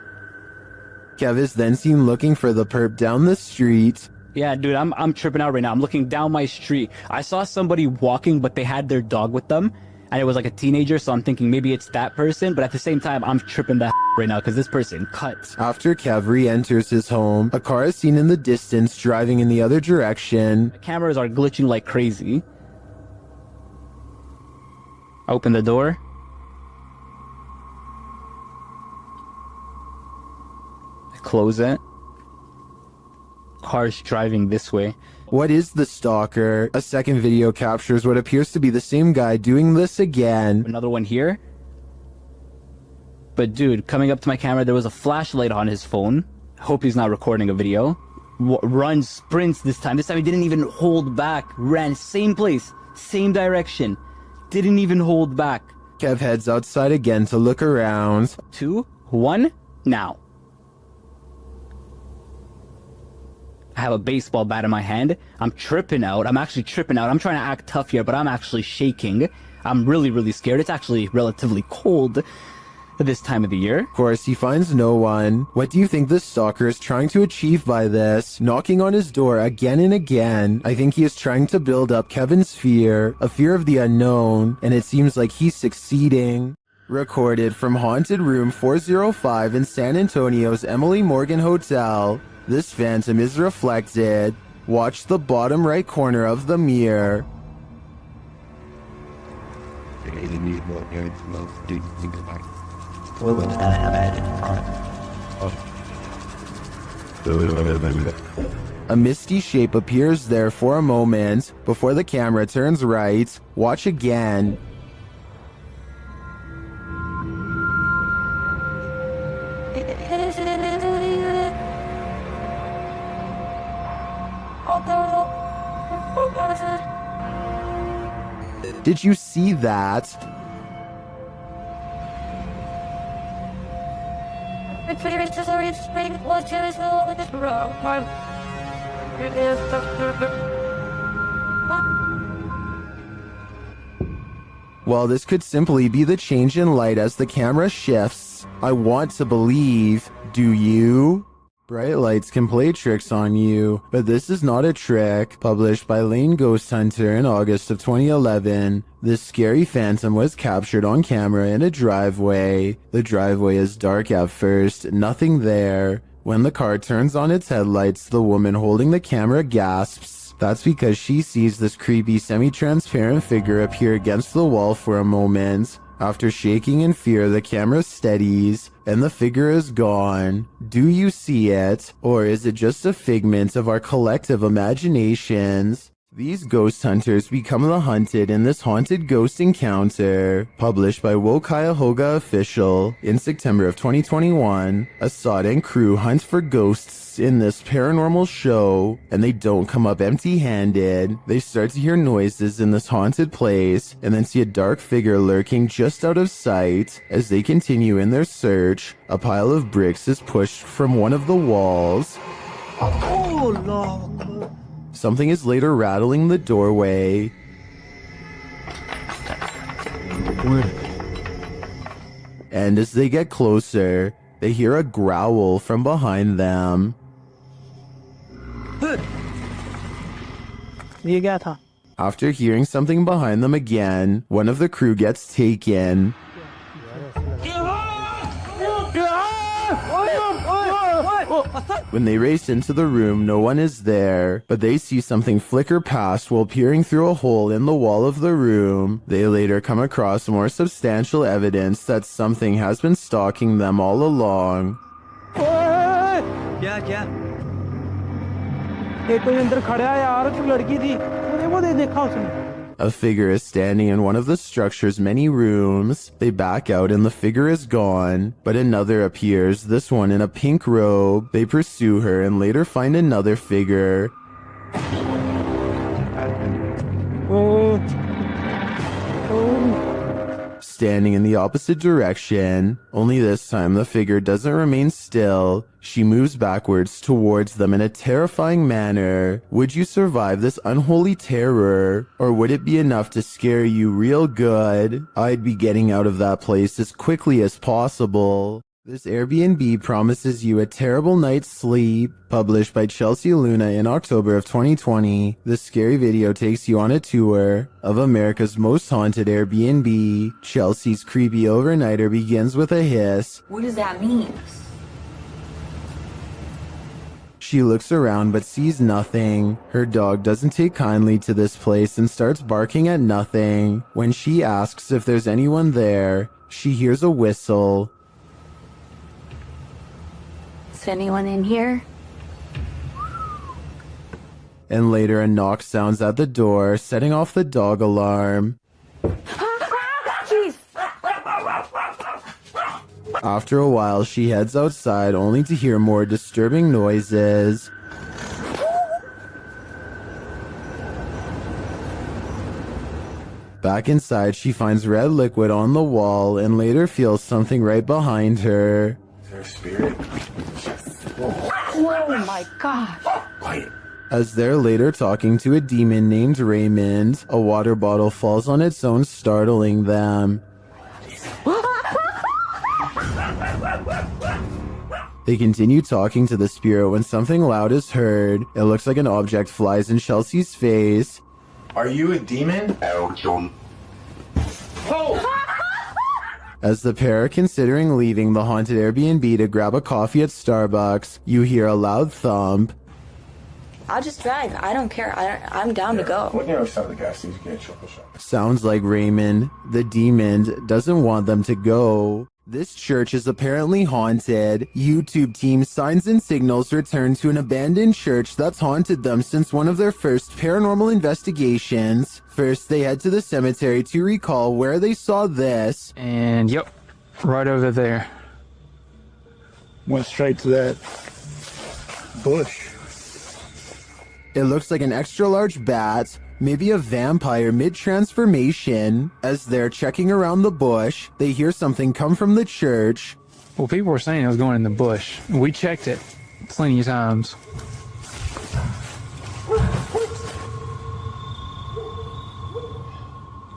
Kev is then seen looking for the perp down the street. Yeah, dude, I'm tripping out right now. I'm looking down my street. I saw somebody walking, but they had their dog with them. And it was like a teenager, so I'm thinking maybe it's that person. But at the same time, I'm tripping the right now because this person cut. After Kev re-enters his home, a car is seen in the distance driving in the other direction. The cameras are glitching like crazy. Open the door. Close it. Car's driving this way. What is the stalker? A second video captures what appears to be the same guy doing this again. Another one here. But dude, coming up to my camera, there was a flashlight on his phone. Hope he's not recording a video. Runs, sprints this time. This time he didn't even hold back. Ran same place, same direction. Didn't even hold back. Kev heads outside again to look around. 2, 1, now. I have a baseball bat in my hand. I'm tripping out. I'm actually tripping out. I'm trying to act tough here, but I'm actually shaking. I'm really, really scared. It's actually relatively cold at this time of the year. Of course, he finds no one. What do you think the stalker is trying to achieve by this? Knocking on his door again and again. I think he is trying to build up Kevin's fear, a fear of the unknown, and it seems like he's succeeding. Recorded from Haunted Room 405 in San Antonio's Emily Morgan Hotel. This phantom is reflected. Watch the bottom right corner of the mirror. A misty shape appears there for a moment before the camera turns right. Watch again. Did you see that? Well, this could simply be the change in light as the camera shifts. I want to believe. Do you? Bright lights can play tricks on you, but this is not a trick. Published by Lane Ghost Hunter in August of 2011, this scary phantom was captured on camera in a driveway. The driveway is dark at first, nothing there. When the car turns on its headlights, the woman holding the camera gasps. That's because she sees this creepy semi-transparent figure appear against the wall for a moment. After shaking in fear, the camera steadies, and the figure is gone. Do you see it? Or is it just a figment of our collective imaginations? These ghost hunters become the hunted in this haunted ghost encounter. Published by Wo Cuyahoga Official in September of 2021, Assad and crew hunt for ghosts in this paranormal show, and they don't come up empty-handed. They start to hear noises in this haunted place, and then see a dark figure lurking just out of sight. As they continue in their search, a pile of bricks is pushed from one of the walls. Oh, no. Something is later rattling the doorway. And as they get closer, they hear a growl from behind them. After hearing something behind them again, one of the crew gets taken. When they race into the room, no one is there, but they see something flicker past while peering through a hole in the wall of the room. They later come across more substantial evidence that something has been stalking them all along. A figure is standing in one of the structure's many rooms. They back out and the figure is gone, but another appears, this one in a pink robe. They pursue her and later find another figure. standing in the opposite direction, only this time the figure doesn't remain still. She moves backwards towards them in a terrifying manner. Would you survive this unholy terror, or would it be enough to scare you real good? I'd be getting out of that place as quickly as possible. This Airbnb promises you a terrible night's sleep. Published by Chelsea Luna in October of 2020, this scary video takes you on a tour of America's most haunted Airbnb. Chelsea's creepy overnighter begins with a hiss. What does that mean? She looks around but sees nothing. Her dog doesn't take kindly to this place and starts barking at nothing. When she asks if there's anyone there, she hears a whistle. Is anyone in here? And later a knock sounds at the door, setting off the dog alarm. Jeez. After a while, she heads outside only to hear more disturbing noises. Back inside, she finds red liquid on the wall and later feels something right behind her. Is there a spirit? Oh my gosh. Quiet. As they're later talking to a demon named Raymond, a water bottle falls on its own, startling them. They continue talking to the spirit when something loud is heard. It looks like an object flies in Chelsea's face. Are you a demon? As the pair are considering leaving the haunted Airbnb to grab a coffee at Starbucks, you hear a loud thump. I'll just drive. I don't care. I'm down to go. What near outside the gas station? Get chocolate shop. Sounds like Raymond, the demon, doesn't want them to go. This church is apparently haunted. YouTube team Signs and Signals return to an abandoned church that's haunted them since one of their first paranormal investigations. First, they head to the cemetery to recall where they saw this. And yep, right over there. Went straight to that bush. It looks like an extra large bat, maybe a vampire mid-transformation. As they're checking around the bush, they hear something come from the church. Well, people were saying it was going in the bush. We checked it plenty of times.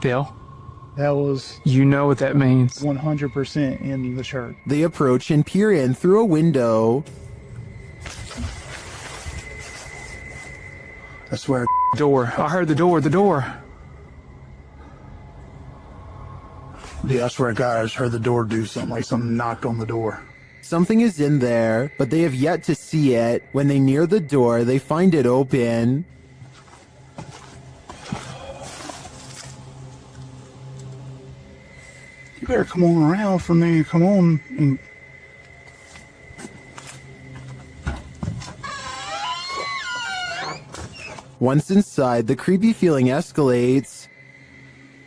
Bill? That was... You know what that means. 100% in the church. They approach and peer in through a window. I swear. Door. I heard the door. Yeah, I swear to God, I just heard the door do something, like something knocked on the door. Something is in there, but they have yet to see it. When they near the door, they find it open. You better come on around from there. Come on. And... Once inside, the creepy feeling escalates.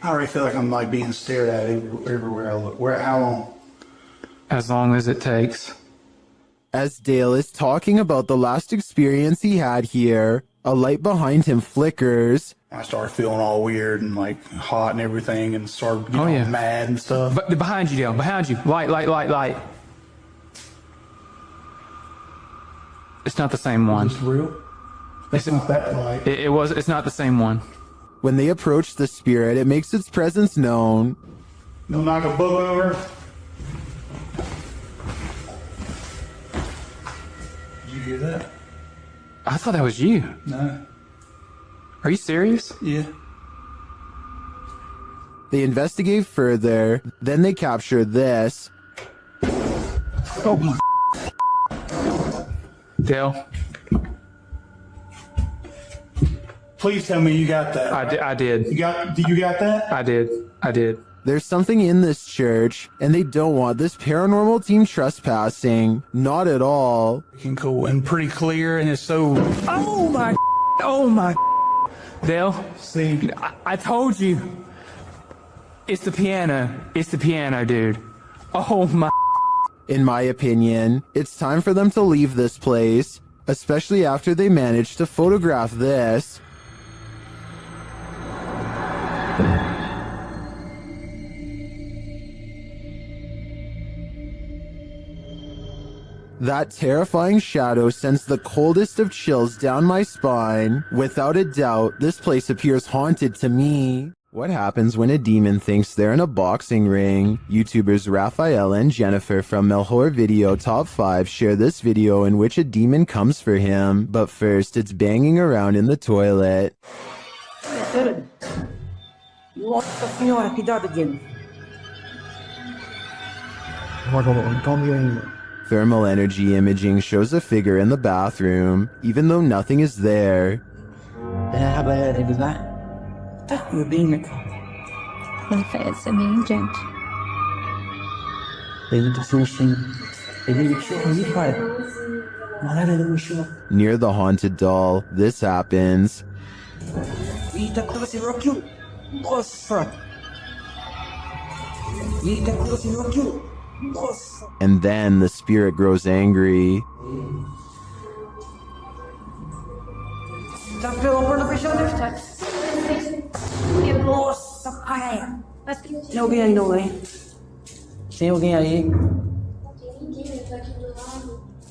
I already feel like I'm like being stared at everywhere I look. How long? As long as it takes. As Dale is talking about the last experience he had here, a light behind him flickers. I start feeling all weird and like hot and everything and start getting mad and stuff. But behind you, Dale, behind you. Light. It's not the same one. Is this real? It's not that light. It's not the same one. When they approach the spirit, it makes its presence known. Don't knock a book over. Did you hear that? I thought that was you. No. Are you serious? Yeah. They investigate further, then they capture this. Oh my. Dale. Please tell me you got that. Right? I did. You got that? I did. There's something in this church, and they don't want this paranormal team trespassing. Not at all. Cool and pretty clear, and it's so... Oh my. Dale, see, I told you. It's the piano, dude. Oh my. In my opinion, it's time for them to leave this place, especially after they managed to photograph this. That terrifying shadow sends the coldest of chills down my spine. Without a doubt, this place appears haunted to me. What happens when a demon thinks they're in a boxing ring? YouTubers Raphael and Jennifer from Melhor Video Top 5 share this video in which a demon comes for him, but first it's banging around in the toilet. Nossa senhora, cuidado, Jim. Thermal energy imaging shows a figure in the bathroom, even though nothing is there. Near the haunted doll, this happens. And then the spirit grows angry. Tem alguém aí, não, hein? Tem alguém aí?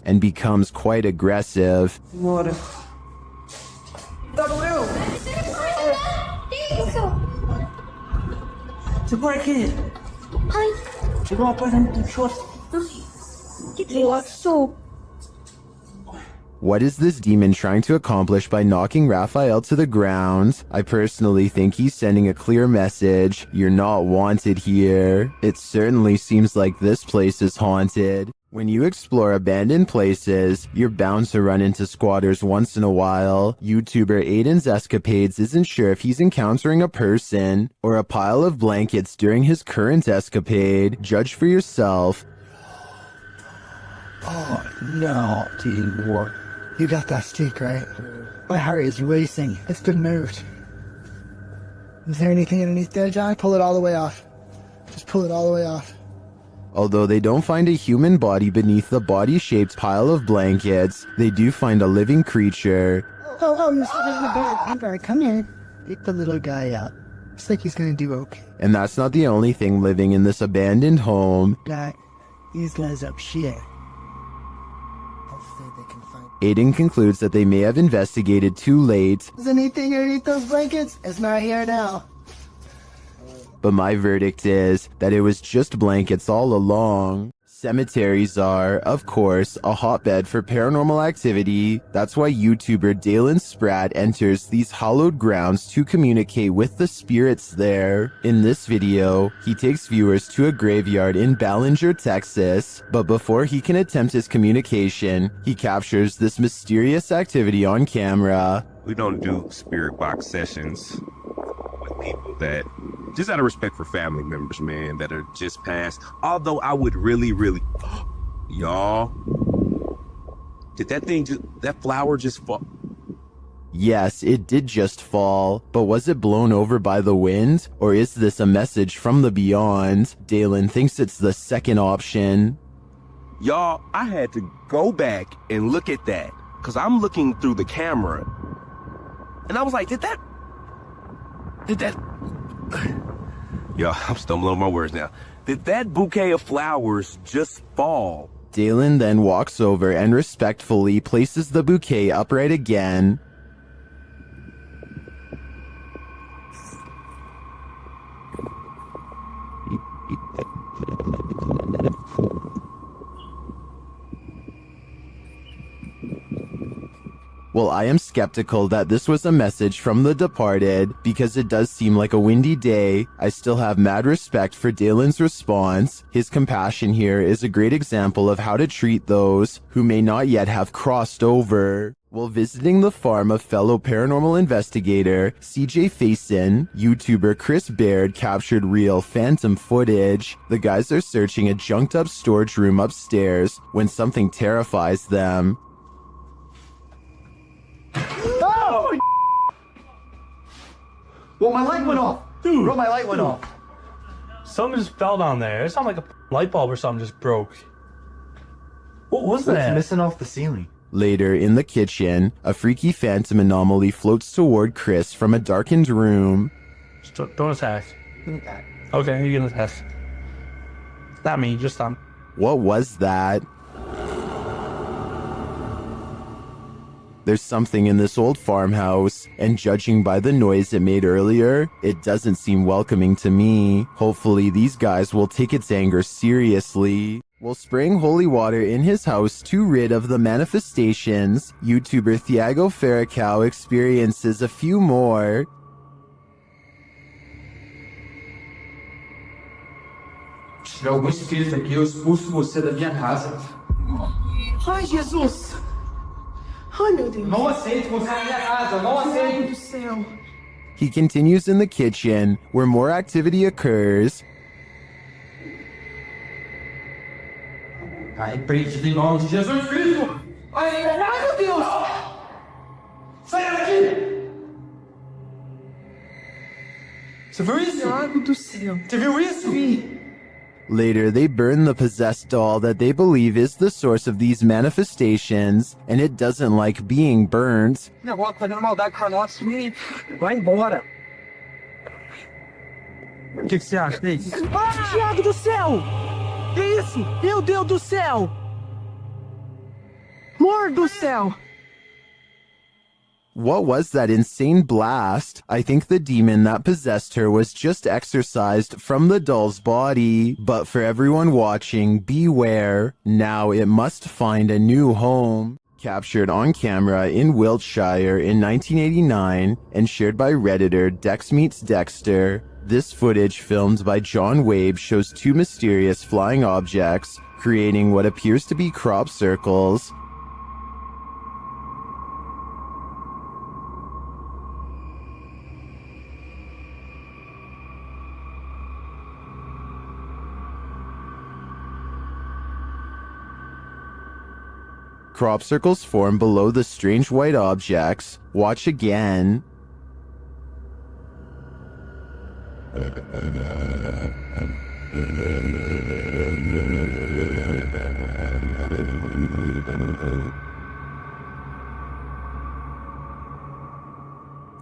And becomes quite aggressive. Bora. Gabriel! Segura aqui. Ai. Chegou uma coisa muito forte. Que negócio. What is this demon trying to accomplish by knocking Raphael to the ground? I personally think he's sending a clear message. You're not wanted here. It certainly seems like this place is haunted. When you explore abandoned places, you're bound to run into squatters once in a while. YouTuber Aiden's escapades isn't sure if he's encountering a person or a pile of blankets during his current escapade. Judge for yourself. Oh, no, T-War. You got that stick, right? My heart is racing. It's been moved. Is there anything underneath there, John? Pull it all the way off. Just pull it all the way off. Although they don't find a human body beneath the body-shaped pile of blankets, they do find a living creature. Oh, Mr. Bear, come here. Take the little guy out. Looks like he's gonna do okay. And that's not the only thing living in this abandoned home. Guy, these guys up shit. Aiden concludes that they may have investigated too late, Is anything underneath those blankets? It's not here now. but my verdict is that it was just blankets all along. Cemeteries are, of course, a hotbed for paranormal activity. That's why YouTuber Dalen Spratt enters these hallowed grounds to communicate with the spirits there. In this video, he takes viewers to a graveyard in Ballinger, Texas, but before he can attempt his communication, he captures this mysterious activity on camera. We don't do spirit box sessions with people that, just out of respect for family members, man, that are just passed. Although I would really, y'all, did that flower just fall? Yes, it did just fall, but was it blown over by the wind? Or is this a message from the beyond? Dalen thinks it's the second option. Y'all, I had to go back and look at that, because I'm looking through the camera, and I was like, did that? Yo, I'm stumbling on my words now. Did that bouquet of flowers just fall? Dalen then walks over and respectfully places the bouquet upright again. Well, I am skeptical that this was a message from the departed, because it does seem like a windy day. I still have mad respect for Dalen's response. His compassion here is a great example of how to treat those who may not yet have crossed over. While visiting the farm of fellow paranormal investigator CJ Faison, YouTuber Chris Baird captured real phantom footage. The guys are searching a junked up storage room upstairs when something terrifies them. Oh! Well, my light went off. Dude, bro, my light went off. Something just fell down there. It sounded like a light bulb or something just broke. What was that? It's missing off the ceiling. Later, in the kitchen, a freaky phantom anomaly floats toward Chris from a darkened room. Don't attack. Okay, you can attack. Not me, just them. What was that? There's something in this old farmhouse, and judging by the noise it made earlier, it doesn't seem welcoming to me. Hopefully these guys will take its anger seriously. While spraying holy water in his house to rid of the manifestations, YouTuber Thiago Ferracao experiences a few more. Se tiver algum espírito aqui, eu expulso você da minha casa. Ai, Jesus! Ai, meu Deus! Não aceito você na minha casa, não aceito! Meu Deus do céu! He continues in the kitchen, where more activity occurs. Ai, preso em nome de Jesus Cristo! Ai, meu Deus! Sai daqui! Você viu isso? Thiago do céu! Você viu isso? Vi! Later, they burn the possessed doll that they believe is the source of these manifestations, and it doesn't like being burnt. Negócio fazendo maldade com nós. Vai embora! O que você acha disso? Ah, Thiago do céu! Que isso? Meu Deus do céu! Amor do céu! What was that insane blast? I think the demon that possessed her was just exorcised from the doll's body. But for everyone watching, beware. Now it must find a new home. Captured on camera in Wiltshire in 1989 and shared by Redditor Dex Meets Dexter, this footage filmed by John Wabe shows two mysterious flying objects creating what appears to be crop circles. Crop circles form below the strange white objects. Watch again.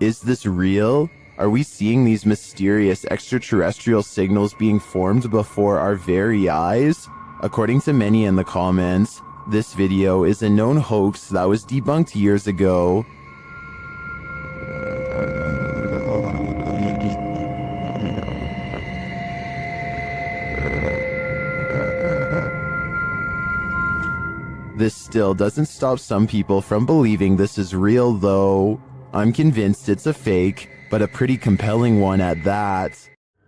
Is this real? Are we seeing these mysterious extraterrestrial signals being formed before our very eyes? According to many in the comments, this video is a known hoax that was debunked years ago. This still doesn't stop some people from believing this is real though. I'm convinced it's a fake, but a pretty compelling one at that.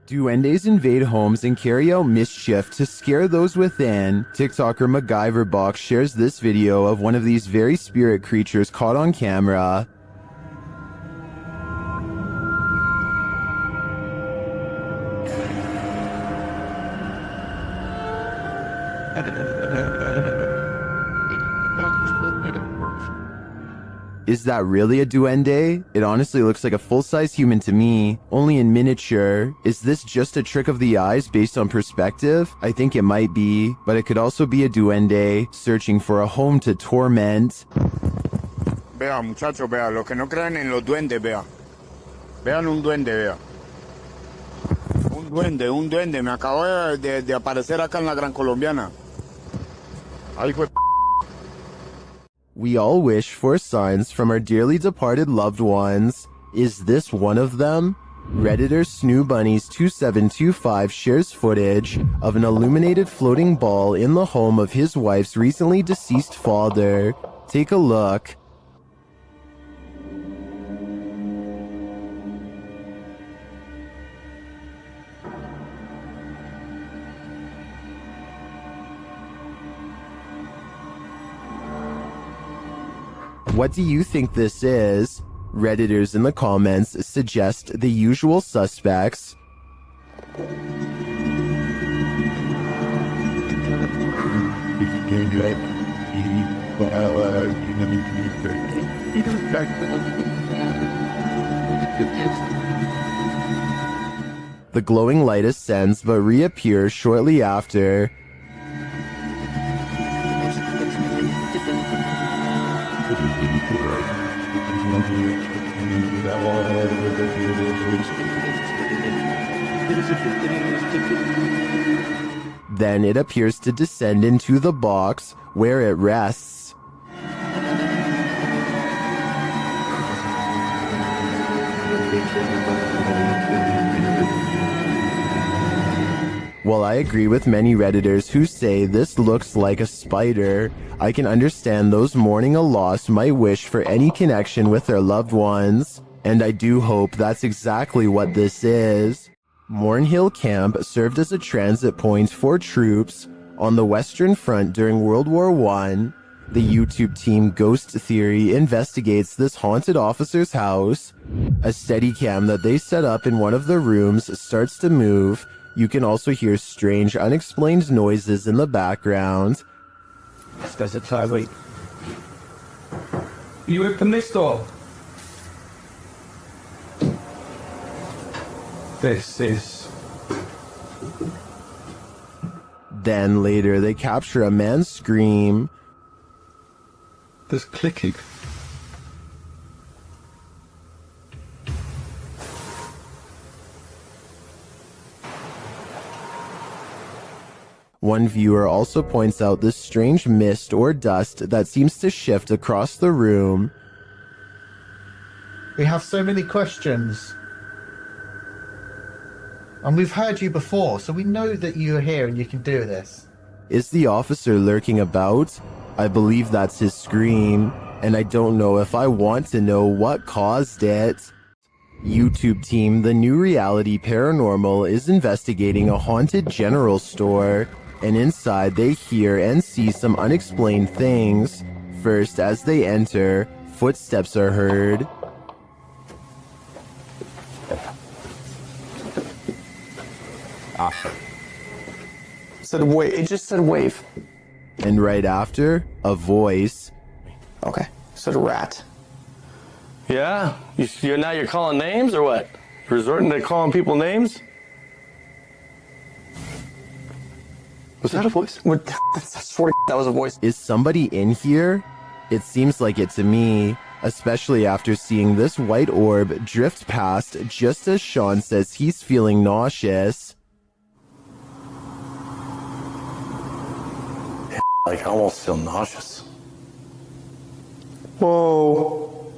Duendes invade homes and carry out mischief to scare those within. TikToker MacGyverBox shares this video of one of these very spirit creatures caught on camera. Is that really a duende? It honestly looks like a full-size human to me, only in miniature. Is this just a trick of the eyes based on perspective? I think it might be, but it could also be a duende searching for a home to torment. Vea, muchachos, vea, los que no crean en los duendes, vea. Vean un duende, vea. Un duende, me acabo de aparecer acá en la Gran Colombiana. Ahí fue. We all wish for signs from our dearly departed loved ones. Is this one of them? Redditor SnooBunnies2725 shares footage of an illuminated floating ball in the home of his wife's recently deceased father. Take a look. What do you think this is? Redditors in the comments suggest the usual suspects. The glowing light ascends but reappears shortly after. Then it appears to descend into the box where it rests. While I agree with many Redditors who say this looks like a spider, I can understand those mourning a loss might wish for any connection with their loved ones, and I do hope that's exactly what this is. Mornhill Camp served as a transit point for troops on the Western Front during World War I. The YouTube team Ghost Theory investigates this haunted officer's house. A Steadicam that they set up in one of the rooms starts to move. You can also hear strange, unexplained noises in the background. Does it wait? You open this door. This is. Then later they capture a man's scream. There's clicking. One viewer also points out this strange mist or dust that seems to shift across the room. We have so many questions. And we've heard you before, so we know that you're here and you can do this. Is the officer lurking about? I believe that's his scream, and I don't know if I want to know what caused it. YouTube team The New Reality Paranormal is investigating a haunted general store, and inside they hear and see some unexplained things. First, as they enter, footsteps are heard. Said wave. It just said wave. And right after, a voice. Okay. Said rat. Yeah? You're calling names or what? You're resorting to calling people names? Was that a voice? I swear to that was a voice. Is somebody in here? It seems like it to me, especially after seeing this white orb drift past just as Sean says he's feeling nauseous. Like, I almost feel nauseous. Whoa.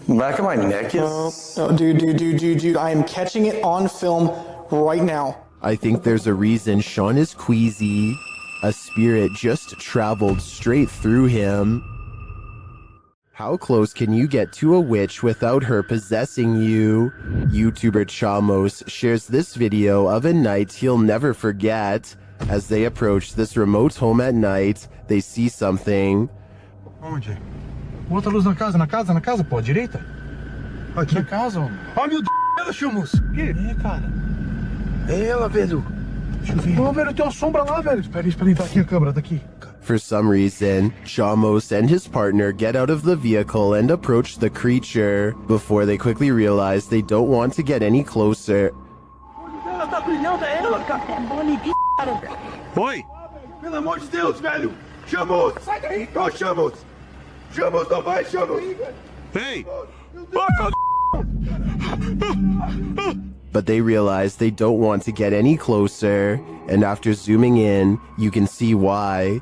The back of my neck is... No, dude, I am catching it on film right now. I think there's a reason Sean is queasy. A spirit just traveled straight through him. How close can you get to a witch without her possessing you? YouTuber Chamos shares this video of a night he'll never forget. As they approach this remote home at night, they see something. Onde? Bota a luz na casa, pô, à direita. Aqui. Na casa, homem. Ó, meu Deus, ela, Chamos. O quê? É, cara. É ela, velho. Deixa eu ver. Ô, velho, tem uma sombra lá, velho. Espera aí, tá aqui a câmera, daqui. For some reason, Chamos and his partner get out of the vehicle and approach the creature, before they quickly realize they don't want to get any closer. Ela tá brilhando, é ela, cara. É bonitinha, cara. Oi! Pelo amor de Deus, velho! Chamos! Sai daí! Ô, Chamos! Chamos, não vai, Chamos! Ei! But they realize they don't want to get any closer, and after zooming in, you can see why.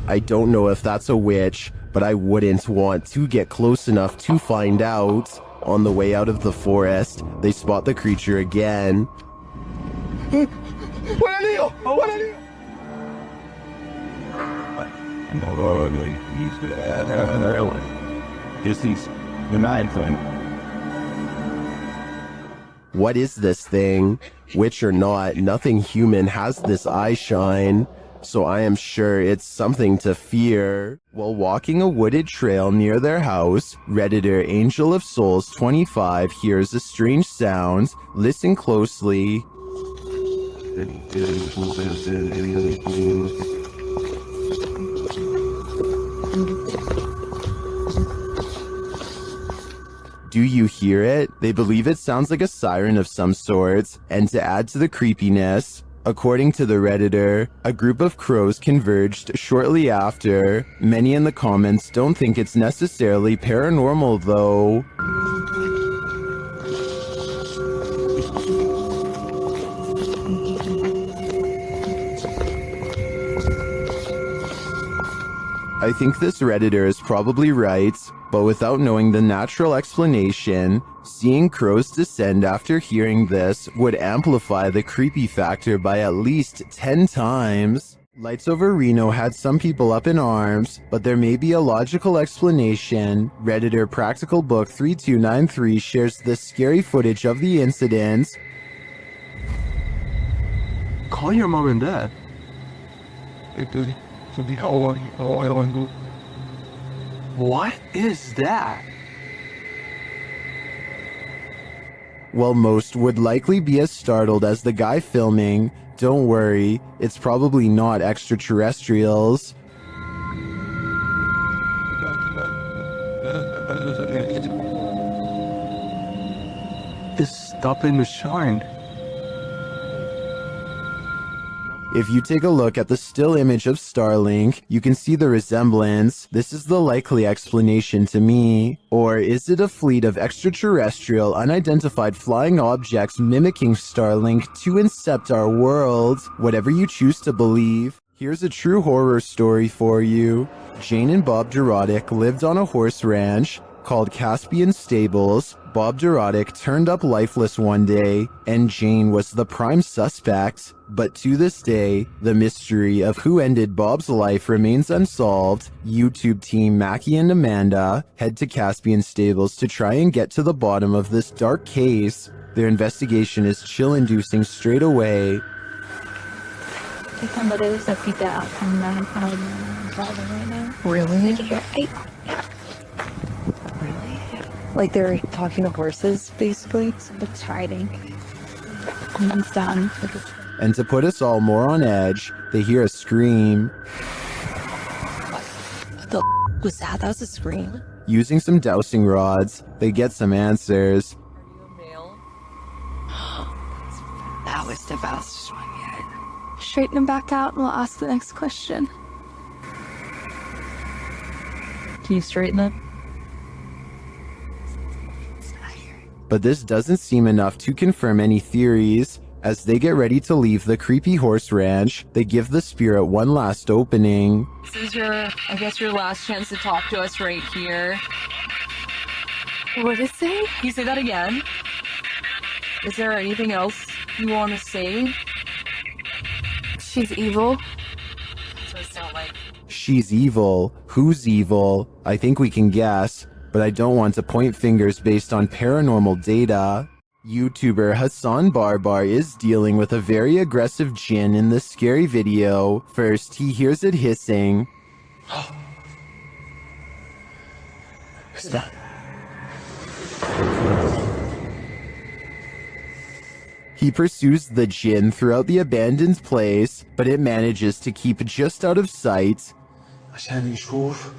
I don't know if that's a witch, but I wouldn't want to get close enough to find out. On the way out of the forest, they spot the creature again. What is this thing? Witch or not, nothing human has this eye shine, so I am sure it's something to fear. While walking a wooded trail near their house, Redditor Angel of Souls 25 hears a strange sound. Listen closely. Do you hear it? They believe it sounds like a siren of some sort, and to add to the creepiness, according to the Redditor, a group of crows converged shortly after. Many in the comments don't think it's necessarily paranormal though. I think this Redditor is probably right, but without knowing the natural explanation, seeing crows descend after hearing this would amplify the creepy factor by at least 10 times. Lights Over Reno had some people up in arms, but there may be a logical explanation. Redditor Practical Book 3293 shares this scary footage of the incident. Call your mom and dad. What is that? While most would likely be as startled as the guy filming, don't worry, it's probably not extraterrestrials. It's stopping to shine. If you take a look at the still image of Starlink, you can see the resemblance. This is the likely explanation to me. Or is it a fleet of extraterrestrial, unidentified flying objects mimicking Starlink to incept our world? Whatever you choose to believe. Here's a true horror story for you. Jane and Bob Durotic lived on a horse ranch called Caspian Stables. Bob Durotic turned up lifeless one day, and Jane was the prime suspect. But to this day, the mystery of who ended Bob's life remains unsolved. YouTube team Mackie and Amanda head to Caspian Stables to try and get to the bottom of this dark case. Their investigation is chill-inducing straight away. Really? Really? Like they're talking to horses, basically? It's hiding. It's done. And to put us all more on edge, they hear a scream. What the was that? That was a scream. Using some dowsing rods, they get some answers. That was the best one yet. Straighten him back out and we'll ask the next question. Can you straighten it? But this doesn't seem enough to confirm any theories. As they get ready to leave the creepy horse ranch, they give the spirit one last opening. This is your last chance to talk to us right here. What did it say? Can you say that again? Is there anything else you want to say? She's evil. That's what it sounds like. She's evil. Who's evil? I think we can guess, but I don't want to point fingers based on paranormal data. YouTuber Hassan Barbar is dealing with a very aggressive jinn in this scary video. First, he hears it hissing. Who's that? He pursues the jinn throughout the abandoned place, but it manages to keep just out of sight. عشان يشوف.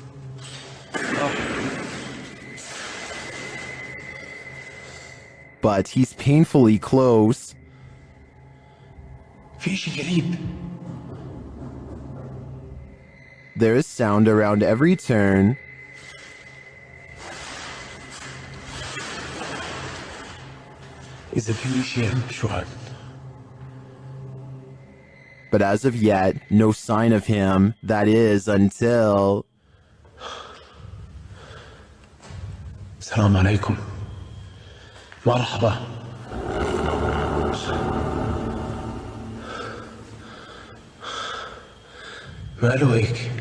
But he's painfully close. في شيء غريب. There is sound around every turn. إذا في شيء شو هاد؟ But as of yet, no sign of him. That is, until... السلام عليكم. مرحبا. ماله هيك؟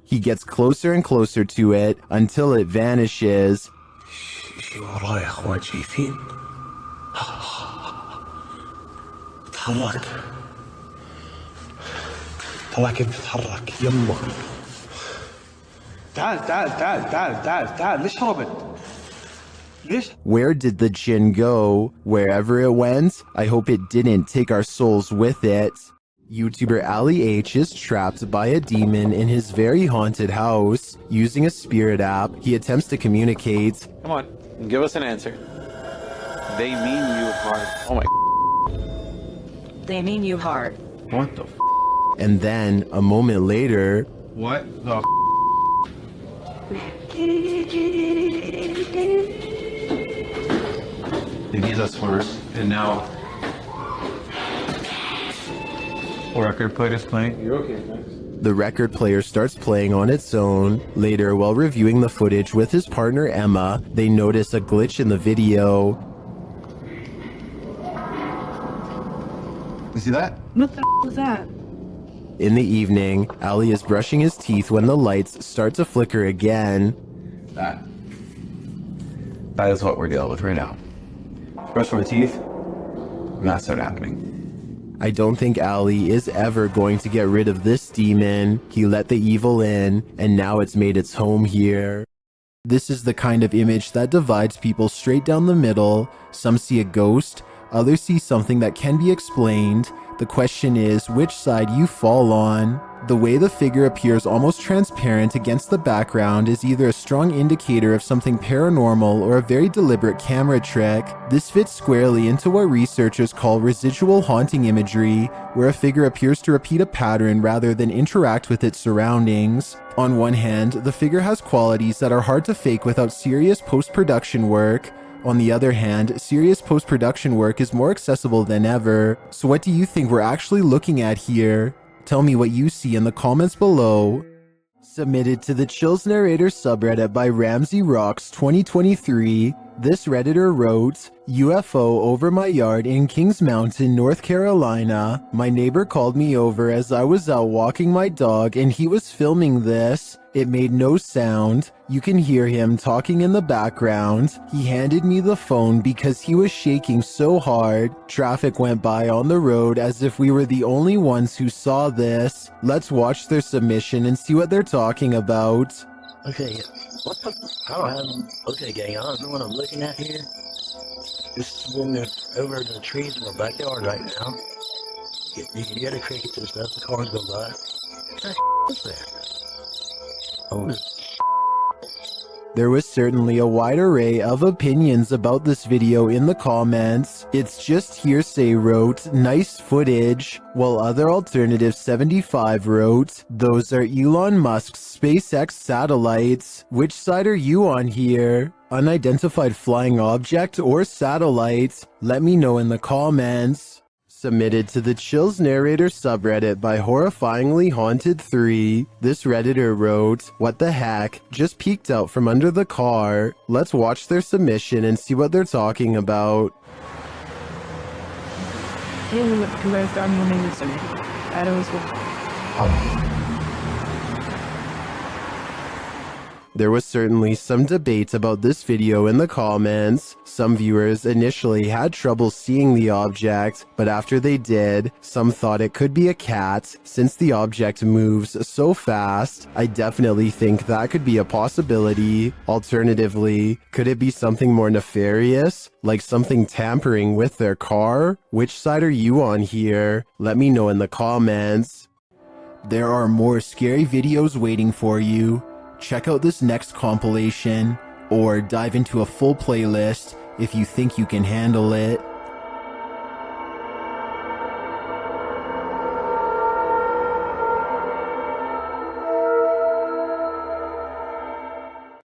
He gets closer and closer to it until it vanishes. شي وراي يا اخوان شايفين؟ تحرك. طلع كيف بتتحرك يلا. تعال تعال تعال تعال تعال تعال ليش هربت؟ ليش؟ Where did the jinn go? Wherever it went, I hope it didn't take our souls with it. YouTuber Ali H is trapped by a demon in his very haunted house. Using a spirit app, he attempts to communicate. Come on, give us an answer. They mean you hard. Oh my. They mean you hard. What the? And then, a moment later, What the? They need us first, and now. Record plate is playing. You're okay, thanks. The record player starts playing on its own. Later, while reviewing the footage with his partner Emma, they notice a glitch in the video. You see that? What the was that? In the evening, Ali is brushing his teeth when the lights start to flicker again. That is what we're dealing with right now. Brush my teeth, and that started happening. I don't think Ali is ever going to get rid of this demon. He let the evil in, and now it's made its home here. This is the kind of image that divides people straight down the middle. Some see a ghost, others see something that can be explained. The question is which side you fall on. The way the figure appears almost transparent against the background is either a strong indicator of something paranormal or a very deliberate camera trick. This fits squarely into what researchers call residual haunting imagery, where a figure appears to repeat a pattern rather than interact with its surroundings. On one hand, the figure has qualities that are hard to fake without serious post-production work. On the other hand, serious post-production work is more accessible than ever. So what do you think we're actually looking at here? Tell me what you see in the comments below. Submitted to the Chills Narrator subreddit by Ramsey Rocks 2023, this Redditor wrote, UFO over my yard in Kings Mountain, North Carolina. My neighbor called me over as I was out walking my dog and he was filming this. It made no sound. You can hear him talking in the background. He handed me the phone because he was shaking so hard. Traffic went by on the road as if we were the only ones who saw this. Let's watch their submission and see what they're talking about. Okay, what the? I don't have. Okay, gang, I don't know what I'm looking at here. Just over the trees in my backyard right now. You can hear the crickets and stuff. The cars go by. What's that? Oh. There was certainly a wide array of opinions about this video in the comments. It's just hearsay wrote, nice footage, while other alternative 75 wrote, those are Elon Musk's SpaceX satellites. Which side are you on here? Unidentified flying object or satellite? Let me know in the comments. Submitted to the Chills Narrator subreddit by Horrifyingly Haunted 3, this Redditor wrote, what the heck, just peeked out from under the car. Let's watch their submission and see what they're talking about. There was certainly some debate about this video in the comments. Some viewers initially had trouble seeing the object, but after they did, some thought it could be a cat. Since the object moves so fast, I definitely think that could be a possibility. Alternatively, could it be something more nefarious, like something tampering with their car? Which side are you on here? Let me know in the comments. There are more scary videos waiting for you. Check out this next compilation, or dive into a full playlist if you think you can handle it.